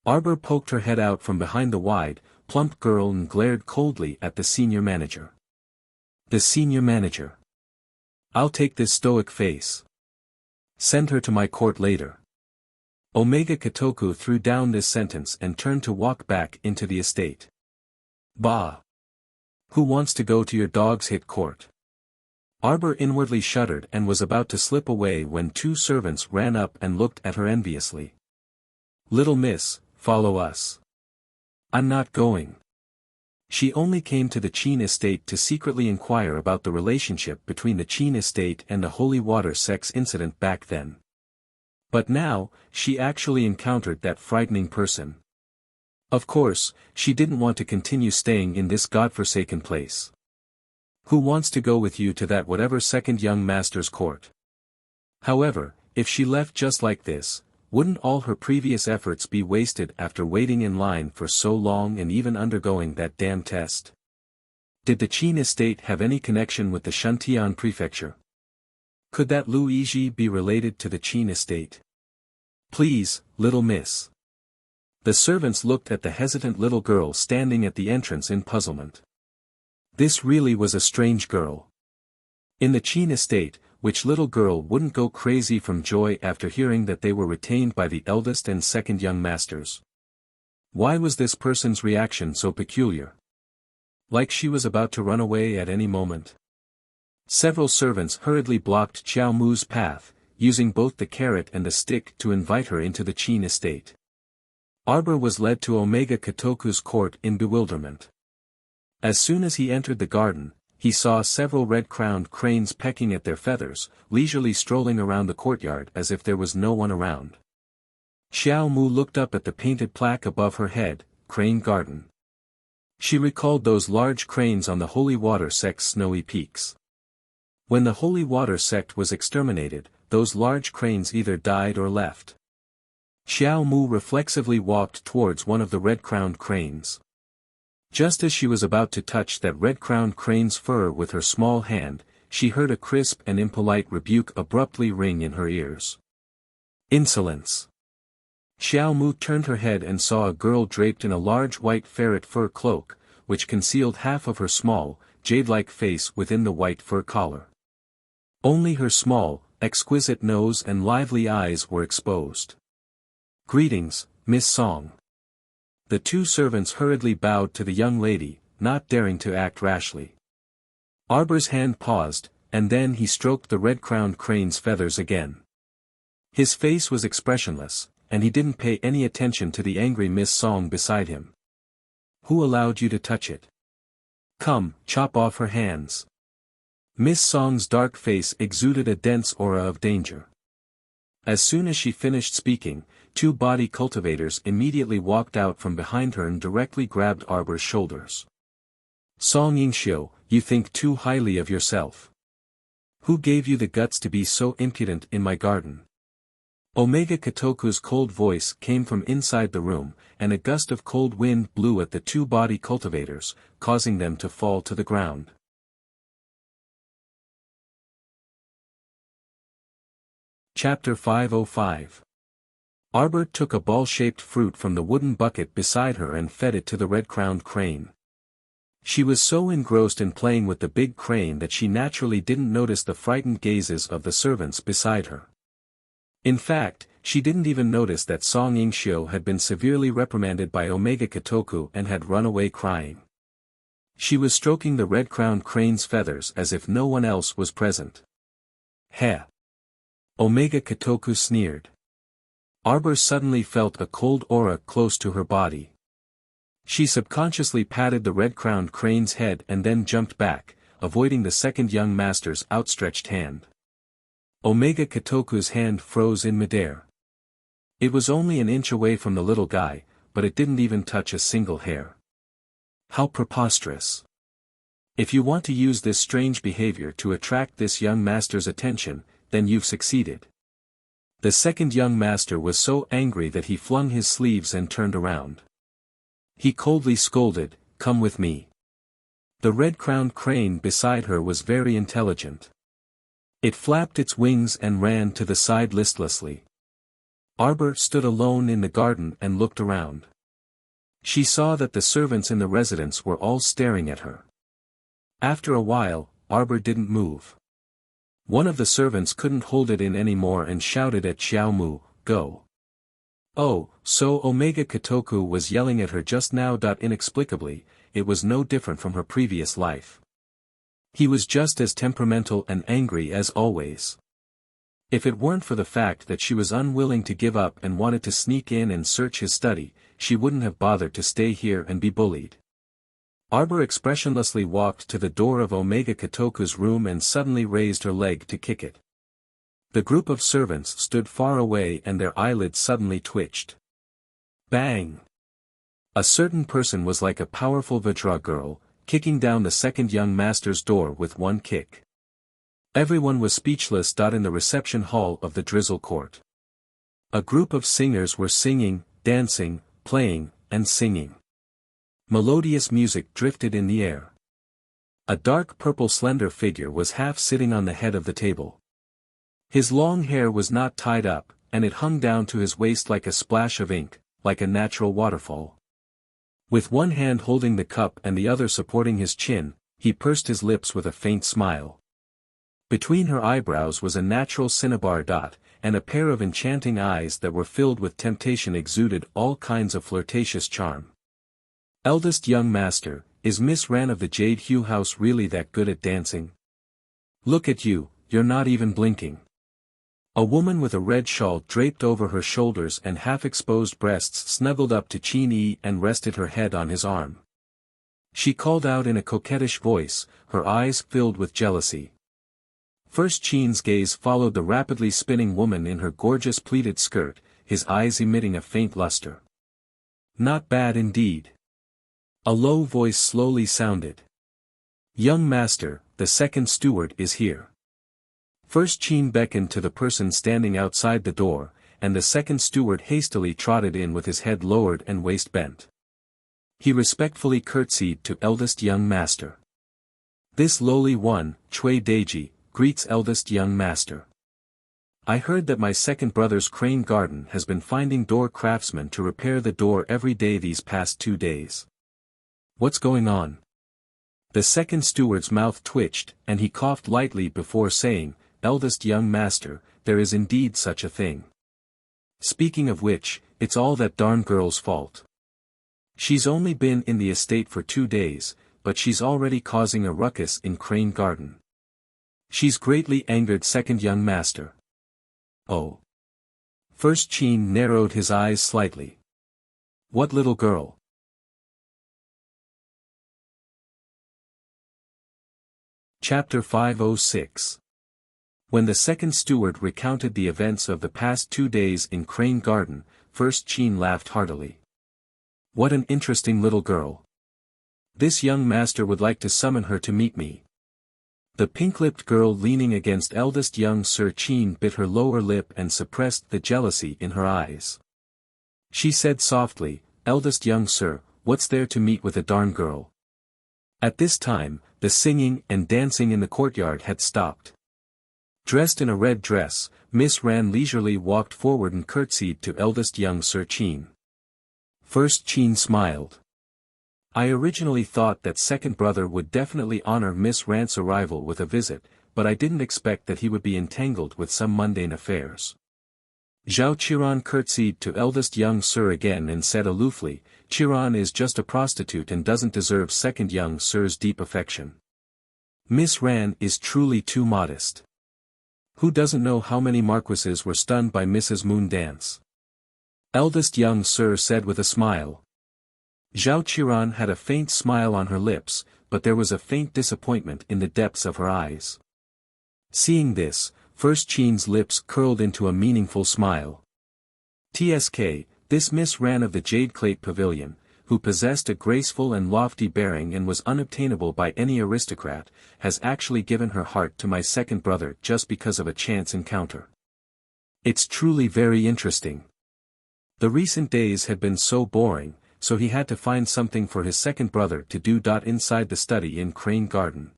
Arbor poked her head out from behind the wide, plump girl and glared coldly at the senior manager. The senior manager. I'll take this stoic face. Send her to my court later. Omega Kotoku threw down this sentence and turned to walk back into the estate. Bah! Who wants to go to your dog's hit court? Arbor inwardly shuddered and was about to slip away when 2 servants ran up and looked at her enviously. Little miss, follow us. I'm not going. She only came to the Qin estate to secretly inquire about the relationship between the Qin estate and the holy water sex incident back then. But now, she actually encountered that frightening person. Of course, she didn't want to continue staying in this godforsaken place. Who wants to go with you to that whatever second young master's court? However, if she left just like this, wouldn't all her previous efforts be wasted after waiting in line for so long and even undergoing that damn test? Did the Qin estate have any connection with the Shantian prefecture? Could that Lu Yizhi be related to the Qin estate? Please, little miss. The servants looked at the hesitant little girl standing at the entrance in puzzlement. This really was a strange girl. In the Qin estate, which little girl wouldn't go crazy from joy after hearing that they were retained by the eldest and second young masters? Why was this person's reaction so peculiar? Like she was about to run away at any moment. Several servants hurriedly blocked Xiao Mu's path, using both the carrot and the stick to invite her into the Qin estate. Arbor was led to Omega Kotoku's court in bewilderment. As soon as he entered the garden, he saw several red-crowned cranes pecking at their feathers, leisurely strolling around the courtyard as if there was no one around. Xiao Mu looked up at the painted plaque above her head, Crane Garden. She recalled those large cranes on the Holy Water sect's snowy peaks. When the Holy Water sect was exterminated, those large cranes either died or left. Xiao Mu reflexively walked towards one of the red-crowned cranes. Just as she was about to touch that red-crowned crane's fur with her small hand, she heard a crisp and impolite rebuke abruptly ring in her ears. Insolence! Xiao Mu turned her head and saw a girl draped in a large white ferret fur cloak, which concealed half of her small, jade-like face within the white fur collar. Only her small, exquisite nose and lively eyes were exposed. "Greetings, Miss Song." The two servants hurriedly bowed to the young lady, not daring to act rashly. Arbor's hand paused, and then he stroked the red-crowned crane's feathers again. His face was expressionless, and he didn't pay any attention to the angry Miss Song beside him. "Who allowed you to touch it? Come, chop off her hands." Miss Song's dark face exuded a dense aura of danger. As soon as she finished speaking, two body cultivators immediately walked out from behind her and directly grabbed Arbor's shoulders. "Song Yingxiu, you think too highly of yourself. Who gave you the guts to be so impudent in my garden?" Omega Kotoku's cold voice came from inside the room, and a gust of cold wind blew at the two body cultivators, causing them to fall to the ground. Chapter 505. Arbor took a ball-shaped fruit from the wooden bucket beside her and fed it to the red-crowned crane. She was so engrossed in playing with the big crane that she naturally didn't notice the frightened gazes of the servants beside her. In fact, she didn't even notice that Song Yingxiu had been severely reprimanded by Omega Kotoku and had run away crying. She was stroking the red-crowned crane's feathers as if no one else was present. "Heh!" Omega Kotoku sneered. Arbor suddenly felt a cold aura close to her body. She subconsciously patted the red-crowned crane's head and then jumped back, avoiding the second young master's outstretched hand. Omega Kotoku's hand froze in midair. It was only an inch away from the little guy, but it didn't even touch a single hair. How preposterous. If you want to use this strange behavior to attract this young master's attention, then you've succeeded. The second young master was so angry that he flung his sleeves and turned around. He coldly scolded, "Come with me." The red-crowned crane beside her was very intelligent. It flapped its wings and ran to the side listlessly. Arbor stood alone in the garden and looked around. She saw that the servants in the residence were all staring at her. After a while, Arbor didn't move. One of the servants couldn't hold it in anymore and shouted at Xiao Mu, "Go." Oh, so Omega Kotoku was yelling at her just now. Inexplicably, it was no different from her previous life. He was just as temperamental and angry as always. If it weren't for the fact that she was unwilling to give up and wanted to sneak in and search his study, she wouldn't have bothered to stay here and be bullied. Arbor expressionlessly walked to the door of Omega Kotoku's room and suddenly raised her leg to kick it. The group of servants stood far away and their eyelids suddenly twitched. Bang! A certain person was like a powerful Vajra girl, kicking down the second young master's door with one kick. Everyone was speechless. In the reception hall of the Drizzle Court, a group of singers were singing, dancing, playing, and singing. Melodious music drifted in the air. A dark purple slender figure was half sitting on the head of the table. His long hair was not tied up, and it hung down to his waist like a splash of ink, like a natural waterfall. With one hand holding the cup and the other supporting his chin, he pursed his lips with a faint smile. Between her eyebrows was a natural cinnabar dot, and a pair of enchanting eyes that were filled with temptation exuded all kinds of flirtatious charm. Eldest young master, is Miss Ran of the Jade Hue House really that good at dancing? Look at you, you're not even blinking. A woman with a red shawl draped over her shoulders and half-exposed breasts snuggled up to Qin Yi and rested her head on his arm. She called out in a coquettish voice, her eyes filled with jealousy. First Qin's gaze followed the rapidly spinning woman in her gorgeous pleated skirt, his eyes emitting a faint luster. Not bad indeed. A low voice slowly sounded. Young master, the second steward is here. First Qin beckoned to the person standing outside the door, and the second steward hastily trotted in with his head lowered and waist bent. He respectfully curtsied to eldest young master. This lowly one, Cui Deji, greets eldest young master. I heard that my second brother's crane garden has been finding door craftsmen to repair the door every day these past 2 days. What's going on? The second steward's mouth twitched, and he coughed lightly before saying, Eldest young master, there is indeed such a thing. Speaking of which, it's all that darn girl's fault. She's only been in the estate for 2 days, but she's already causing a ruckus in Crane Garden. She's greatly angered second young master. Oh. First Qin narrowed his eyes slightly. What little girl? Chapter 506. When the second steward recounted the events of the past 2 days in Crane Garden, First Qin laughed heartily. What an interesting little girl. This young master would like to summon her to meet me. The pink-lipped girl leaning against eldest young Sir Qin bit her lower lip and suppressed the jealousy in her eyes. She said softly, Eldest young sir, what's there to meet with a darn girl? At this time, the singing and dancing in the courtyard had stopped. Dressed in a red dress, Miss Ran leisurely walked forward and curtsied to eldest young Sir Qin. First Qin smiled. I originally thought that second brother would definitely honor Miss Ran's arrival with a visit, but I didn't expect that he would be entangled with some mundane affairs. Zhao Qiran curtsied to eldest young sir again and said aloofly, Qiran is just a prostitute and doesn't deserve second young sir's deep affection. Miss Ran is truly too modest. Who doesn't know how many marquises were stunned by Mrs. Moon dance? Eldest young sir said with a smile. Zhao Qiran had a faint smile on her lips, but there was a faint disappointment in the depths of her eyes. Seeing this, First Qin's lips curled into a meaningful smile. TSK, this Miss Ran of the Jade Clate Pavilion, who possessed a graceful and lofty bearing and was unobtainable by any aristocrat, has actually given her heart to my second brother just because of a chance encounter. It's truly very interesting. The recent days had been so boring, so he had to find something for his second brother to do. Inside the study in Crane Garden.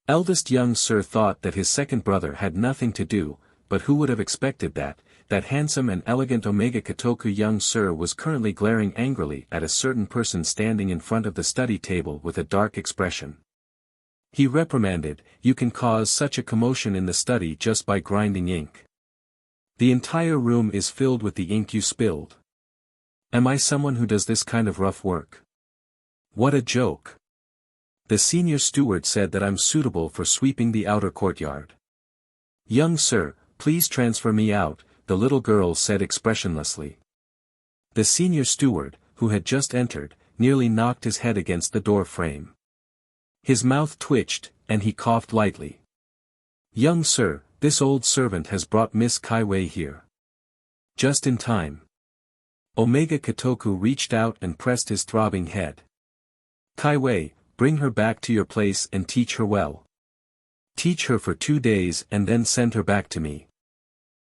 Eldest young sir thought that his second brother had nothing to do, but who would have expected that handsome and elegant Omega Kotoku young sir was currently glaring angrily at a certain person standing in front of the study table with a dark expression. He reprimanded, you can cause such a commotion in the study just by grinding ink. The entire room is filled with the ink you spilled. Am I someone who does this kind of rough work? What a joke. The senior steward said that I'm suitable for sweeping the outer courtyard. Young sir, please transfer me out, the little girl said expressionlessly. The senior steward, who had just entered, nearly knocked his head against the door frame. His mouth twitched, and he coughed lightly. Young sir, this old servant has brought Miss Kai Wei here. Just in time. Omega Kotoku reached out and pressed his throbbing head. Kai Wei, bring her back to your place and teach her well. Teach her for 2 days and then send her back to me.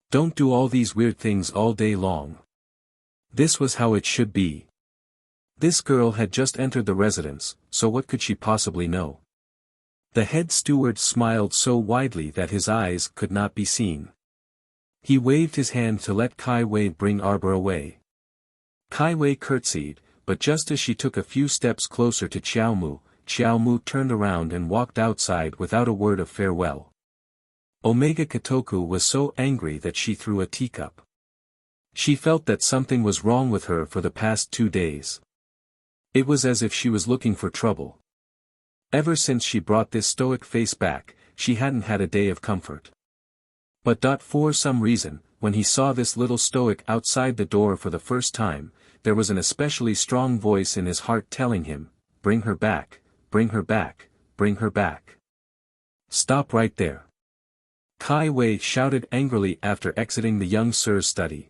Don't do all these weird things all day long. This was how it should be. This girl had just entered the residence, so what could she possibly know? The head steward smiled so widely that his eyes could not be seen. He waved his hand to let Kai Wei bring Arbor away. Kai Wei curtsied, but just as she took a few steps closer to Qiao Mu turned around and walked outside without a word of farewell. Omega Kotoku was so angry that she threw a teacup. She felt that something was wrong with her for the past 2 days. It was as if she was looking for trouble. Ever since she brought this stoic face back, she hadn't had a day of comfort. But for some reason, when he saw this little stoic outside the door for the first time, there was an especially strong voice in his heart telling him, bring her back, bring her back, bring her back. Stop right there. Kai Wei shouted angrily after exiting the young sir's study.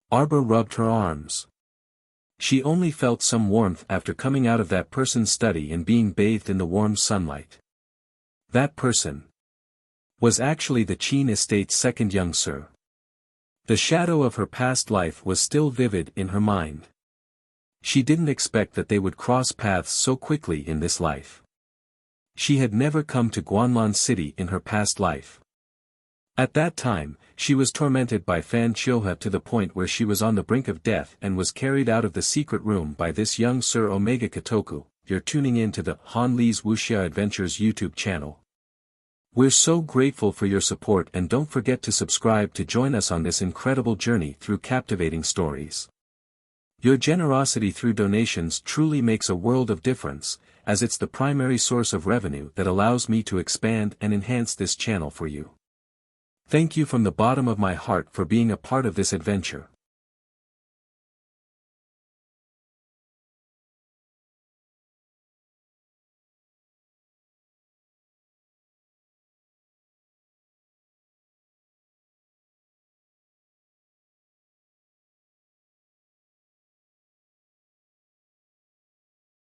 Arbor rubbed her arms. She only felt some warmth after coming out of that person's study and being bathed in the warm sunlight. That person was actually the Qin estate's second young sir. The shadow of her past life was still vivid in her mind. She didn't expect that they would cross paths so quickly in this life. She had never come to Guanlan City in her past life. At that time, she was tormented by Fan Chioha to the point where she was on the brink of death and was carried out of the secret room by this young Sir Omega Kotoku. You're tuning in to the Han Li's Wuxia Adventures YouTube channel. We're so grateful for your support, and don't forget to subscribe to join us on this incredible journey through captivating stories. Your generosity through donations truly makes a world of difference, as it's the primary source of revenue that allows me to expand and enhance this channel for you. Thank you from the bottom of my heart for being a part of this adventure.